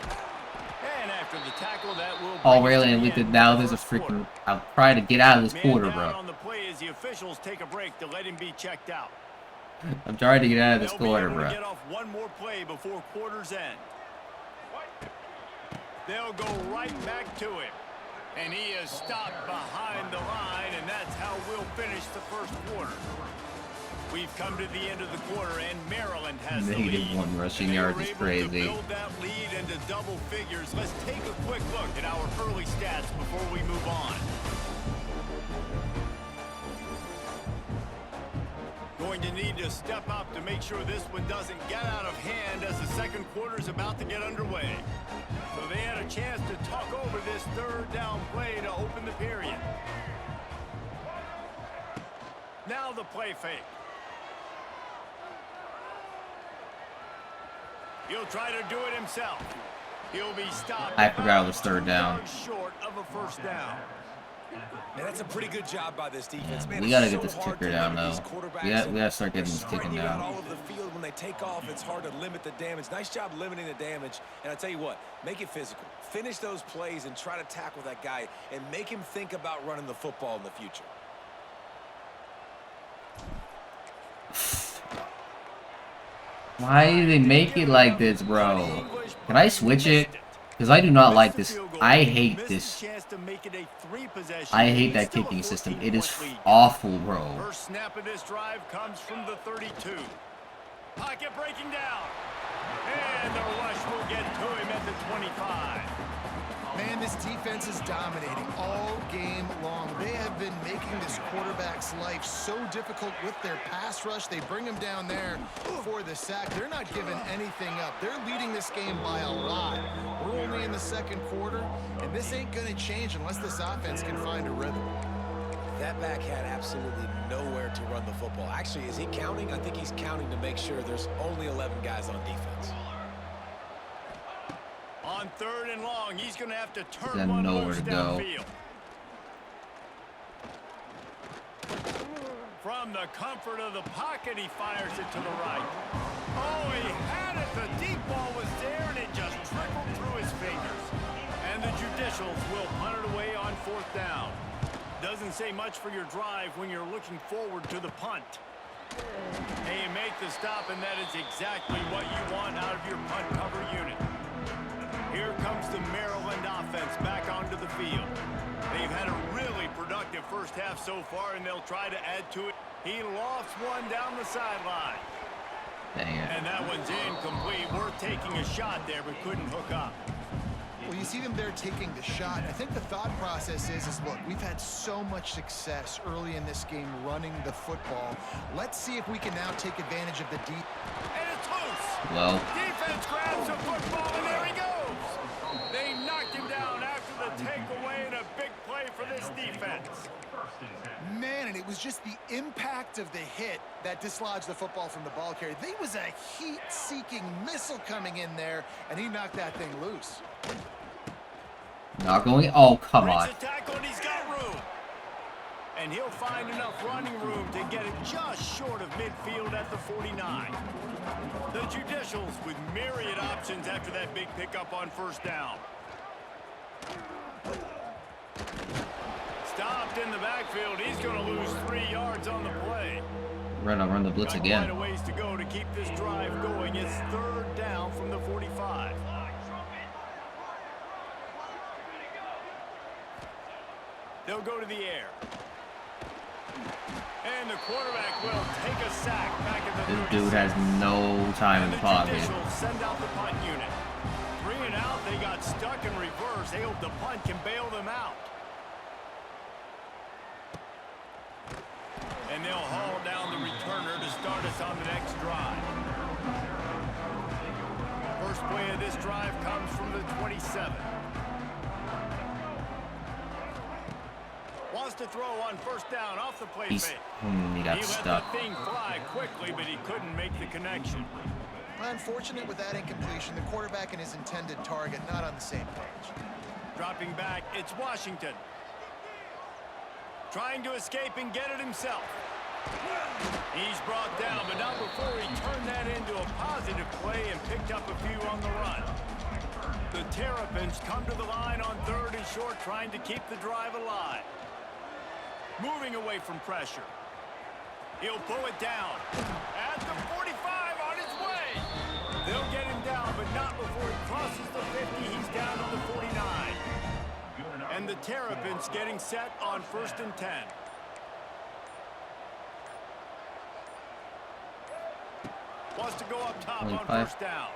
And after the tackle, that will Oh, bring us really? to And the we could end now of the there's a first quarter. freaking. I'm trying to get out of this Man quarter, down bro. on the play as the officials take a break to let him be checked out. I'm trying to get out of this They'll be quarter, able to bro. get off one more play before quarter's end. They'll go right back to him. And he is stopped behind the line, and that's how we'll finish the first quarter. We've come to the end of the quarter, and Maryland has the Negative lead. 1 rushing And they yards were is able to crazy. build that lead into double figures. Let's take a quick look at our early stats before we move on. Going to need to step up to make sure this one doesn't get out of hand as the second quarter is about to get underway. So they had a chance to talk over this third down play to open the period. Now the play fake. He'll try to do it himself. He'll be stopped. I forgot it was about third 2 down. yards short of a first down. And that's a pretty good job by this defense. Yeah, Man, we it's gotta so get this hard kicker to down, limit though. these quarterbacks, We and gotta start getting they're this kicking spreading out down. all over the field. When they take off, it's hard to limit the damage. Nice job limiting the damage. And I tell you what, make it physical. Finish those plays and try to tackle that guy and make him think about running the football in the future. Why do they make it like this, bro? Can I switch it? Because I do not like this. I hate this. I hate that kicking system. It is awful, bro. First snap of this drive comes from the 32. Pocket breaking down. And the rush will get to him at the 25. Man, this defense is dominating all game long. They have been making this quarterback's life so difficult with their pass rush. They bring him down there for the sack. They're not giving anything up. They're leading this game by a lot. We're only in the second quarter, and this ain't going to change unless this offense can find a rhythm. That back had absolutely nowhere to run the football. Actually, is he counting? I think he's counting to make sure there's only 11 guys on defense. On third and long, he's going to have to turn Got one nowhere loose to go. downfield. From the comfort of the pocket, he fires it to the right. Oh, he had it. The deep ball was there, and it just trickled through his fingers. And the Judicials will punt it away on fourth down. Doesn't say much for your drive when you're looking forward to the punt. And you make the stop, and that is exactly what you want out of your punt cover unit. Here comes the Maryland offense back onto the field. They've had a really productive first half so far, and they'll try to add to it. He lofts one down the sideline. Dang it. And that one's incomplete. Worth taking a shot there, but couldn't hook up. Well, you see them there taking the shot. I think the thought process is look, we've had so much success early in this game running the football. Let's see if we can now take advantage of the deep. And it's loose. Well, Defense grabs the football, and there he goes. They knocked him down after the takeaway, and a big play for this defense. Man, and it was just the impact of the hit that dislodged the football from the ball carrier. There was a heat-seeking missile coming in there, and he knocked that thing loose. not going. Oh, come on. Breaks the tackle, and he's got room. And he'll find enough running room to get it just short of midfield at the 49. The Judicials with myriad options after that big pickup on first down. Stopped in the backfield. He's going to lose 3 yards on the play. Run the blitz Got again. quite a ways to go to keep this drive going. It's 3rd down from the 45. They'll go to the air. And the quarterback will take a sack back at the 36. This dude has no time in the pocket. Send out the punt unit. 3 and out. They got stuck in reverse. They hope the punt can bail them out. And they'll haul down the returner to start us on the next drive. First play of this drive comes from the 27. Wants to throw on 1st down off the play fake. He got He stuck. let the thing fly quickly, but he couldn't make the connection. Unfortunate with that incompletion. The quarterback and his intended target not on the same page. Dropping back, it's Washington. Trying to escape and get it himself. He's brought down, but not before he turned that into a positive play and picked up a few on the run. The Terrapins come to the line on 3rd and short, trying to keep the drive alive. Moving away from pressure. He'll pull it down. At the 45 on his way. They'll get him down, but not before he crosses the 50. He's down to the 49. And the Terrapins getting set on 1st and 10. Wants to go up top on 1st down.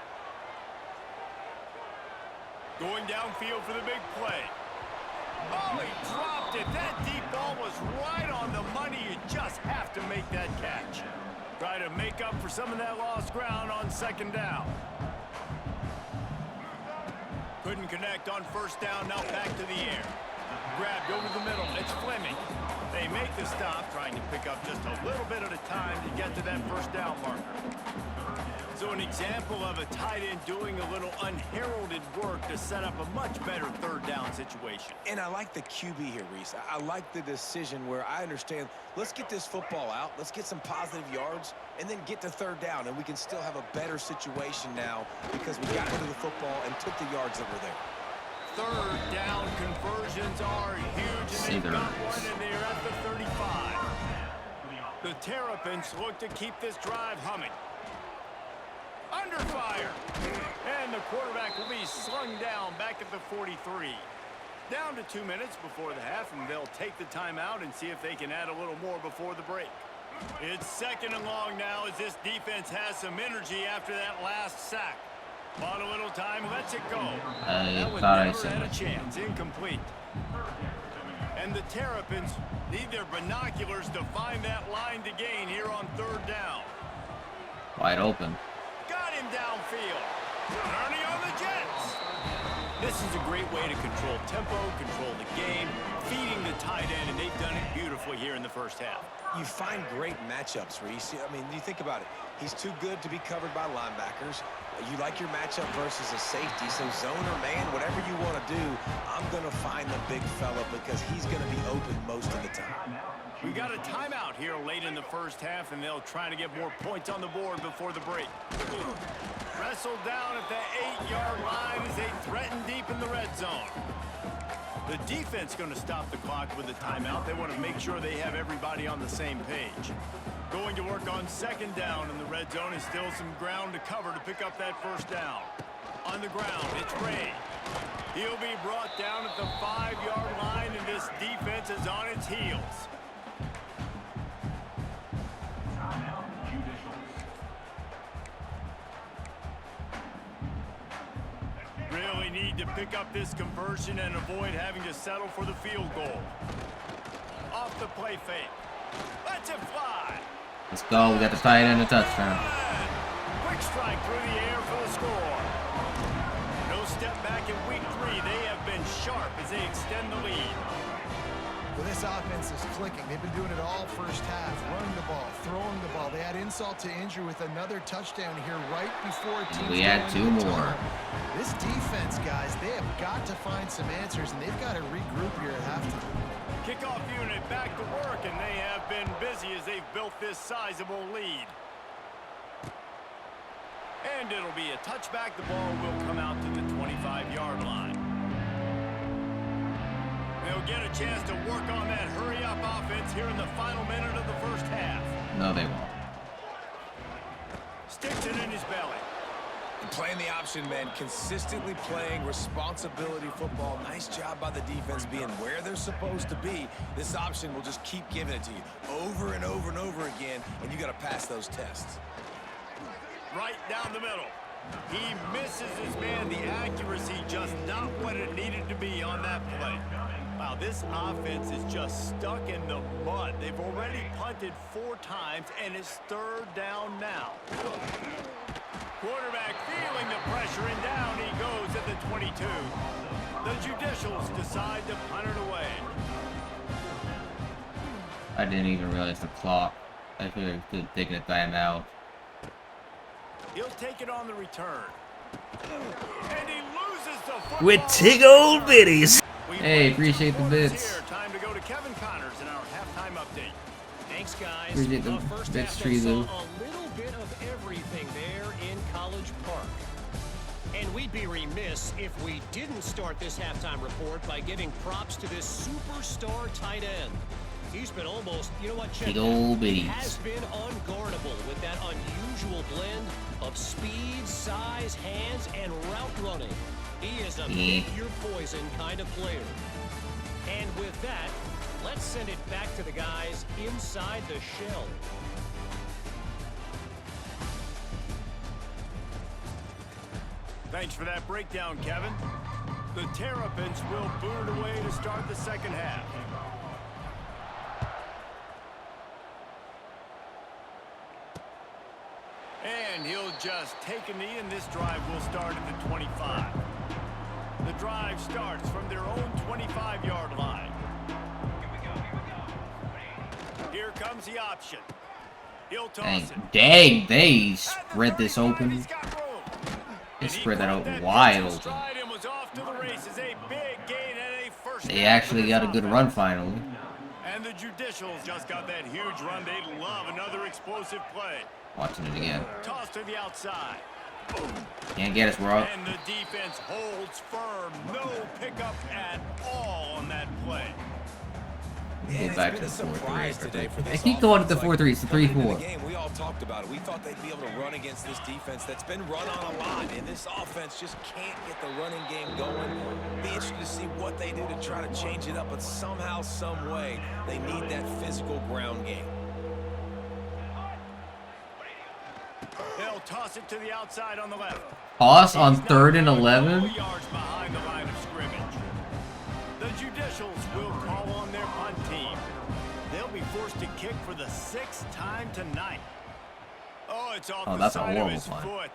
Going downfield for the big play. Oh, he dropped it. That deep ball was right on the money. You just have to make that catch. Try to make up for some of that lost ground on 2nd down. Couldn't connect on 1st down. Now back to the air. Grabbed over the middle. It's Fleming. They make the stop, trying to pick up just a little bit at a time to get to that 1st down marker. So an example of a tight end doing a little unheralded work to set up a much better 3rd down situation. And I like the QB here, Reese. I like the decision where I understand, let's get this football out, let's get some positive yards, and then get to 3rd down, and we can still have a better situation now because we got rid of the football and took the yards that were there. 3rd down conversions are huge, and they've got one, and they're at the 35. The Terrapins look to keep this drive humming. Under fire. And the quarterback will be slung down back at the 43. Down to 2 minutes before the half, and they'll take the timeout and see if they can add a little more before the break. It's 2nd and long now as this defense has some energy after that last sack. Bought a little time, lets it go. That one never had a chance. Incomplete. And the Terrapins need their binoculars to find that line to gain here on 3rd down. Wide open. Got him downfield. Ernie on the Jets. This is a great way to control tempo, control the game, feeding the tight end, and they've done it beautifully here in the 1st half. You find great matchups, Reese. I mean, you think about it. He's too good to be covered by linebackers. You like your matchup versus a safety, so zone or man, whatever you want to do, I'm going to find the big fella because he's going to be open most of the time. We got a timeout here late in the 1st half, and they'll try to get more points on the board before the break. Wrestled down at the 8-yard line as they threaten deep in the red zone. The defense going to stop the clock with a timeout. They want to make sure they have everybody on the same page. Going to work on 2nd down in the red zone, and still some ground to cover to pick up that 1st down. On the ground, it's Ray. He'll be brought down at the 5-yard line, and this defense is on its heels. Really need to pick up this conversion and avoid having to settle for the field goal. Off the play fake. Let's it fly. Let's go. We got the tight end and a touchdown. Quick strike through the air for the score. No step back in week 3. They have been sharp as they extend the lead. Well, this offense is clicking. They've been doing it all 1st half. Running the ball, throwing the ball. They had insult to injury with another touchdown here right before teams. We had 2 more. This defense, guys, they have got to find some answers, and they've got to regroup here at halftime. Kickoff unit back to work, and they have been busy as they've built this sizable lead. And it'll be a touchback. The ball will come out to the 25-yard line. They'll They'll get a chance to work on that hurry-up offense here in the final minute of the first half. No, they won't. Sticks it in his belly. And playing the option man, consistently playing responsibility football. Nice job by the defense being where they're supposed to be. This option will just keep giving it to you over and over and over again, and you got to pass those tests. Right down the middle. He misses his man. The accuracy just not what it needed to be on that play. Wow, this offense is just stuck in the mud. They've already punted 4 times, and it's 3rd down now. Quarterback feeling the pressure, and down he goes at the 22. The Judicials decide to punt it away. I didn't even realize the clock. I should have taken a timeout. He'll take it on the return. And he loses the football. With tig old bitties. Hey, appreciate the bits. Here, time to go to Kevin Connors in our halftime update. Thanks, guys. Appreciate the first bits, half, they saw Trezo. a little bit of everything there in College Park. And we'd be remiss if we didn't start this halftime report by giving props to this superstar tight end. He's been almost, you know what, check Big that. ol' He bitties. has been unguardable with that unusual blend of speed, size, hands, and route running. He is a pick your poison kind of player. And with that, let's send it back to the guys inside the shell. Thanks for that breakdown, Kevin. The Terrapins will boot it away to start the second half. And he'll just take a knee, and this drive will start at the 25. The drive starts from their own 25-yard line. Here comes the option. He'll toss it. Dang, they spread this open. He's got room. They And he spread that caught out pitch wide in open. stride and was off to the races. A big gain and a first They down actually for got a this good offense. run finally. And the Judicials just got that huge run. They love another explosive play. Watching it again. Toss to the outside. Can't get us, bro. And the defense holds firm. No pickup at all on that play. Go back to the 4-3. I keep I going to the 4-3. It's the 3-4. Game, we all talked about it. We thought they'd be able to run against this defense that's been run on a lot, and this offense just can't get the running game going. Be interested to see what they do to try to change it up, but somehow, some way, they need that physical ground game. They'll toss it to the outside on the left. Toss on He's now 3rd and a couple 11. yards behind the line of scrimmage. The Judicials will call on their punt team. They'll be forced to kick for the 6th time tonight. Oh, it's off the That's a side of horrible his punt. foot.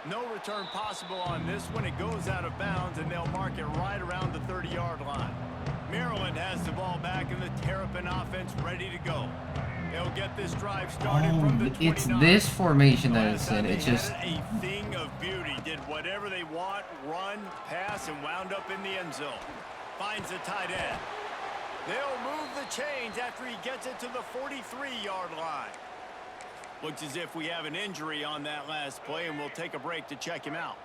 No return possible on this one. It goes out of bounds, and they'll mark it right around the 30-yard line. Maryland has the ball back, and the Terrapin offense ready to go. They'll get this drive started from the 29. It's this formation that Last it's time in. they It's had just it, a thing of beauty. Did whatever they want, run, pass, and wound up in the end zone. Finds the tight end. They'll move the chains after he gets it to the 43-yard line. Looks as if we have an injury on that last play, and we'll take a break to check him out.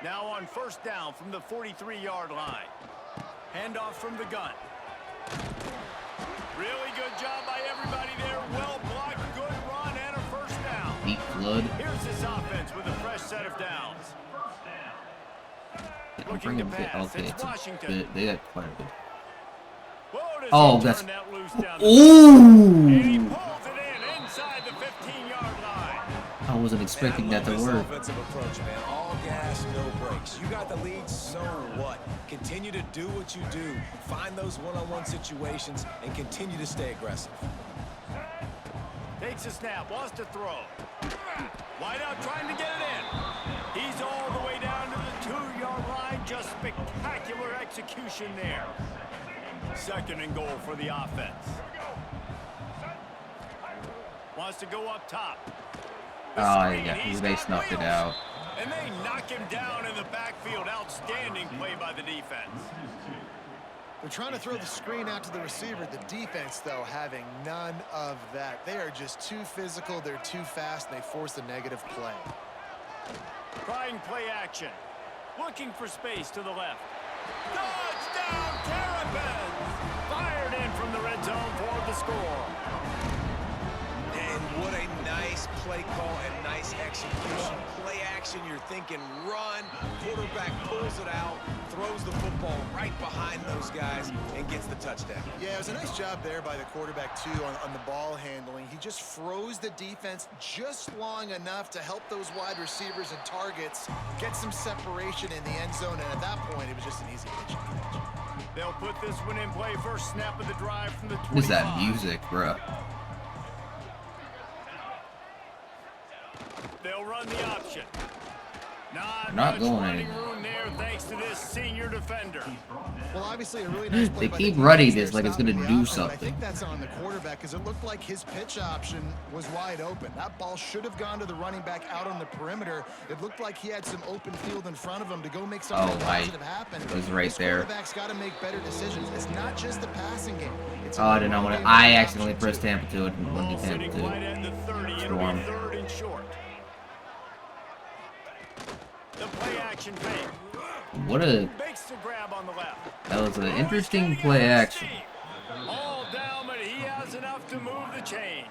Now on first down from the 43-yard line. Handoff from the gun. Really good job by everybody there. Well blocked, good run, and a first down. deep blood. Here's this offense with a fresh set of downs. I'm bringing it. Okay, It's Washington. they got quite a bit. Whoa, does Oh, he that's. turn that loose down the And he Ooh! pulls it in inside the 15-yard line. I wasn't expecting that to this work. offensive approach, man. All gas, no brakes. You got the lead, so what? Continue to do what you do. Find those one-on-one situations and continue to stay aggressive. Takes a snap, wants to throw. Wide out trying to get it in. He's all the way down to the 2-yard line. Just spectacular execution there. 2nd and goal for the offense. Wants to go up top. Oh, yeah, they snuffed it out. And they knock him down in the backfield. Outstanding play by the defense. They're trying to throw the screen out to the receiver. The defense, though, having none of that. They are just too physical. They're too fast. And they force a negative play. Trying play action. Looking for space to the left. Touchdown, Terrapins! red zone for the score. And what a nice play call and nice execution. Play action, you're thinking run. Quarterback pulls it out, throws the football right behind those guys, and gets the touchdown. Yeah, it was a nice job there by the quarterback, too, on the ball handling. He just froze the defense just long enough to help those wide receivers and targets get some separation in the end zone, and at that point, it was just an easy pitch and catch. They'll put this one in play first snap of the drive from the 25. What is that music, bro? They'll run the option. Not Not much going running anywhere. room there thanks to this senior defender. Well, obviously, a really nice play They by keep the running defense this there, like it's gonna stopping the do outcome. I something. think that's on the quarterback because it looked like his pitch option was wide open. That ball should have gone to the running back out on the perimeter. It looked like he had some open field in front of him to go make something positive happen. It was right This there. quarterback's got to make better decisions. It's not just the passing game. It's Oh, I did not want to. I accidentally pressed Tampa to it and Ball went to Tampa sitting right at to the 30. It'll Storm. be third and short. The play action fake. What a Makes the grab on the left. that was an interesting play action. All down, but he has enough to move the chains.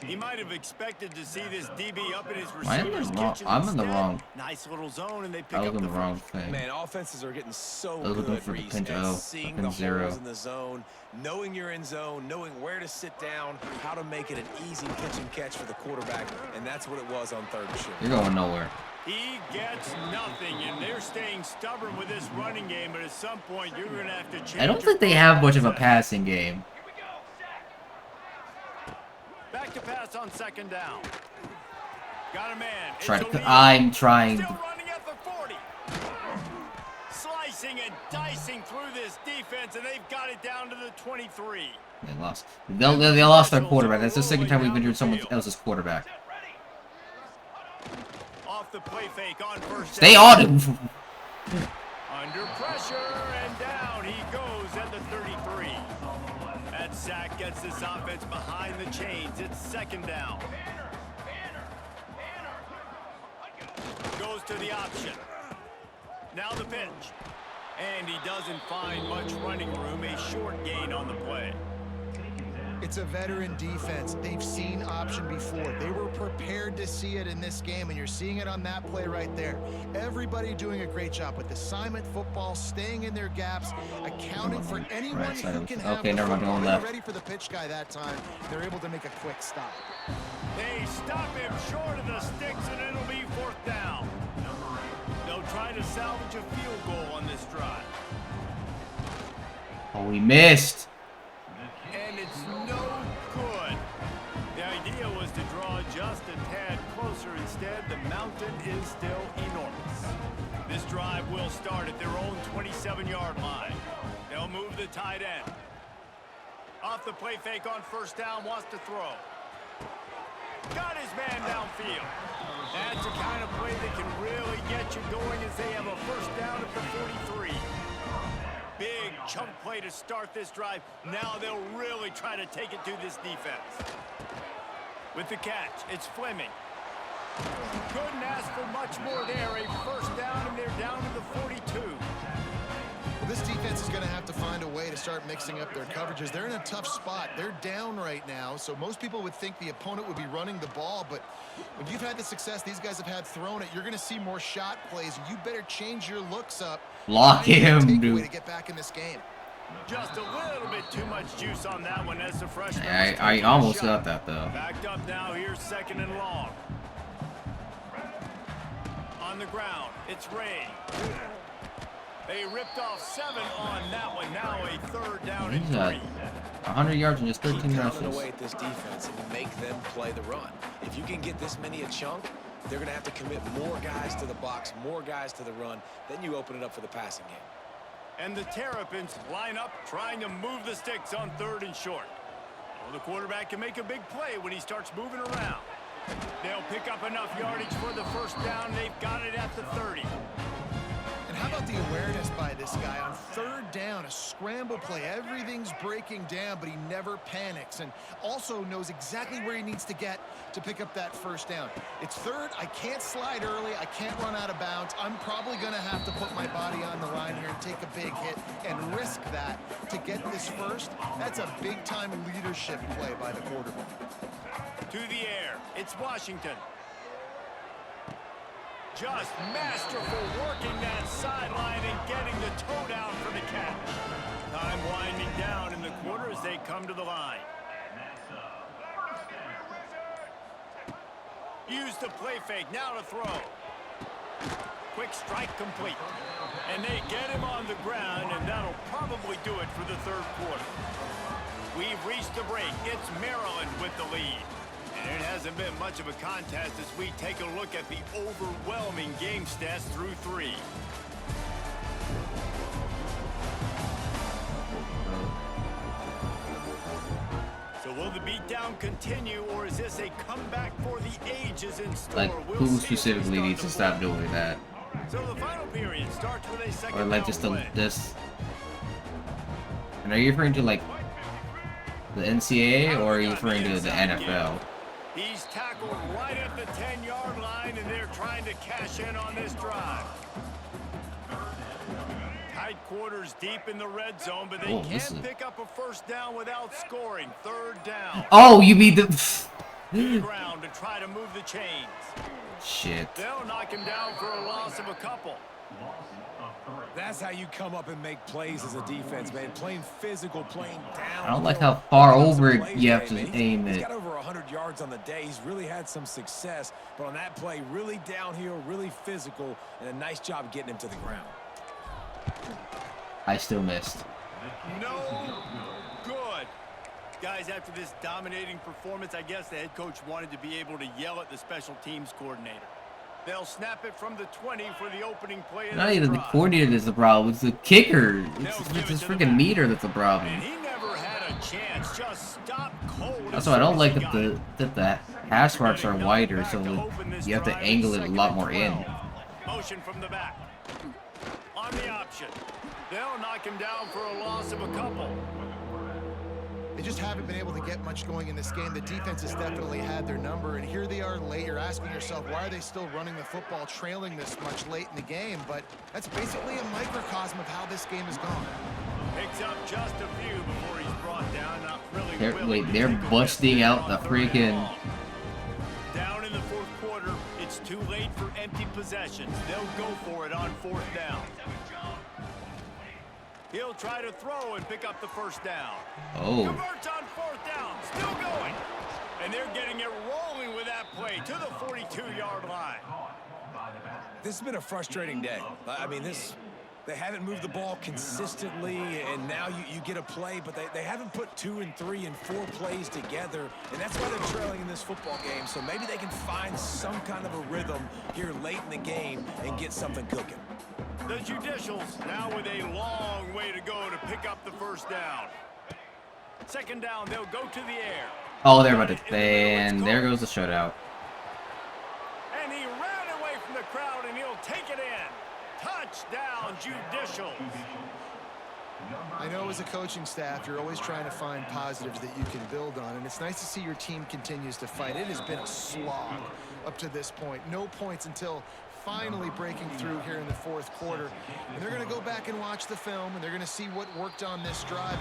He might have expected to see this DB up in his Am I in the receiver's wrong- kitchen I'm in the instead. wrong- Nice little zone, and they pick I was up in the the wrong first. thing. Man, offenses are getting so I was looking good, for the Reese, pinch at O, seeing pinch the zero. holes in the zone, knowing you're in zone, knowing where to sit down, how to make it an easy pitch and catch for the quarterback, and that's what it was on third and short. You're going nowhere. He gets nothing, and they're staying stubborn with this running game, but at some point, you're going to have to change. I don't your think they have much of a process. passing game. Back to pass on second down. Got a man. Try It's to. O'Neal. I'm trying. Still running at the 40. Slicing and dicing through this defense, and they've got it down to the 23. They lost. They lost their quarterback. That's the second time we've injured someone else's quarterback. Off the play fake on first Stay down. on him. Under pressure, and down he goes at the 33. That sack gets this offense behind the chains. It's second down. Goes to the option. Now the pitch. And he doesn't find much running room. A short gain on the play. It's a veteran defense. They've seen option before. They were prepared to see it in this game, and you're seeing it on that play right there. Everybody doing a great job with assignment football, staying in their gaps, accounting for anyone Right side who of- can have okay, the never mind, football. going They were left. ready for the pitch guy that time. They're able to make a quick stop. They stop him short of the sticks, and it'll be fourth down. They'll try to salvage a field goal on this drive. Oh, he missed. And it's no good. The idea was to draw just a tad closer. Instead, the mountain is still enormous. This drive will start at their own 27-yard line. They'll move the tight end. Off the play fake on first down, wants to throw. Got his man downfield. That's the kind of play that can really get you going as they have a first down at the 43. Big chunk play to start this drive. Now they'll really try to take it to this defense. With the catch, it's Fleming. Couldn't ask for much more there. A first down, and they're down to the 42. Well, this defense is going to have to find a way to start mixing up their coverages. They're in a tough spot. They're down right now, so most people would think the opponent would be running the ball, but when you've had the success these guys have had throwing it, you're going to see more shot plays. You better change your looks up. Block him, Takeaway dude. to get back in this game. Just a little bit too much juice on that one as the freshman. I almost got that though. Backed up now. Here's second and long. On the ground, it's Ray. They ripped off 7 on that one. Now a third down and He's at 3. 100 yards and just Keep 13 pounding rushes. away at this defense and make them play the run. If you can get this many a chunk, they're going to have to commit more guys to the box, more guys to the run. Then you open it up for the passing game. And the Terrapins line up trying to move the sticks on third and short. Well, the quarterback can make a big play when he starts moving around. They'll pick up enough yardage for the first down. They've got it at the 30. And And how about the awareness by this guy on third down, a scramble play. Everything's breaking down, but he never panics and also knows exactly where he needs to get to pick up that first down. It's third. I can't slide early. I can't run out of bounds. I'm probably going to have to put my body on the line here and take a big hit and risk that to get this first. That's a big-time leadership play by the quarterback. To the air. It's Washington. Just masterful working that sideline and getting the toe down for the catch. Time winding down in the quarter as they come to the line. Use the play fake, now to throw. Quick strike complete. And they get him on the ground, and that'll probably do it for the third quarter. We've reached the break. It's Maryland with the lead. And it hasn't been much of a contest as we take a look at the overwhelming game stats through 3. So will the beatdown continue, or is this a comeback for the ages in store? Like, who specifically needs to stop doing that? So the final period starts with a second Or like just this. And are you referring to like the NCAA or are you referring to the NFL? He's tackled right at the 10-yard line, and they're trying to cash in on this drive. Tight quarters deep in the red zone, but they can't pick up a first down without scoring. Third down. Oh, you mean the Ground to try to move the chains. shit. They'll knock him down for a loss of a couple. That's how you come up and make plays as a defense, man. Playing physical, playing down. I don't like how far over you have to aim He's it. got over 100 yards on the day. He's really had some success, but on that play, really downhill, really physical, and a nice job getting him to the ground. I still missed. No good. Guys, after this dominating performance, I guess the head coach wanted to be able to yell at the special teams coordinator. They'll snap it from the 20 for the opening play. Not even the coordinator that's the problem. It's the kicker. It's his freaking meter that's the problem. And he never had a chance. Just stop cold. That's why I don't like that the hash marks are wider, so you have to angle it a lot more in. Motion from the back. On the option. They'll knock him down for a loss of a couple. They just haven't been able to get much going in this game. The defense has definitely had their number, and here they are late. You're asking yourself, why are they still running the football, trailing this much late in the game? But that's basically a microcosm of how this game has gone. Picks up just a few before he's brought down. Not really They're busting out the freaking... Down in the fourth quarter, it's too late for empty possessions. They'll go for it on fourth down. He'll try to throw and pick up the first down. Oh. Converts on fourth down. Still going. And they're getting it rolling with that play to the 42-yard line. This has been a frustrating day. I mean, they haven't moved the ball consistently, and now you get a play, but they haven't put 2 and 3 and 4 plays together, and that's why they're trailing in this football game. So maybe they can find some kind of a rhythm here late in the game and get something cooking. The Judicials now with a long way to go to pick up the first down. Second down, they'll go to the air. Oh, they're about to... And there goes the shutout. And he ran away from the crowd, and he'll take it in. Touchdown, Judicials. I know as a coaching staff, you're always trying to find positives that you can build on, and it's nice to see your team continues to fight. It has been a slog up to this point. No points until finally breaking through here in the fourth quarter. And they're going to go back and watch the film, and they're going to see what worked on this drive.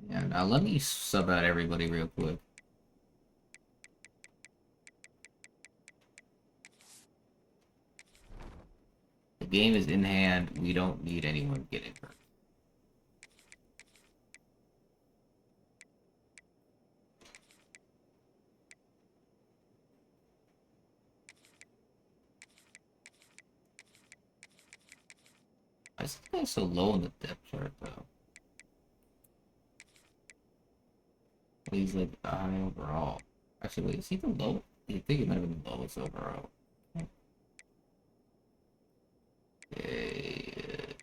Yeah, now let me sub out everybody real quick. The game is in hand. We don't need anyone getting hurt. Why is this guy so low in the depth chart, though? He's like high overall. Actually, wait, is he the low? I think he might have been the lowest overall. Okay.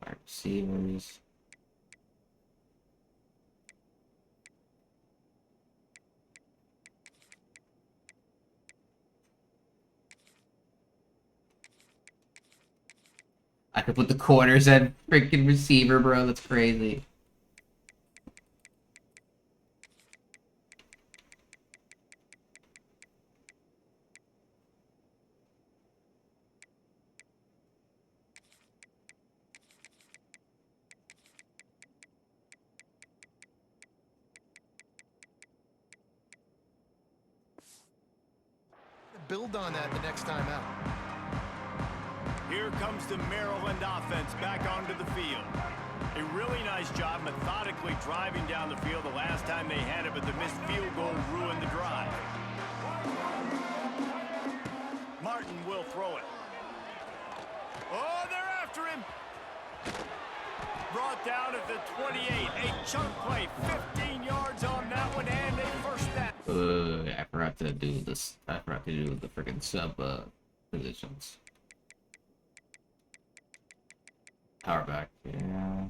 Wide receivers. I could put the corners at freaking receiver, bro. That's crazy. Build on that the next time out. Here comes the Maryland offense back onto the field. A really nice job methodically driving down the field the last time they had it, but the missed field goal ruined the drive. Martin will throw it. Oh, they're after him. Brought down at the 28. A chunk play, 15 yards on that one, and a first down. I forgot to do this. I forgot to do the freaking sub positions. Power back, yeah.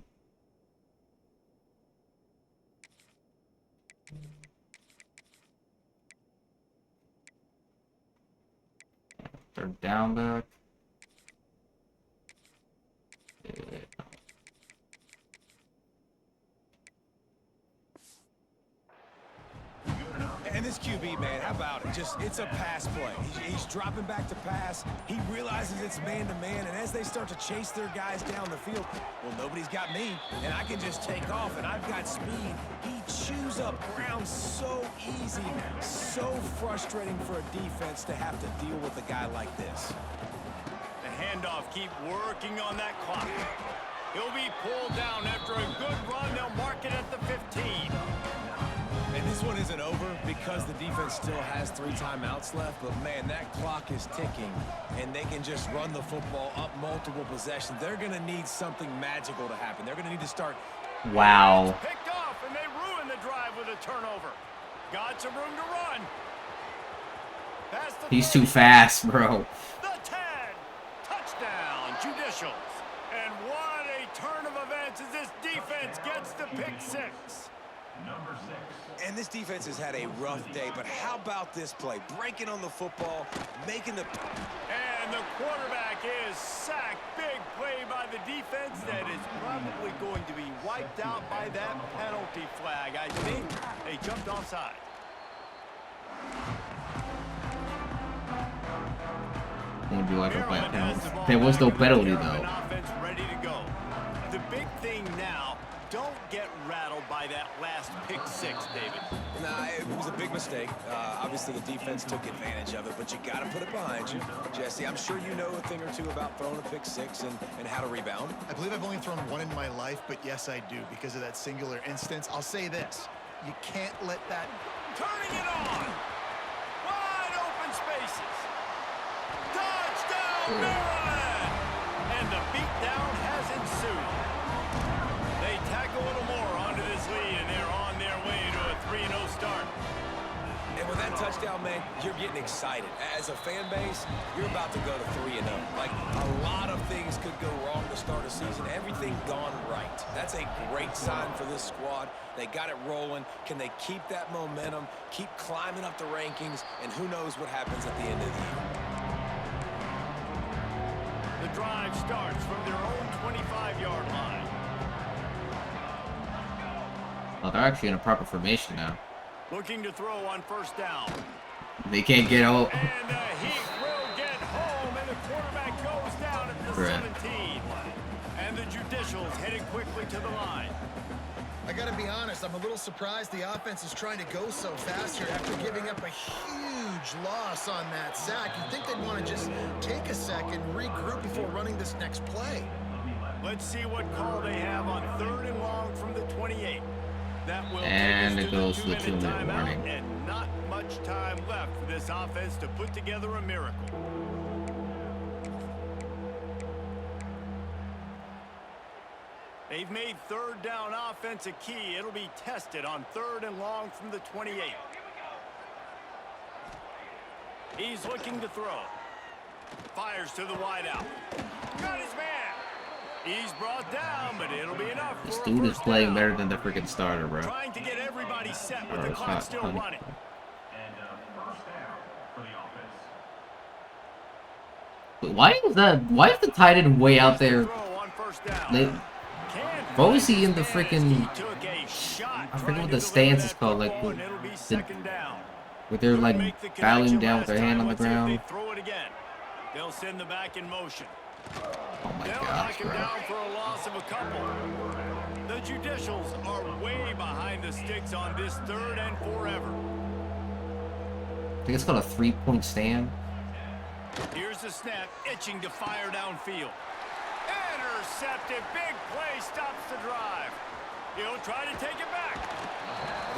Third down back. Yeah. And this QB, man, how about it? Just, it's a pass play. He's dropping back to pass. He realizes it's man-to-man, and as they start to chase their guys down the field, well, nobody's got me, and I can just take off, and I've got speed. He chews up ground so easy, so frustrating for a defense to have to deal with a guy like this. The handoff, keep working on that clock. He'll be pulled down after a good run. They'll mark it at the 15. And this one isn't over because the defense still has 3 timeouts left, but man, that clock is ticking, and they can just run the football up multiple possessions. They're going to need something magical to happen. They're going to need to start. Wow. Picked off, and they ruin the drive with a turnover. Got some room to run. Past the He's 30. too fast, bro. The 10. Touchdown, Judicials. And what a turn of events as this defense gets the pick 6. Number 6. And this defense has had a rough day, but how about this play? Breaking on the football, making the... And the quarterback is sacked. Big play by the defense that is probably going to be wiped out by that penalty flag. I think they jumped offside. Won't be like a Maryland has the ball There was no back, and penalty the though. Maryland offense ready to go. The big thing now, don't get rattled by that last pick 6, David. Nah, it was a big mistake. Obviously, the defense took advantage of it, but you got to put it behind you. Jesse, I'm sure you know a thing or two about throwing a pick 6 and how to rebound. I believe I've only thrown one in my life, but yes, I do because of that singular instance. I'll say this. You can't let that... Turning it on. Wide open spaces. Touchdown, Maryland! And the beatdown has ensued. They tack a little more onto this lead, and they're on their way to a 3-0 start. And with that touchdown, man, you're getting excited. As a fan base, you're about to go to 3-0. Like, a lot of things could go wrong to start a season. Everything gone right. That's a great sign for this squad. They got it rolling. Can they keep that momentum, keep climbing up the rankings, and who knows what happens at the end of the year. The drive starts from their own 25-yard line. Oh, they're actually in a proper formation now. Looking to throw on first down. They can't get out. And he will get home, and the quarterback goes down at the 17. And the Judicials headed quickly to the line. I got to be honest, I'm a little surprised the offense is trying to go so fast here after giving up a huge loss on that sack. You'd think they'd want to just take a second, regroup before running this next play. Let's see what call they have on 3rd and long from the 28. That will And take it us goes to to the the 2-minute two-minute timeout, warning. and not much time left for this offense to put together a miracle. They've made 3rd down offense a key. It'll be tested on 3rd and long from the 28. He's looking to throw. Fires to the wideout. Got his man. He's brought down, but it'll be enough. This for a dude is first playing down. better than the freaking starter, bro. Trying to get everybody set with Or the it's clock not still funny. running. And first down for the offense. Why is that? Why is the tight end way out there? Throw on first down. Like, Can't what was find he in the his man. freaking? He took a shot I forget trying what to the deliver stance is that called. Like, football, and it'll be second down. where they're like Couldn't make the bowing connection down with last their hand time. on the Let's see if ground. they throw it again. They'll send the back in motion. Oh my They'll gosh, knock him bro. down for a loss of a couple. The Judicials are way behind the sticks on this 3rd and forever. I think it's called a 3-point stand. Here's the snap, itching to fire downfield. Intercepted, big play, stops the drive. He'll try to take it back.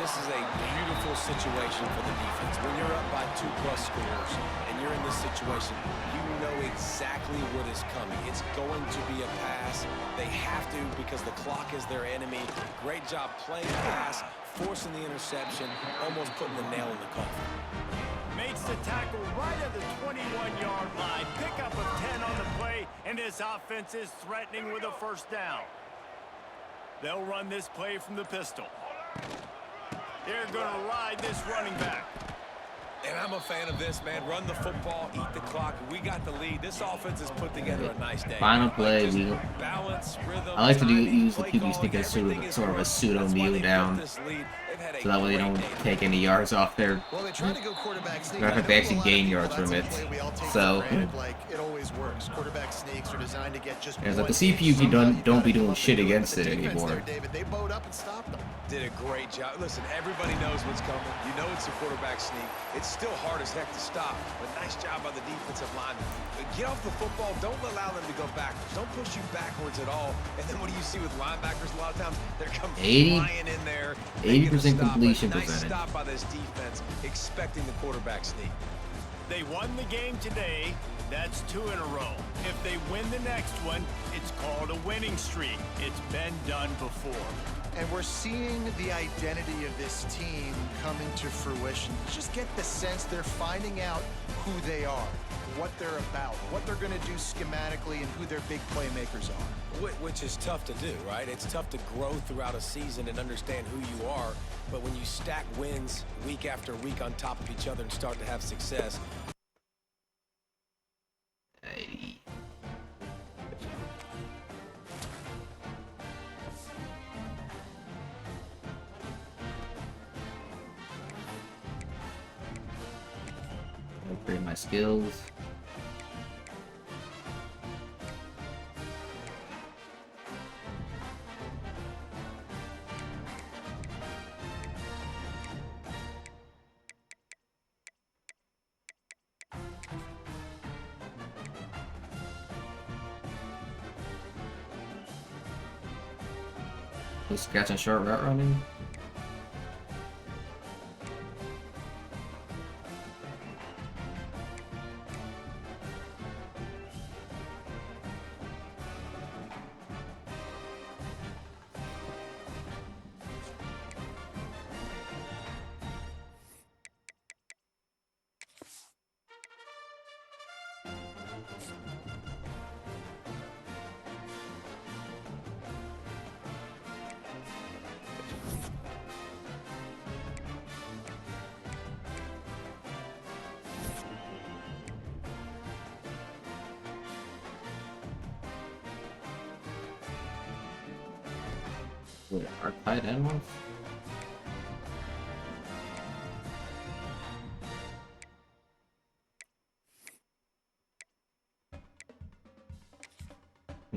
This is a beautiful situation for the defense. When you're up by 2+ scores and you're in this situation, you know exactly what is coming. It's going to be a pass. They have to because the clock is their enemy. Great job playing pass, forcing the interception, almost putting the nail in the coffin. Makes the tackle right at the 21-yard line. Pickup of 10 on the play, and this offense is threatening with a first down. They'll run this play from the pistol. They're going to ride this running back. And I'm a fan of this, man. Run the football, eat the clock. We got the lead. This offense has put together a nice day. Final play, we. Balance, rhythm, I like to use the play QB calling, sneak as everything is sort of a working. pseudo That's why kneel they built down, this lead. They've had a so that way they great don't day. take any yards off their. Well, they try to go quarterback sneak. Matter of fact, they actually gain yards from it. So, Like it always works. Quarterback sneaks are designed to get just. it's like the one CPU hit. don't be doing shit But against the it defense anymore. there, David, they bowed up and stopped them. Did a great job. Listen, everybody knows what's coming. You know it's a quarterback sneak. It's still hard as heck to stop, but nice job by the defensive lineman. But get off the football. Don't allow them to go backwards. Don't push you backwards at all. And then what do you see with linebackers a lot of times? They're coming 80 flying in there. 80% completion nice percentage. stop by this defense, expecting the quarterback sneak. They won the game today. That's 2 in a row. If they win the next one, it's called a winning streak. It's been done before. And we're seeing the identity of this team come into fruition. Just get the sense they're finding out who they are, what they're about, what they're going to do schematically, and who their big playmakers are. Which is tough to do, right? It's tough to grow throughout a season and understand who you are. But when you stack wins week after week on top of each other and start to have success, Upgrade my skills. Just catch and short route running. Wait, our tight end ones?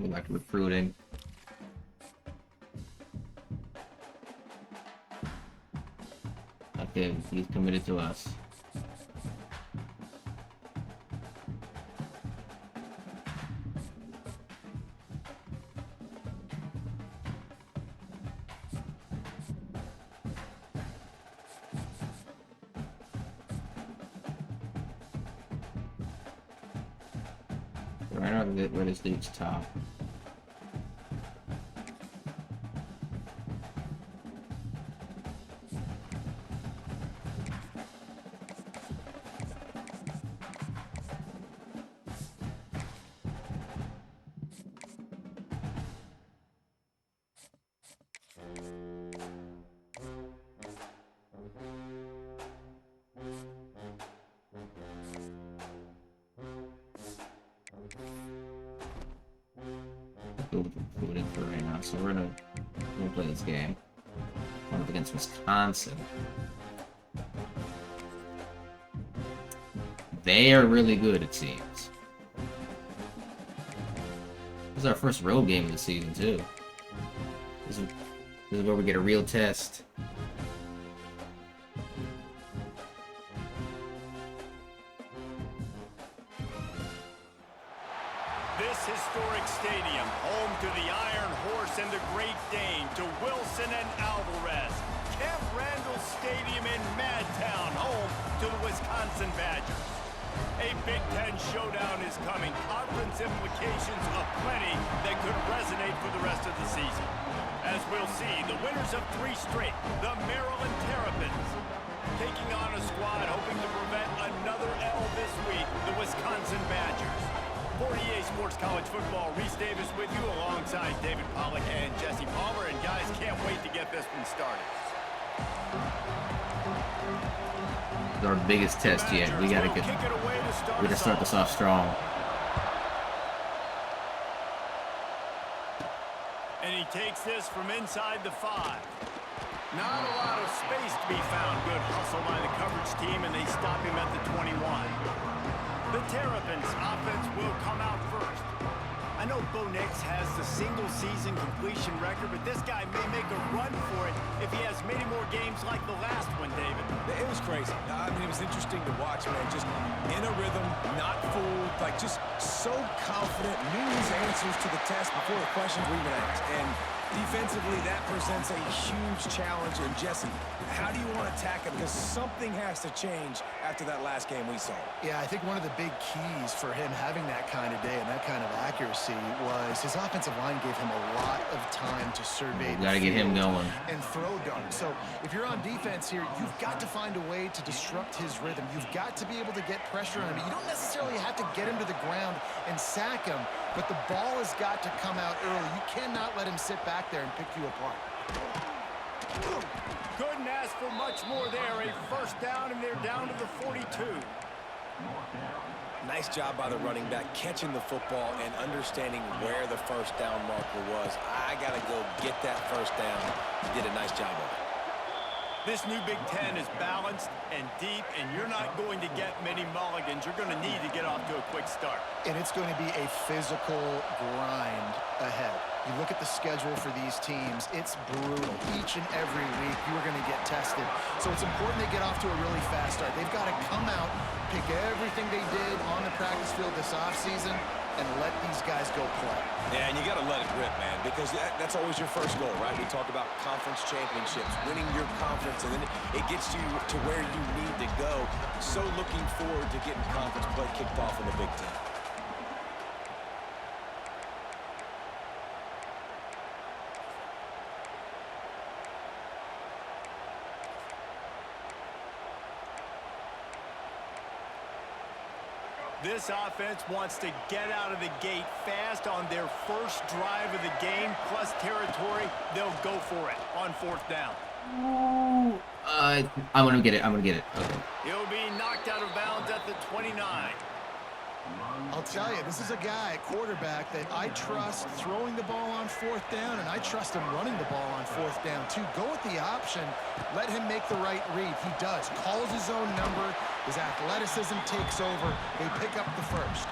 Go back to recruiting. Okay, he's committed to us. Right now, where this dude's top. So we're gonna play this game. Going up against Wisconsin. They are really good, it seems. This is our first road game of the season, too. This is where we get a real test. This historic stadium, home to the Iron Horse and the Great Dane, to Wilson and Alvarez. Camp Randall Stadium in Madtown, home to the Wisconsin Badgers. A Big Ten showdown is coming. Conference implications aplenty that could resonate for the rest of the season. As we'll see, the winners of 3 straight, the Maryland Terrapins, taking on a squad hoping to prevent another L this week, the Wisconsin Badgers. For EA Sports College Football, Reese Davis with you alongside David Pollack and Jesse Palmer. And guys, can't wait to get this one started. It's our biggest test yet. We gotta start this off strong. And he takes this from inside the 5. Not a lot of space to be found. Good hustle by the coverage team, and they stop him at the 21. The Terrapins offense will come out first. I know Bo Nix has the single-season completion record, but this guy may make a run for it if he has many more games like the last one, David. It was crazy. I mean, it was interesting to watch, man. Just in a rhythm, not fooled, like just so confident, knew his answers to the test before the questions were even asked. And defensively, that presents a huge challenge. And Jesse, how do you want to attack it? Because something has to change after that last game we saw. Yeah, I think one of the big keys for him having that kind of day and that kind of accuracy was his offensive line gave him a lot of time to survey the Gotta get him field going. and throw darts. So if you're on defense here, you've got to find a way to disrupt his rhythm. You've got to be able to get pressure on him. You don't necessarily have to get him to the ground and sack him, but the ball has got to come out early. You cannot let him sit back there and pick you apart. Couldn't ask for much more there. A first down, and they're down to the 42. Nice job by the running back, catching the football and understanding where the first down marker was. I got to go get that first down. He did a nice job of it. This new Big Ten is balanced and deep, and you're not going to get many mulligans. You're going to need to get off to a quick start. And it's going to be a physical grind ahead. You look at the schedule for these teams, it's brutal. Each and every week, you are going to get tested. So it's important they get off to a really fast start. They've got to come out, pick everything they did on the practice field this offseason, and let these guys go play. Yeah, and you got to let it rip, man, because that's always your first goal, right? We talk about conference championships, winning your conference, and then it gets you to where you need to go. So looking forward to getting conference play kicked off in the Big Ten. This offense wants to get out of the gate fast on their first drive of the game, plus territory. They'll go for it on 4th down. I'm gonna get it. Okay. He'll be knocked out of bounds at the 29. I'll tell you, this is a guy, quarterback, that I trust throwing the ball on 4th down, and I trust him running the ball on 4th down, too. Go with the option. Let him make the right read. He does. Calls his own number. His athleticism takes over. They pick up the first.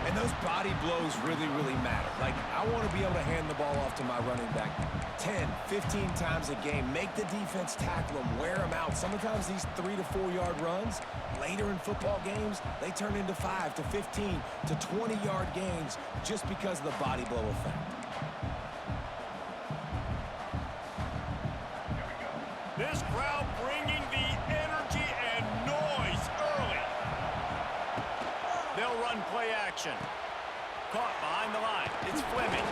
And those body blows really, really matter. Like, I want to be able to hand the ball off to my running back 10, 15 times a game. Make the defense tackle him, wear him out. Sometimes these 3 to 4 yard runs, later in football games, they turn into 5 to 15 to 20 yard gains just because of the body blow effect. This crowd bringing the energy and noise early. They'll run play action. Caught behind the line. It's Fleming.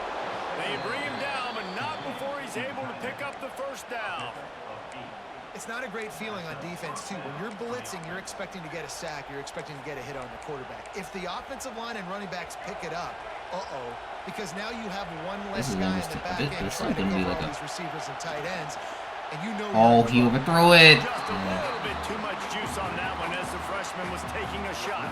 They bring him down, but not before he's able to pick up the first down. It's not a great feeling on defense, too. When you're blitzing, you're expecting to get a sack. You're expecting to get a hit on the quarterback. If the offensive line and running backs pick it up, because now you have one less guy in the back end trying to cover all these receivers and tight ends. And you know he overthrew it. Just a little bit too much juice on that one as the freshman was taking a shot.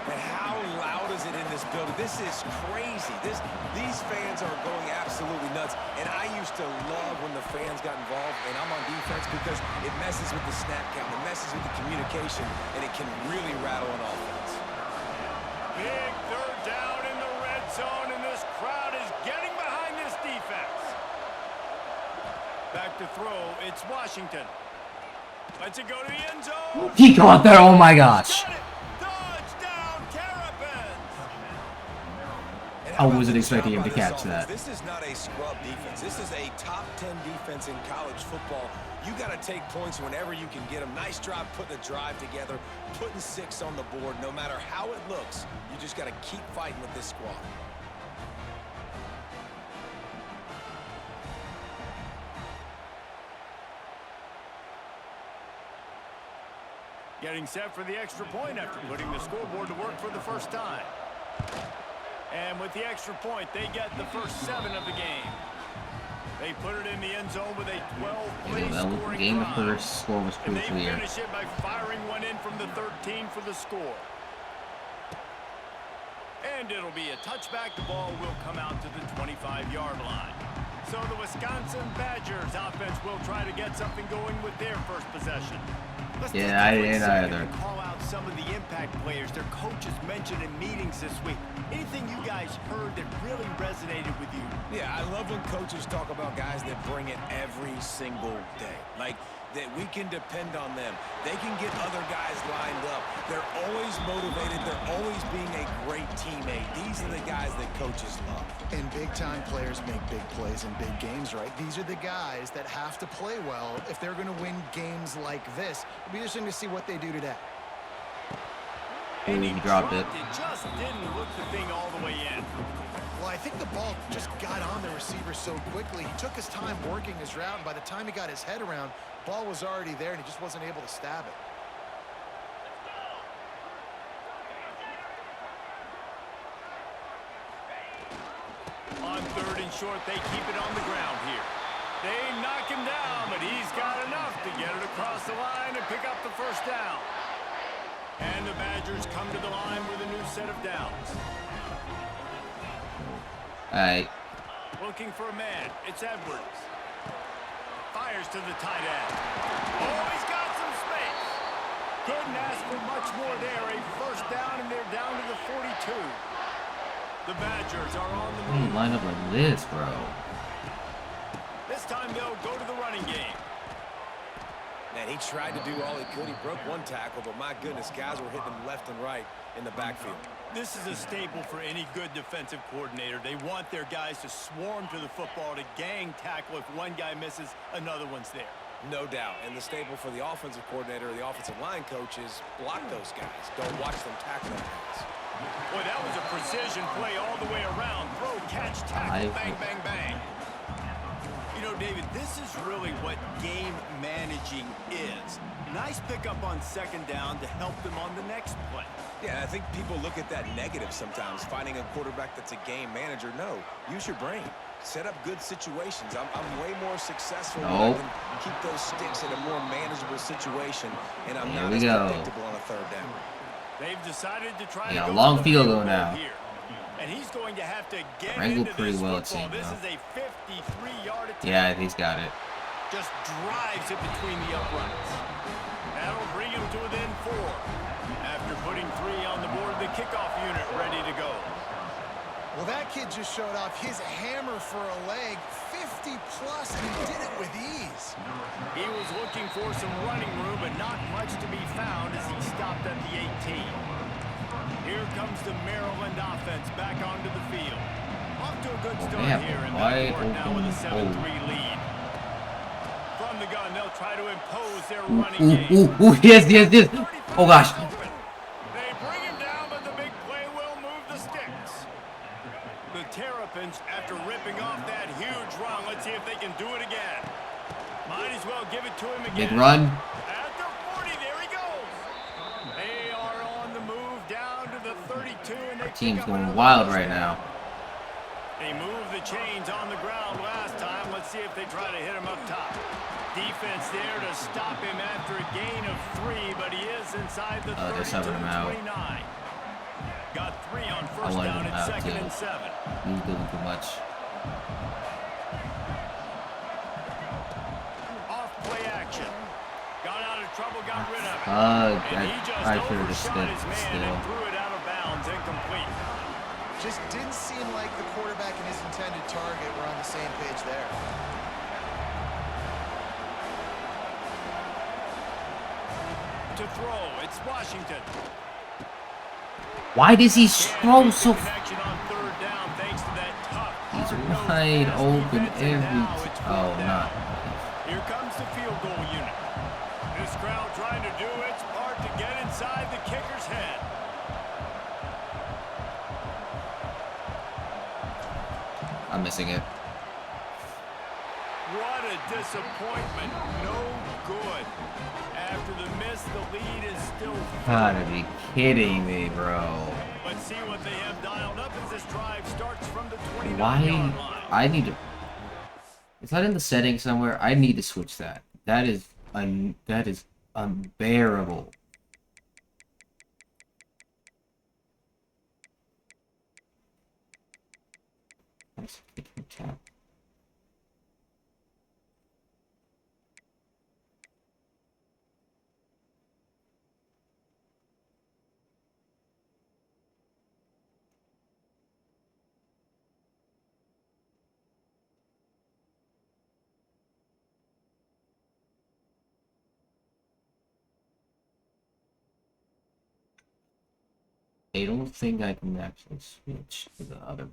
And how loud is it in this building? This is crazy. These fans are going absolutely nuts. And I used to love when the fans got involved, and I'm on defense because it messes with the snap count, it messes with the communication, and it can really rattle an offense. Big third down in the red zone, and this crowd is getting behind this defense. Back to throw, it's Washington. Lets it go to the end zone. He caught that. Oh my gosh. Touchdown, Terrapins. I wasn't expecting him to catch that. This is not a scrub defense. This is a top 10 defense in college football. You got to take points whenever you can get them. Nice job putting a drive together, putting 6 on the board. No matter how it looks, you just got to keep fighting with this squad. Getting set for the extra point after putting the scoreboard to work for the first time. And with the extra point, they get the first 7 of the game. They put it in the end zone with a 12-play scoring game. The drive. first score was And they crucial here. finish it by firing one in from the 13 for the score. And it'll be a touchback. The ball will come out to the 25-yard line. So the Wisconsin Badgers offense will try to get something going with their first possession. Let's take Yeah, I a quick didn't second either. to call out some of the impact players their coaches mentioned in meetings this week. Anything you guys heard that really resonated with you? Yeah, I love when coaches talk about guys that bring it every single day. Like, that we can depend on them. They can get other guys lined up. They're always motivated. They're always being a great teammate. These are the guys that coaches love. And big-time players make big plays in big games, right? These are the guys that have to play well if they're going to win games like this. It'll be interesting to see what they do today. And He dropped it. It just didn't look the thing all the way in. Well, I think the ball just got on the receiver so quickly. He took his time working his route, and by the time he got his head around, ball was already there, and he just wasn't able to stab it. On 3rd and short, they keep it on the ground here. They knock him down, but he's got enough to get it across the line and pick up the first down. And the Badgers come to the line with a new set of downs. Alright. Looking for a man. It's Edwards. Fires to the tight end. Oh, he's got some space. Couldn't ask for much more there. A first down, and they're down to the 42. The Badgers are on the move. Line up like this, bro. This time they'll go to the running game. Man, he tried to do all he could. He broke one tackle, but my goodness, guys were hitting him left and right in the backfield. This is a staple for any good defensive coordinator. They want their guys to swarm to the football, to gang tackle. If one guy misses, another one's there. No doubt. And the staple for the offensive coordinator or the offensive line coach is block those guys. Don't watch them tackle them guys. Boy, that was a precision play all the way around. Throw, catch, tackle, bang, bang, bang. You know, David, this is really what game managing is. Nice pickup on 2nd down to help them on the next play. Yeah, I think people look at that negative sometimes, finding a quarterback that's a game manager. No, use your brain. Set up good situations. I'm way more successful when I can keep those sticks in a more manageable situation, and I'm not as predictable on a 3rd down. They've decided to try to a go long for the field goal now. here. And he's going to have to get Wrangled into pretty this well, it football. seemed, This though. is a 53-yard attempt. Yeah, he's got it. Just drives it between the uprights. That'll bring him to within 4. After putting 3 on the board, the kickoff unit ready to go. Well, that kid just showed off his hammer for a leg, 50-plus, and he did it with ease. He was looking for some running room, but not much to be found as he stopped at the 18. Here comes the Maryland offense back onto the field. Off to a good start here in that court now with a 7-3 lead. From the gun, they'll try to impose their running game. Yes. Oh, gosh. They bring him down, but the big play will move the sticks. The Terrapins, after ripping off that huge run, let's see if they can do it again. Might as well give it to him again. Big run. At the 40, there he goes. They are on the move down to the 32, and they Team's going wild right now. They moved the chains on the ground last time. Let's see if they try to hit him up top. Defense there to stop him after a gain of 3, but he is inside the 32 they're subbing him out. 29. 3 on I first wanted down him and out 2nd too. and 7. He was doing too much. Off play action. Got out of trouble, got rid of it. And he just I should have just overshot stood his man still. and threw it out of bounds, incomplete. Just didn't seem like the quarterback and his intended target were on the same page there. To throw, it's Washington. Why does he throw so? Connection on 3rd down thanks to that tough, He's hard-nosed wide pass open defense, and now every. it's Oh, 4th down. not. Here comes the field goal unit. This crowd trying to do its part to get inside the kicker's head. I'm missing it. What a disappointment. No good. After the miss, the lead is still Gotta be kidding me, bro. Let's see what they have dialed up as this drive starts from the 29-yard Why? line. I need to. Is that in the settings somewhere? I need to switch that. That is unbearable. That's tap. I don't think I can actually switch to the other.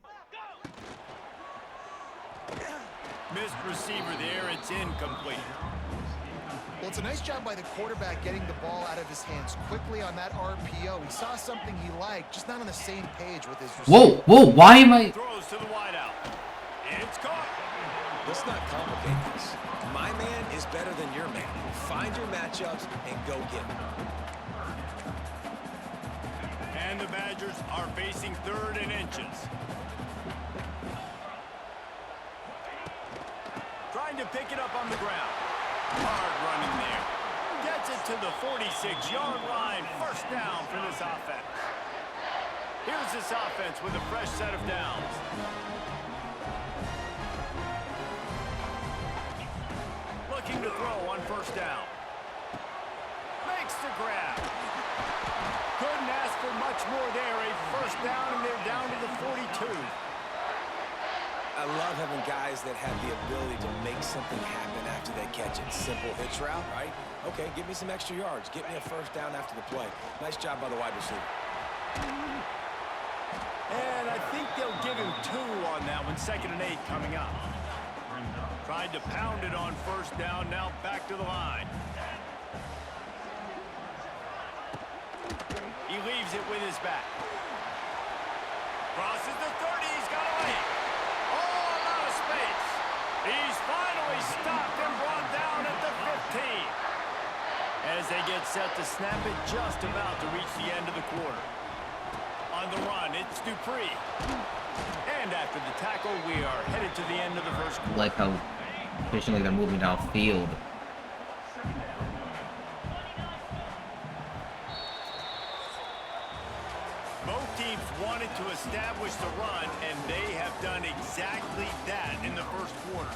Missed receiver there. It's incomplete. Well, it's a nice job by the quarterback getting the ball out of his hands quickly on that RPO. He saw something he liked, just not on the same page with his receiver. Whoa! Why am I? Throws to the wideout. It's caught. Let's not complicate this. My man is better than your man. Find your matchups and go get them. And the Badgers are facing 3rd and inches. Trying to pick it up on the ground. Hard running there. Gets it to the 46-yard line. First down for this offense. Here's this offense with a fresh set of downs. Looking to throw on first down. Makes the grab. Couldn't ask for much more there. A first down, and they're down to the 42. I love having guys that have the ability to make something happen after they catch it. Simple hitch route, right? Okay, give me some extra yards. Get me a first down after the play. Nice job by the wide receiver. And I think they'll give him 2 on that one. 2nd and 8 coming up. Tried to pound it on first down. Now back to the line. He leaves it with his back. Crosses the 30. He's got away. All out of space. He's finally stopped and brought down at the 15. As they get set to snap it, just about to reach the end of the quarter. On the run, it's Dupree. And after the tackle, we are headed to the end of the first quarter. Like how efficiently they're moving downfield. Both teams wanted to establish the run, and they have done exactly that in the first quarter.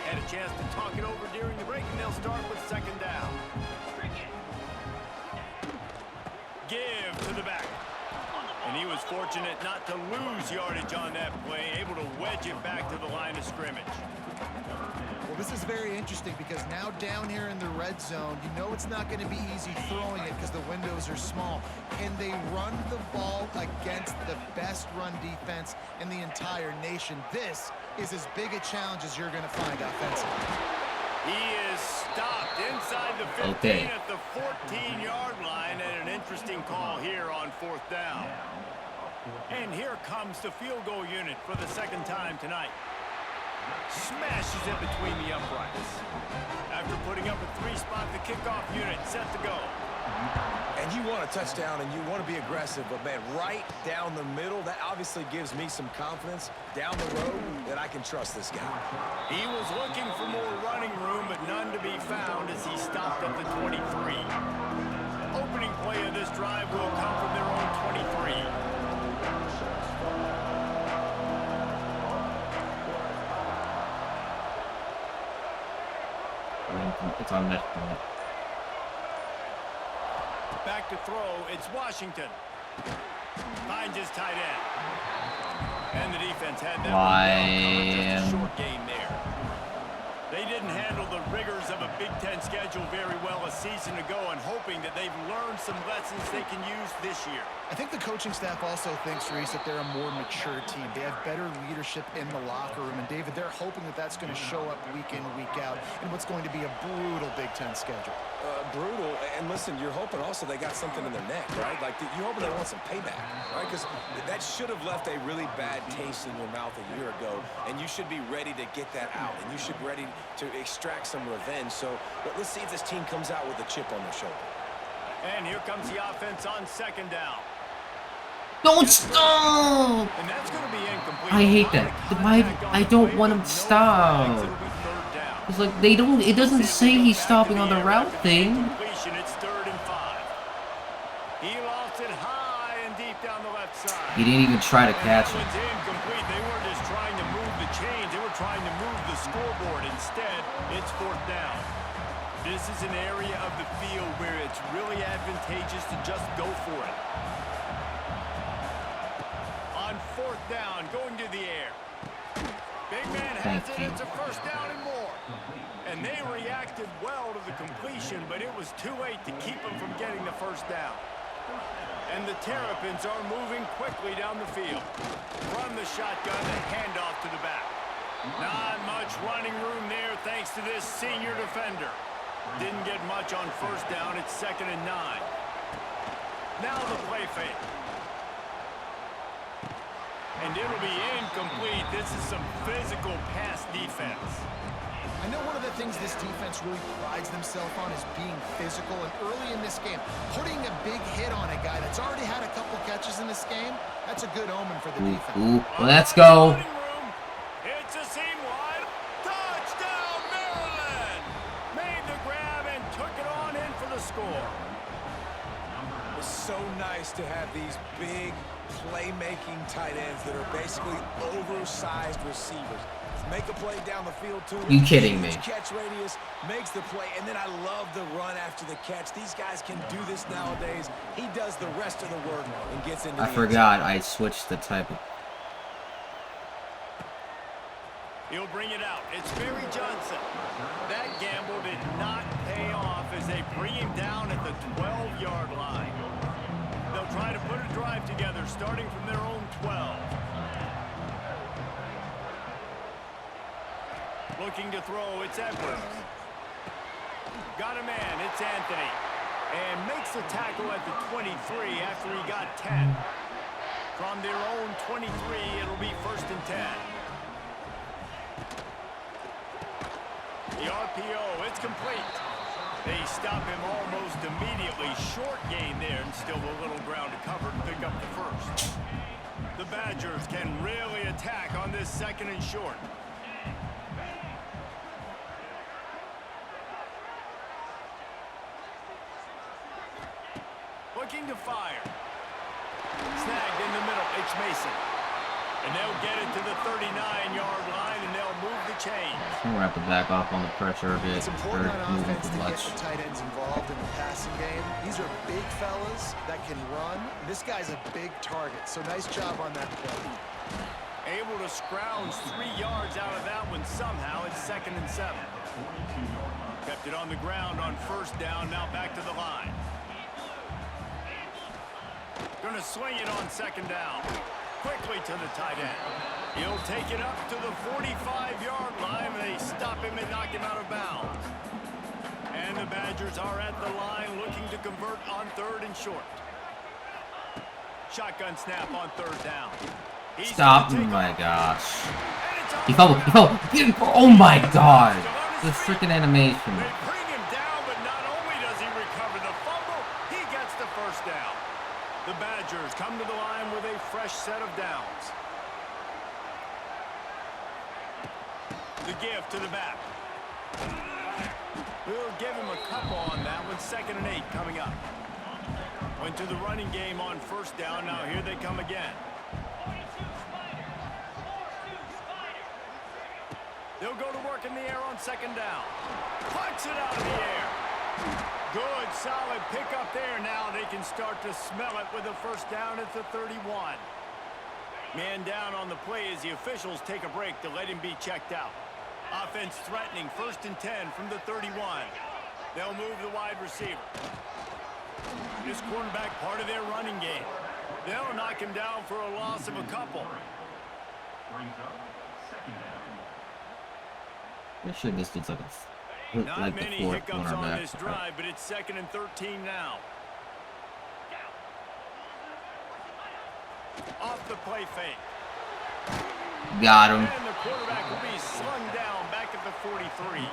Had a chance to talk it over during the break, and they'll start with 2nd down. Give to the back. And he was fortunate not to lose yardage on that play, able to wedge it back to the line of scrimmage. Well, this is very interesting because now down here in the red zone, you know it's not going to be easy throwing it because the windows are small. Can they run the ball against the best run defense in the entire nation? This is as big a challenge as you're going to find offensively. He is stopped inside the 15 at the 14-yard line, and an interesting call here on 4th down. And here comes the field goal unit for the 2nd time tonight. Smashes it between the uprights. After putting up a 3-spot, the kickoff unit set to go. And you want a touchdown and you want to be aggressive, but man, right down the middle, that obviously gives me some confidence down the road that I can trust this guy. He was looking for more running room, but none to be found as he stopped at the 23. Opening play of this drive will come from their own 23. It's on that point. Back to throw, it's Washington. Finds his tight end. And the defense had that one just a short game there. They didn't handle the rigors of a Big Ten schedule very well a season ago, and hoping that they've learned some lessons they can use this year. I think the coaching staff also thinks, Reese, that they're a more mature team. They have better leadership in the locker room. And, David, they're hoping that that's going to show up week in, week out in what's going to be a brutal Big Ten schedule. Brutal. And listen, you're hoping also they got something in their neck, right? Like, you're hoping they want some payback, right? Because that should have left a really bad taste in your mouth a year ago, and you should be ready to get that out, and you should be ready to extract some revenge. So let's see if this team comes out with a chip on their shoulder. And here comes the offense on second down. Don't stop! And that's going to be incomplete. I hate that. I don't want him to stop. It's like they don't. It doesn't say he's stopping on the route thing. It's 3rd and 5. He lost it high and deep down the left side. He didn't even try to catch it. That one's incomplete. They weren't just trying to move the chains. They were trying to move the scoreboard. Instead, it's 4th down. This is an area of the field where it's really advantageous to just go for it. On 4th down, going to the air. Big man has it. It's a 1st down and more. And they reacted well to the completion, but it was too late to keep them from getting the 1st down. And the Terrapins are moving quickly down the field. From the shotgun, the handoff to the back. Not much running room there thanks to this senior defender. Didn't get much on 1st down. It's 2nd and 9. Now the play fake. And it'll be incomplete. This is some physical pass defense. I know one of the things this defense really prides themselves on is being physical. And early in this game, putting a big hit on a guy that's already had a couple catches in this game, that's a good omen for the defense. Let's go. It's a seam wide. Touchdown, Maryland! Made the grab and took it on in for the score. It's so nice to have these big playmaking tight ends that are basically oversized receivers. Make a play down the field too. You kidding me? Catch radius makes the play, and then I love the run after the catch. These guys can do this nowadays. He does the rest of the work and gets into. I forgot I switched the type of. He'll bring it out. It's Furry Johnson. That gamble did not pay off as they bring him down at the 12-yard line. They'll try to put a drive together starting from their own 12. Looking to throw, it's Edwards. Got a man, it's Anthony. And makes the tackle at the 23 after he got 10. From their own 23, it'll be 1st and 10. The RPO, it's complete. They stop him almost immediately. Short gain there, and still a little ground to cover to pick up the 1st. The Badgers can really attack on this 2nd and short. Looking to fire. Snagged in the middle, H. Mason. And they'll get it to the 39-yard line, and they'll move the chains. We'll have to back off on the pressure a bit. It's important on offense to get the tight ends involved in the passing game. These are big fellas that can run. This guy's a big target, so nice job on that play. Able to scrounge 3 yards out of that one somehow. It's 2nd and 7. Kept it on the ground on 1st down, now back to the line. Gonna swing it on 2nd down. Quickly to the tight end. He'll take it up to the 45-yard line, and they stop him and knock him out of bounds. And the Badgers are at the line looking to convert on 3rd and short. Shotgun snap on 3rd down. Stop. Oh my gosh. He fumbled. He fumbled. Oh my god. The freaking animation. They bring him down, but not only does he recover the fumble, The give to the back. We'll give him a couple on that one. 2nd and 8 coming up. Went to the running game on 1st down. Now here they come again. They'll go to work in the air on 2nd down. Punch it out of the air. Good, solid pickup there. Now they can start to smell it with a 1st down at the 31. Man down on the play as the officials take a break to let him be checked out. Offense threatening, 1st and 10 from the 31. They'll move the wide receiver. This quarterback part of their running game. They'll knock him down for a loss of a couple. I'm sure this looks like Not the many 4th hiccups on cornerback. this drive, but it's 2nd and 13 now. Off the play fake. Got him. And the quarterback will be slung down back at the 43.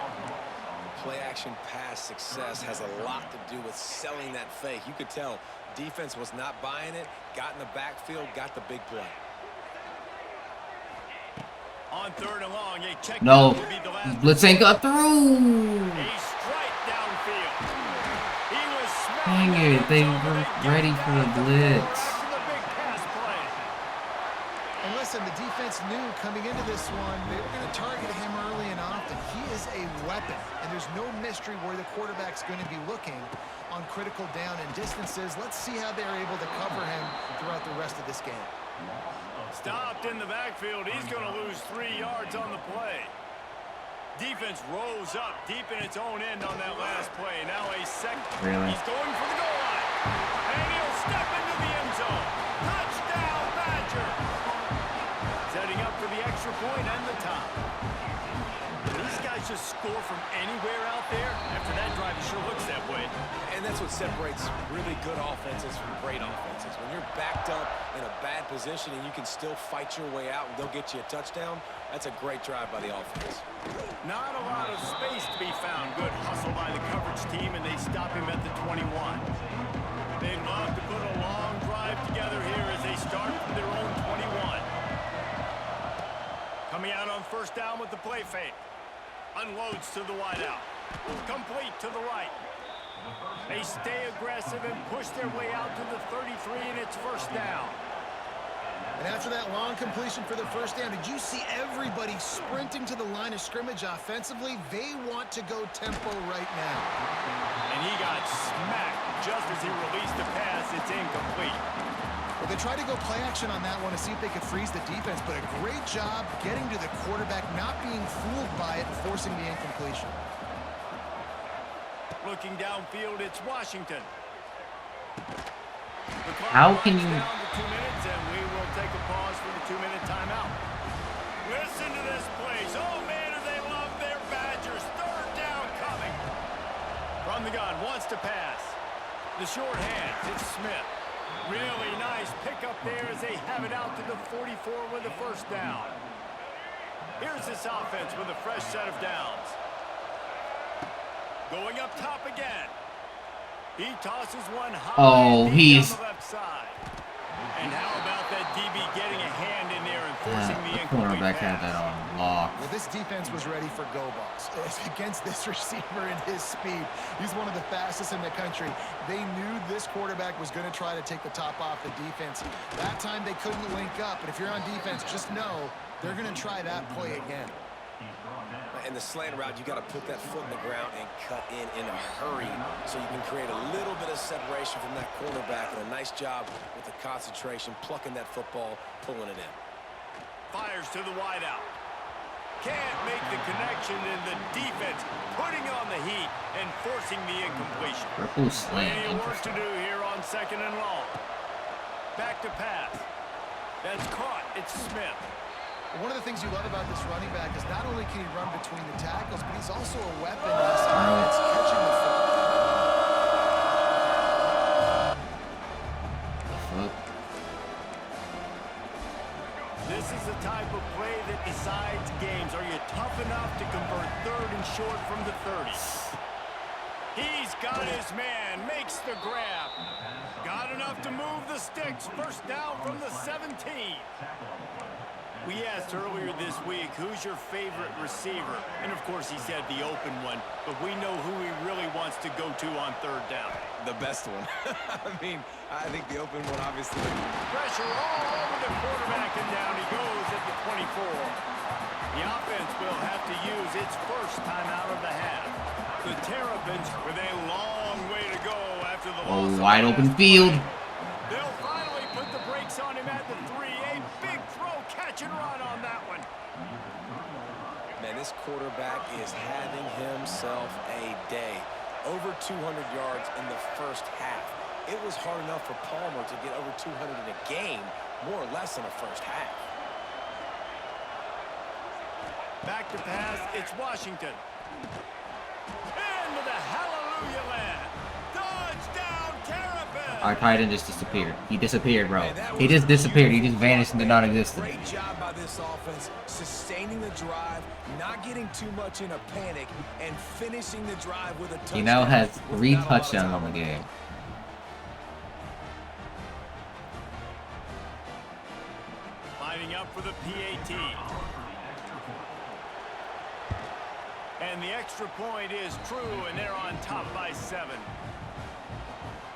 Play action pass success has a lot to do with selling that fake. You could tell defense was not buying it, got in the backfield, got the big play. On 3rd and long, a check No, will be the last blitz ain't got through. A strike downfield. He was smacking Dang it, they the end zone, were but they ready get for the down to blitz. after the big pass play. And listen, the defense knew coming into this one, they were going to target him early and often. He is a weapon, and there's no mystery where the quarterback's going to be looking on critical down and distances. Let's see how they're able to cover him throughout the rest of this game. Stopped in the backfield. He's going to lose 3 yards on the play. Defense rolls up deep in its own end on that last play. Now a second. Really? He's going for the goal line. And he'll step into the end zone. Touchdown, Badgers. Setting up for the extra point and the top. These guys just score from anywhere out there. After that drive, it sure looks that way. And that's what separates really good offenses from great offenses. When you're backed up in a bad position and you can still fight your way out and they'll get you a touchdown, that's a great drive by the offense. Not a lot of space to be found. Good hustle by the coverage team, and they stop him at the 21. They'd love to put a long drive together here as they start from their own 21. Coming out on 1st down with the play fake. Unloads to the wideout. Complete to the right. They stay aggressive and push their way out to the 33, and it's 1st down. And after that long completion for the 1st down, did you see everybody sprinting to the line of scrimmage offensively? They want to go tempo right now. And he got smacked just as he released the pass. It's incomplete. Well, they tried to go play action on that one to see if they could freeze the defense, but a great job getting to the quarterback, not being fooled by it, and forcing the incompletion. Looking downfield, it's Washington. How can you... Down to 2 minutes, and we will take a pause for the 2-minute timeout. Listen to this place. Oh, man, do they love their Badgers. 3rd down coming. From the gun, wants to pass. The short hands, it's Smith. Really nice pickup there as they have it out to the 44 with the 1st down. Here's this offense with a fresh set of downs. Going up top again. He tosses one high. Oh, he's... on the left side. And how about that DB getting a hand in there and forcing the The incomplete cornerback pass? had that on lock. Well, this defense was ready for go balls. Against this receiver and his speed, he's one of the fastest in the country. They knew this quarterback was going to try to take the top off the defense. That time they couldn't link up, but if you're on defense, just know they're going to try that play again. In the slant route, you got to put that foot in the ground and cut in a hurry so you can create a little bit of separation from that quarterback, and a nice job with the concentration, plucking that football, pulling it in. Fires to the wideout. Can't make the connection, and the defense putting on the heat and forcing the incompletion. Purple slant. Plenty of work to do here on 2nd and long. Back to pass. That's caught. It's Smith. One of the things you love about this running back is not only can he run between the tackles, but he's also a weapon in this offense, catching the football. This is the type of play that decides games. Are you tough enough to convert 3rd and short from the 30? He's got his man, makes the grab. Got enough to move the sticks. 1st down from the 17. We asked earlier this week, who's your favorite receiver? And of course he said the open one, but we know who he really wants to go to on third down. The best one. I mean, I think the open one, obviously. Pressure all over the quarterback, and down he goes at the 24. The offense will have to use its first time out of the half. The Terrapins with a long way to go after the loss. Wide open field. They'll finally put the brakes on him at the 3. A big throw, catch and run on that one. Man, this quarterback is having himself a day. Over 200 yards in the first half. It was hard enough for Palmer to get over 200 in a game, more or less in the first half. Back to pass, it's Washington. Into the hallelujah land. Touchdown, Terrapins! Our tight end just disappeared. He disappeared, bro. He just disappeared. He just vanished into non-existence. Great job by this offense, sustaining the drive, not getting too much in a panic, and finishing the drive with a touchdown. He now has 3 touchdowns on the game. Lining up for the PAT. And the extra point is true, and they're on top by 7.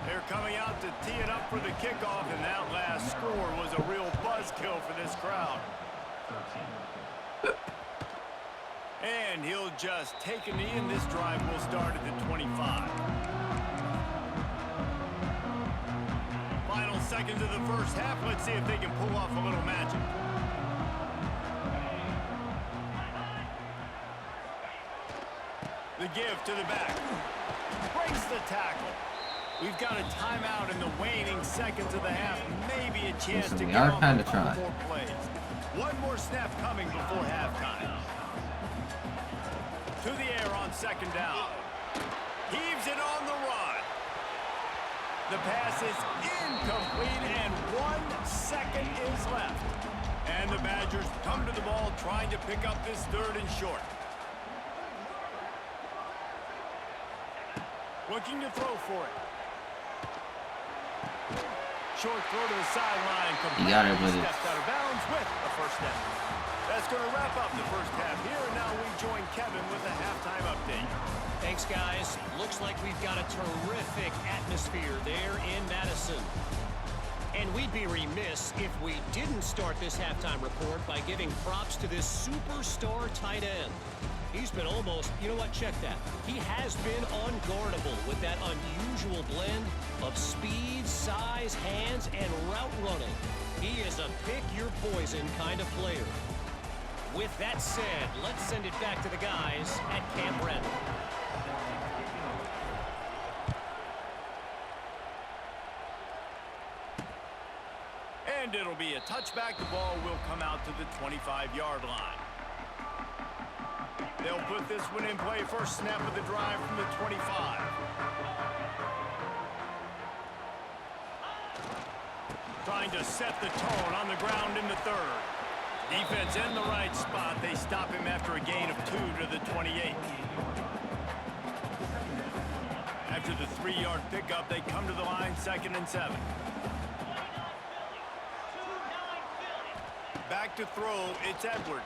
They're coming out to tee it up for the kickoff, and that last score was a real buzzkill for this crowd. And he'll just take a knee, and this drive will start at the 25. Final seconds of the first half. Let's see if they can pull off a little magic. The give to the back. Breaks the tackle. We've got a timeout in the waning seconds of the half. Maybe a chance to we get are off kind a of couple trying. more plays. One more snap coming before halftime. To the air on second down. Heaves it on the run. The pass is incomplete, and 1 second is left. And the Badgers come to the ball trying to pick up this third and short. Looking to throw for it. Short throw to the sideline. You got it, buddy. Stepped out of bounds with a first down. That's going to wrap up the first half here. And now we join Kevin with a halftime update. Thanks, guys. Looks like we've got a terrific atmosphere there in Madison. And we'd be remiss if we didn't start this halftime report by giving props to this superstar tight end. He's been almost, you know what, check that. He has been unguardable with that unusual blend of speed, size, hands, and route running. He is a pick-your-poison kind of player. With that said, let's send it back to the guys at Camp Randall. And it'll be a touchback. The ball will come out to the 25-yard line. They'll put this one in play. First snap of the drive from the 25. Trying to set the tone on the ground in the third. Defense in the right spot. They stop him after a gain of 2 to the 28. After the 3-yard pickup, they come to the line, 2nd and 7. Back to throw, it's Edwards.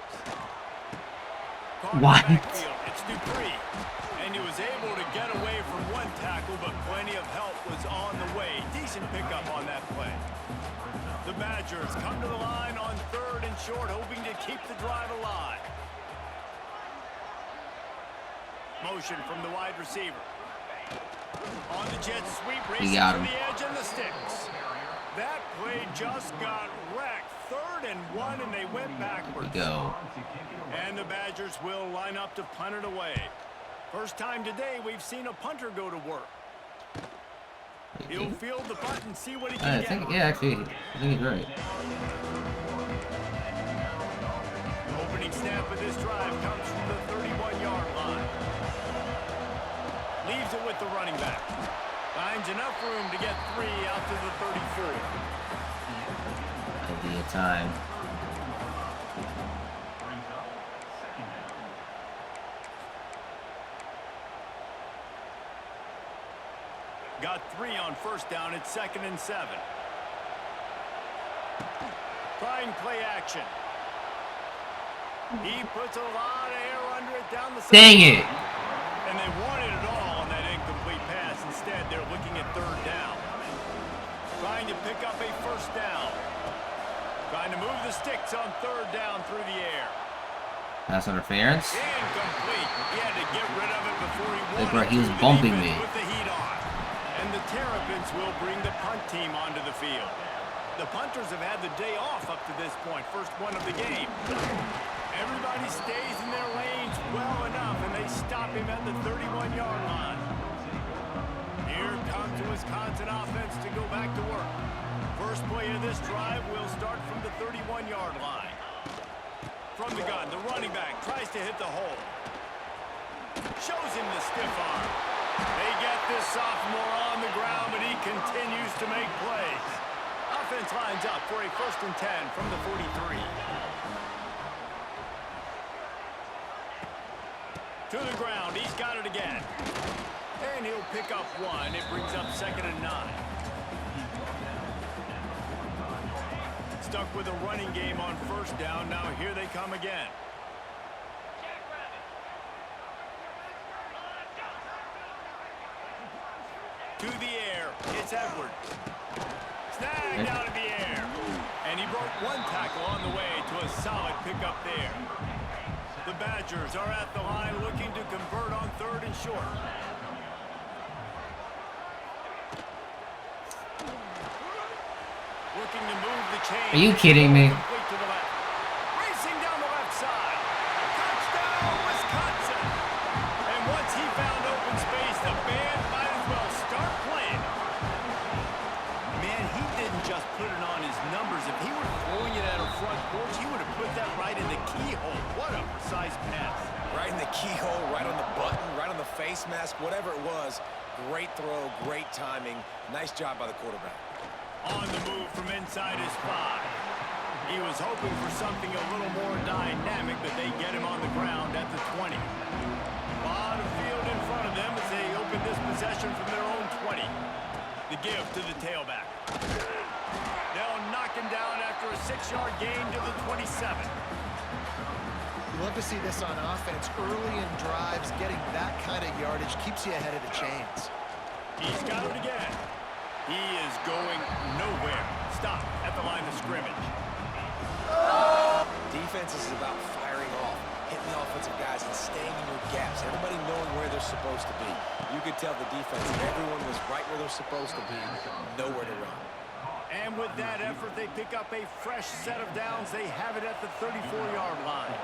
What? It's Dupree. And he was able to get away from one tackle, but plenty of help was on the way. Decent pickup on that play. The Badgers come to the line on 3rd and short, hoping to keep the drive alive. Motion from the wide receiver. On the jet sweep, racing to the edge and the sticks. That play just got wrecked. 3rd and 1, and they went backwards. Go. And the Badgers will line up to punt it away. First time today we've seen a punter go to work. He'll field the punt and see what he can get. Yeah, actually, I think he's right. Opening snap of this drive comes from the 31-yard line. Leaves it with the running back. Finds enough room to get 3 out to the 34. Could be a time. Got 3 on first down. It's 2nd and 7. Trying play action. He puts a lot of air under it down the Dang sideline. it. And they wanted it all on that incomplete pass. Instead, they're looking at third down. Trying to pick up a first down. Trying to move the sticks on third down through the air. Pass interference. Incomplete. He had to get rid of it before he Like, wanted bro, he was to. The bumping defense me. with the heat on. And the Terrapins will bring the punt team onto the field. The punters have had the day off up to this point. First one of the game. Everybody stays in their lanes well enough, and they stop him at the 31-yard line. Here comes the Wisconsin offense to go back to work. First play of this drive will start from the 31-yard line. From the gun, the running back tries to hit the hole. Shows him the stiff arm. They get this sophomore on the ground, but he continues to make plays. Offense lines up for a 1st and 10 from the 43. To the ground, he's got it again. And he'll pick up one. It brings up 2nd and 9. Stuck with a running game on first down. Now here they come again. To the air, it's Edwards. Snagged out of the air. And he broke one tackle on the way to a solid pickup there. The Badgers are at the line looking to convert on 3rd and short. Looking to move the chain. Are you kidding me? Complete to the left. Racing down the left side. Touchdown, Wisconsin. And once he found open space, the band might as well start playing. Man, he didn't just put it on his numbers. If he were throwing it at a front porch, he would have put that right in the keyhole. What a precise pass. Right in the keyhole, right on the button, right on the face mask, whatever it was. Great throw, great timing. Nice job by the quarterback. On the move from inside his 5. He was hoping for something a little more dynamic, but they get him on the ground at the 20. A lot of field in front of them as they open this possession from their own 20. The give to the tailback. They'll knock him down after a 6-yard gain to the 27. You love to see this on offense. Early in drives, getting that kind of yardage keeps you ahead of the chains. He's got it again. He is going nowhere. Stop at the line of scrimmage. Defense is about firing off, hitting the offensive guys and staying in your gaps. Everybody knowing where they're supposed to be. You could tell the defense, everyone was right where they're supposed to be, nowhere to run. And with that effort, they pick up a fresh set of downs. They have it at the 34-yard line.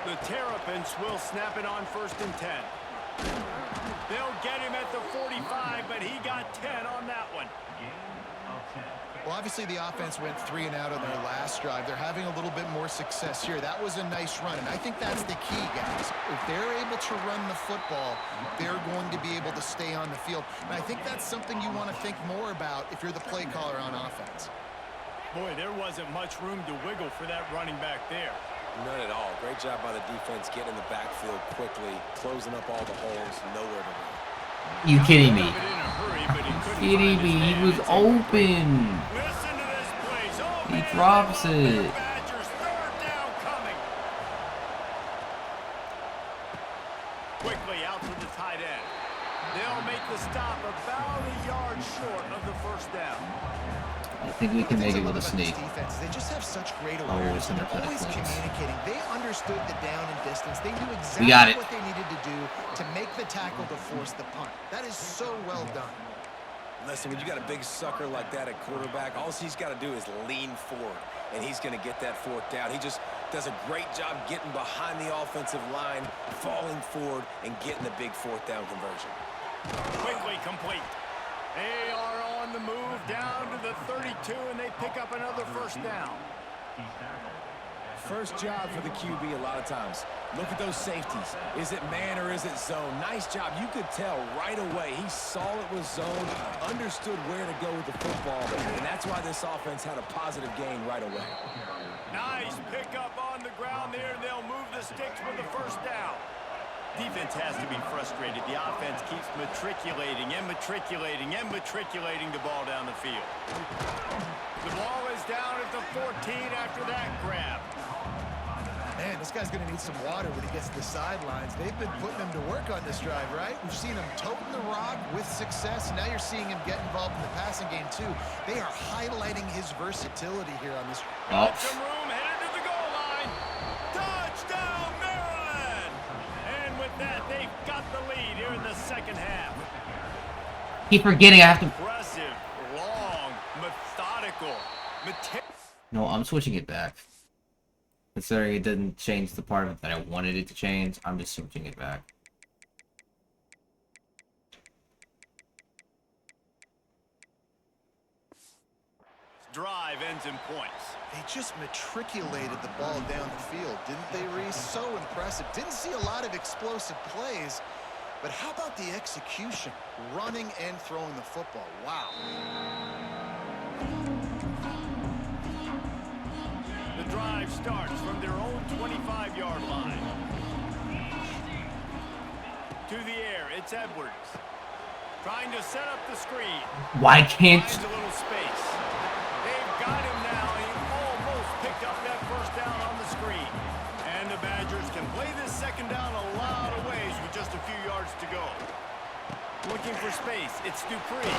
The Terrapins will snap it on 1st and 10. They'll get him at the 45, but he got 10 on that one. Well, obviously the offense went 3 and out on their last drive. They're having a little bit more success here. That was a nice run, and I think that's the key, guys. If they're able to run the football, they're going to be able to stay on the field. And I think that's something you want to think more about if you're the play caller on offense. Boy, there wasn't much room to wiggle for that running back there. None at all. Great job by the defense getting in the backfield quickly, closing up all the holes, nowhere to run. You kidding me? Kidding me? He was open. Listen to this place. He drops it. Badgers, 3rd down coming. Quickly out to the tight end. They'll make the stop about a yard short of the 1st down. I think we can make it with a sneak. Defense, they just have such great Oh, awareness. it's And in they're the always points. communicating. They understood the down and distance. They knew We got exactly it. what they needed to do to make the tackle to force the punt. That is so well done. Listen, when you got a big sucker like that at quarterback, all he's got to do is lean forward, and he's going to get that 4th down. He just does a great job getting behind the offensive line, falling forward, and getting the big 4th down conversion. Quickly complete. They are on the move down to the 32, and they pick up another 1st down. First job for the QB a lot of times. Look at those safeties. Is it man or is it zone? Nice job. You could tell right away. He saw it was zone, understood where to go with the football, and that's why this offense had a positive gain right away. Nice pickup on the ground there. They'll move the sticks with the 1st down. Defense has to be frustrated. The offense keeps matriculating and matriculating and matriculating the ball down the field. The ball is down at the 14 after that grab. Man, this guy's going to need some water when he gets to the sidelines. They've been putting him to work on this drive, right? We've seen him toting the rock with success. Now you're seeing him get involved in the passing game, too. They are highlighting his versatility here on this. Got some room, headed to the goal line. Touchdown, Maryland! And with that, they've got the lead here in the second half. Keep forgetting I have to. Impressive, long, methodical, No, I'm switching it back. Considering it didn't change the part of it that I wanted it to change, I'm just switching it back. drive ends in points. They just matriculated the ball down the field, didn't they, Reese? So impressive. Didn't see a lot of explosive plays, but how about the execution? Running and throwing the football. Wow. The drive starts from their own 25-yard line. To the air, it's Edwards. Trying to set up the screen. Why can't... Finds a little space. They've got him now. He almost picked up that first down on the screen. And the Badgers can play this second down a lot of ways with just a few yards to go. Looking for space. It's Dupree.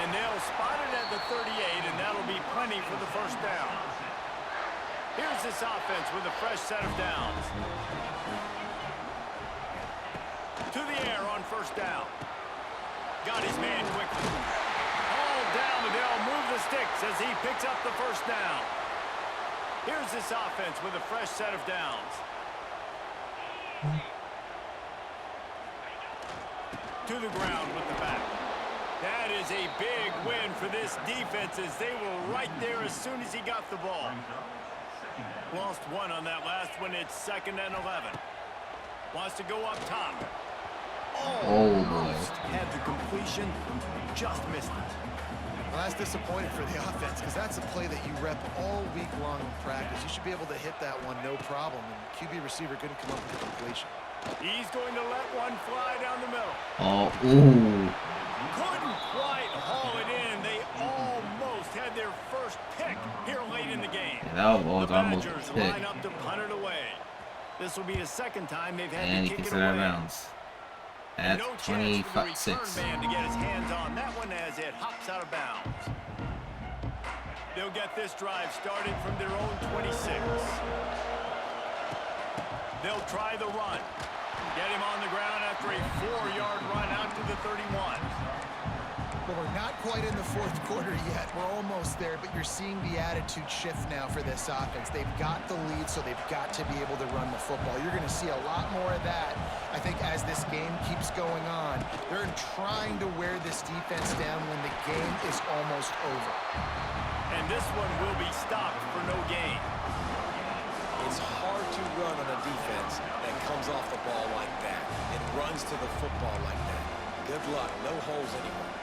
And they'll spot it at the 38, and that'll be plenty for the first down. Here's this offense with a fresh set of downs. To the air on first down. Got his man quickly. All down, and they'll move the sticks as he picks up the first down. Here's this offense with a fresh set of downs. To the ground with the back. That is a big win for this defense as they were right there as soon as he got the ball. Lost one on that last one. It's 2nd and 11. Wants to go up top. Almost. Had the completion, just missed it. Well, that's disappointing for the offense because that's a play that you rep all week long in practice. You should be able to hit that one no problem, and QB receiver couldn't come up with the completion. He's going to let one fly down the middle. Oh, ooh. Couldn't quite haul it in. They almost had their first pick here late in the game. Yeah, that was the almost Badgers a pick. line up to punt it away. This will be the second time they've had And to he kick gets it it out of away. bounds. At No chance for the 26. return man to get his hands on that one as it hops out of bounds. They'll get this drive started from their own 26. They'll try the run. Get him on the ground after a 4-yard run out to the 31. Well, we're not quite in the fourth quarter yet. We're almost there, but you're seeing the attitude shift now for this offense. They've got the lead, so they've got to be able to run the football. You're going to see a lot more of that, I think, as this game keeps going on. They're trying to wear this defense down when the game is almost over. And this one will be stopped for no gain. It's hard to run on a defense that comes off the ball like that and runs to the football like that. Good luck. No holes anywhere.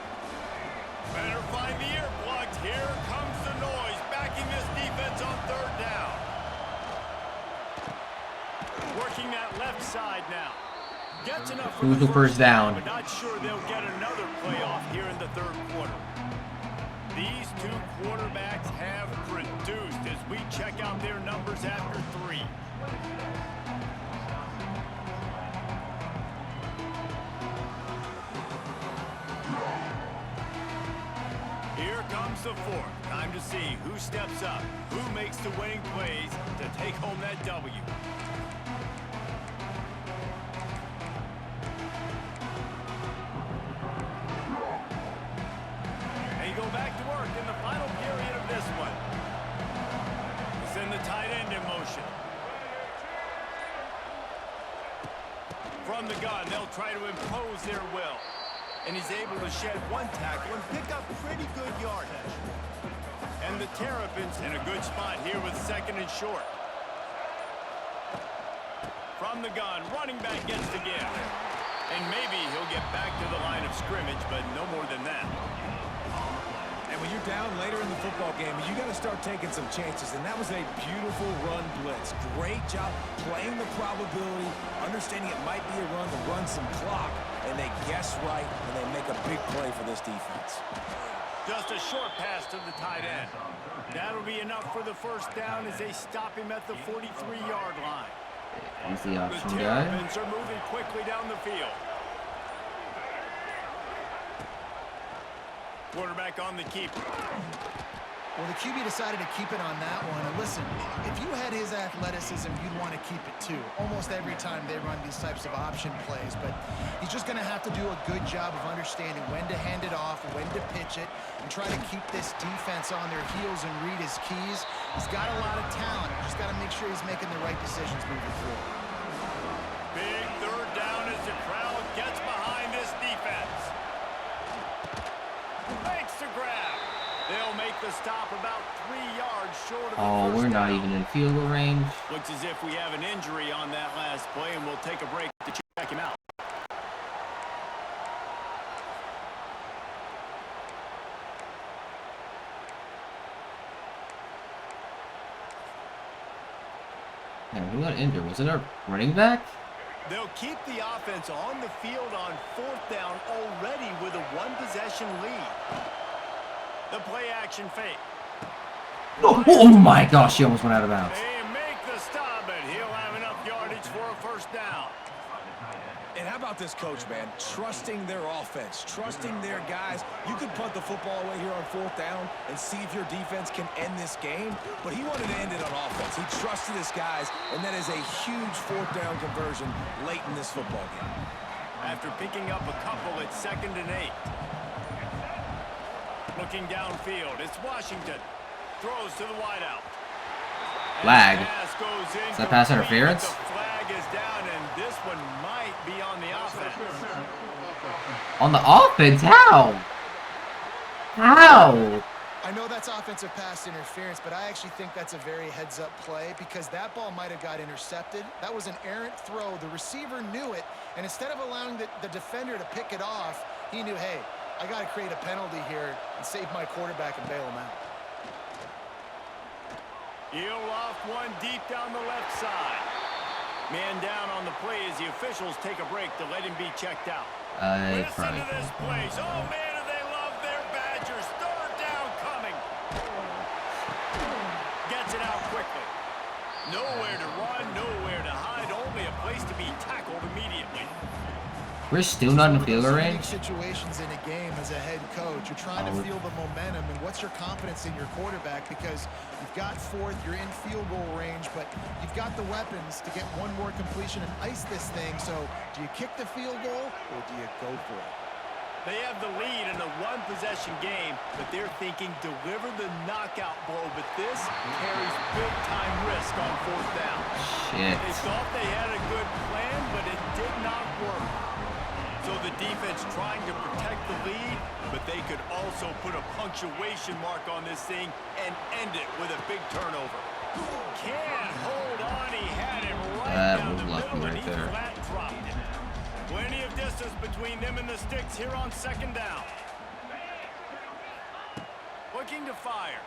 Better find the earplugs. Here comes the noise, backing this defense on 3rd down. Working that left side now. Gets enough for the first down, but not sure they'll get another playoff here in the 3rd quarter. These two quarterbacks have produced as we check out their numbers after 3. Here comes the 4th. Time to see who steps up, who makes the winning plays to take home that W. And you go back to work in the final period of this one. Send the tight end in motion. From the gun, they'll try to impose their will. And he's able to shed one tackle and pick up pretty good yardage. And the Terrapins in a good spot here with 2nd and short. From the gun, running back gets the give. And maybe he'll get back to the line of scrimmage, but no more than that. And when you're down later in the football game, you got to start taking some chances. And that was a beautiful run blitz. Great job playing the probability, understanding it might be a run to run some clock. And they guess right, and they make a big play for this defense. Just a short pass to the tight end. That'll be enough for the first down as they stop him at the 43-yard line. He's the option The guy. Terrapins are moving quickly down the field. Quarterback on the keeper. Well, the QB decided to keep it on that one. And listen, if you had his athleticism, you'd want to keep it too. Almost every time they run these types of option plays. But he's just going to have to do a good job of understanding when to hand it off, when to pitch it, and try to keep this defense on their heels and read his keys. He's got a lot of talent. Just got to make sure he's making the right decisions moving forward. Big third down as the crowd gets behind this defense. Makes the grab. They'll make the stop about 3 yards short of the Oh, we're not even in field goal range. Looks as if we have an injury on that last play, and we'll take a break to check him out. Yeah, who got injured? Was it our running back? They'll keep the offense on the field on 4th down already with a 1-possession lead. The play action fake. Oh my gosh, he almost went out of bounds. They make the stop, but he'll have enough yardage for a first down. And how about this coach, man? Trusting their offense, trusting their guys. You could punt the football away here on 4th down and see if your defense can end this game, but he wanted to end it on offense. He trusted his guys, and that is a huge 4th down conversion late in this football game. After picking up a couple at 2nd and 8. Looking downfield, it's Washington. Throws to the wideout. Flag. Is Is that pass interference? The flag is down, and this one might be on the offense. On the offense? How? How? I know that's offensive pass interference, but I actually think that's a very heads-up play because that ball might have got intercepted. That was an errant throw. The receiver knew it, and instead of allowing the defender to pick it off, he knew, hey, I got to create a penalty here and save my quarterback and bail him out. He'll off one deep down the left side. Man down on the play as the officials take a break to let him be checked out. Listen to this place. Oh, man, do they love their Badgers. 3rd down coming. Gets it out quickly. Nowhere to run, nowhere to hide. Only a place to be tackled immediately. We're still not in field goal range. Situations in a game as a head coach, you're trying to feel the momentum, and what's your confidence in your quarterback? Because you've got 4th, you're in field goal range, but you've got the weapons to get one more completion and ice this thing. So, do you kick the field goal or do you go for it? They have the lead in a 1-possession game, but they're thinking deliver the knockout blow. But this carries big-time risk on 4th down. Shit. They thought they had a good plan, but it did not work. So the defense trying to protect the lead, but they could also put a punctuation mark on this thing and end it with a big turnover. Can't hold on. He had him right down the middle, and he flat dropped it. Plenty of distance between them and the sticks here on 2nd down. Looking to fire.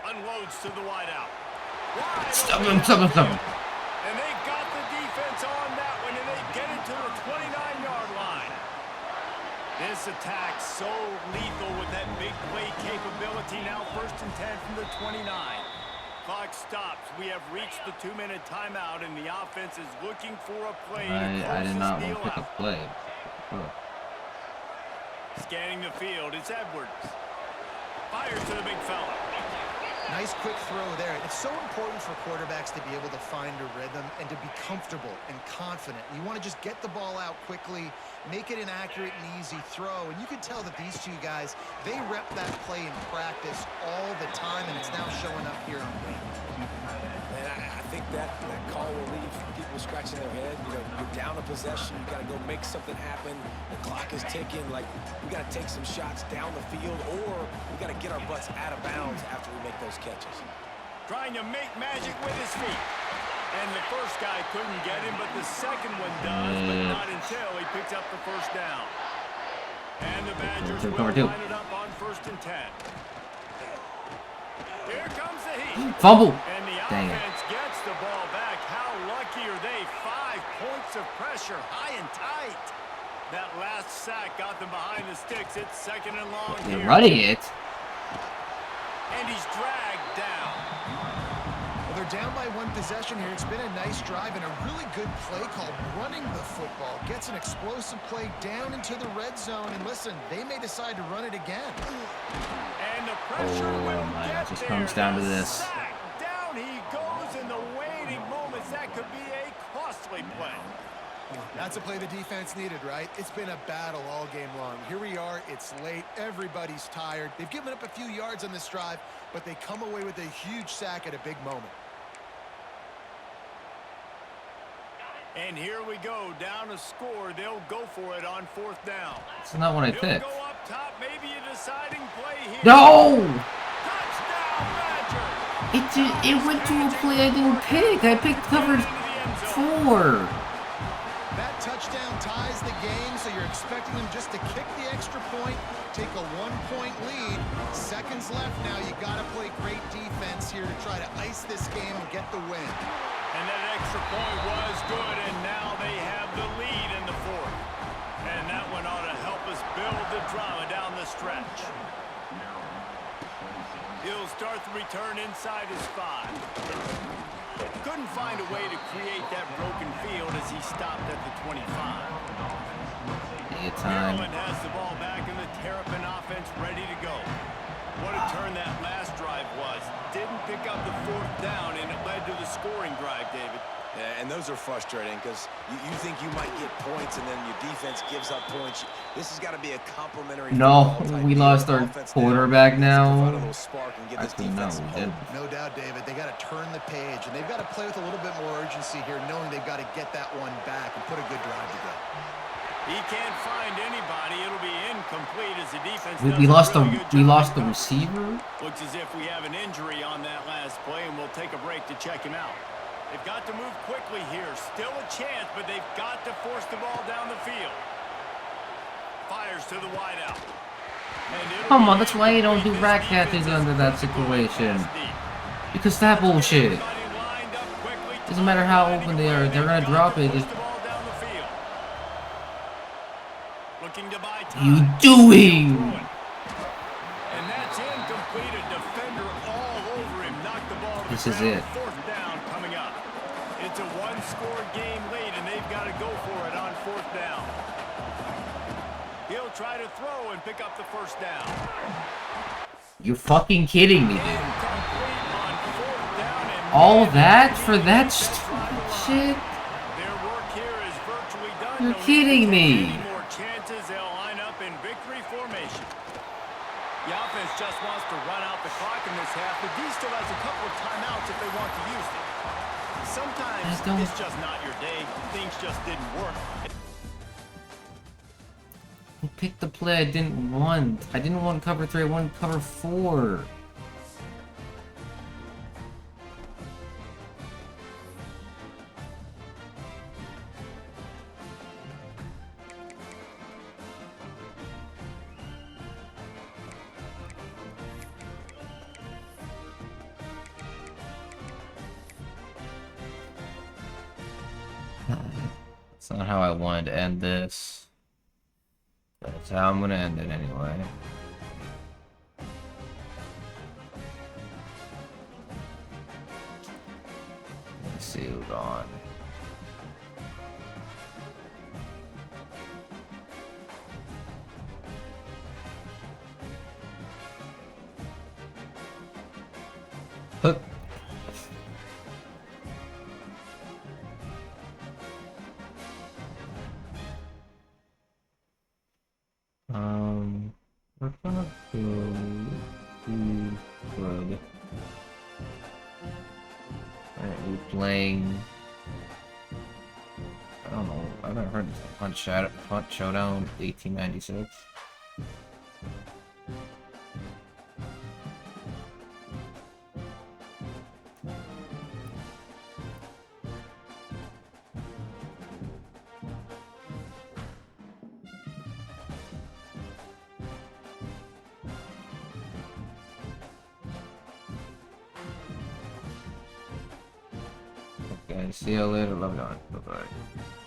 Unloads to the wideout. Stop him, stop him, stop him. And they got the defense on that one, and they get it to the 29-yard line. This attack so lethal with that big play capability. Now 1st and 10 from the 29. Clock stops. We have reached the 2-minute timeout, and the offense is looking for a play to close I did not this want to deal pick out. a play. Oh. Scanning the field, it's Edwards. Fires to the big fella. Nice quick throw there. It's so important for quarterbacks to be able to find a rhythm and to be comfortable and confident. You want to just get the ball out quickly, make it an accurate and easy throw. And you can tell that these two guys, they rep that play in practice all the time, and it's now showing up here on game. And I think that call will leave people scratching their head. You know, you're down a possession. You got to go make something happen. The clock is ticking. Like, we got to take some shots down the field, or we got to get our butts out of bounds after we make those catches. Trying to make magic with his feet. And the first guy couldn't get him, but the second one does, but not until he picks up the first down. And the Badgers will line it up on 1st and 10. Here comes the heat. Fumble. And the Dang offense gets the ball back. How lucky are they? 5 points of pressure, high and tight. That last sack got them behind the sticks. It's second and long They're here. running it. And he's dragged down. Well, they're down by one possession here. It's been a nice drive and a really good play called running the football. Gets an explosive play down into the red zone. And listen, they may decide to run it again. And the pressure will my, get it just there. comes down to The this. sack. Down he goes in the waiting moments. That could be a costly play. That's a play the defense needed, right? It's been a battle all game long. Here we are. It's late. Everybody's tired. They've given up a few yards on this drive, but they come away with a huge sack at a big moment. And here we go, down a score. They'll go for it on fourth down. It's not what I He'll picked. go up top, maybe a deciding play here. No! Touchdown, Badger! It went to a play I didn't pick. I picked cover 4. That touchdown ties the game, so you're expecting them just to kick the extra point, take a 1-point lead. Seconds left now. You got to play great defense here to try to ice this game and get the win. And that extra point was good, and now they have the lead in the fourth. And that one ought to help us build the drama down the stretch. He'll start the return inside his 5. Couldn't find a way to create that broken field as he stopped at the 25. Time. Maryland has the ball back and the Terrapin offense ready to go. What a turn that last drive was. Didn't pick up the fourth down, and it led to the scoring drive, David. Yeah, and those are frustrating because you think you might get points and then your defense gives up points. This has got to be a complimentary. No, we lost our quarterback now. Actually, no, we didn't. No doubt, David. They got to turn the page, and they've got to play with a little bit more urgency here, knowing they've got to get that one back and put a good drive together. He can't find anybody. It'll be incomplete as the defense. We lost the receiver. Looks as if we have an injury on that last play, and we'll take a break to check him out. They've got to move quickly here. Still a chance, but they've got to force the ball down the field. Fires to the wideout. Come on, that's why you don't do rack catches under that situation. Because that bullshit. Doesn't matter how open they are, they're gonna drop it. Just... You doing? And that's incomplete. A defender all over him. Knocked the ball. This is it. Fourth down coming up. It's a one-score game late, and they've got to go for it on fourth down. He'll try to throw and pick up the first down. You're fucking kidding me, dude. On fourth down and All that for that stupid shit? their work here is virtually done. You're No kidding need to take me. any more chances. They'll line up in victory formation. The offense just wants to run out the clock in this half, but D still has a couple of timeouts if they want to use them. Sometimes it's just not your day. Things just didn't work. I picked the play I didn't want. I didn't want cover 3, I wanted cover 4. That's not how I wanted to end this. That's how I'm gonna end it anyway. Let's see who's on. Hook. We're gonna go to good. Alright, we're playing. I don't know. I've never heard of Hunt Showdown 1896. Okay, see you later. Love you. Bye bye.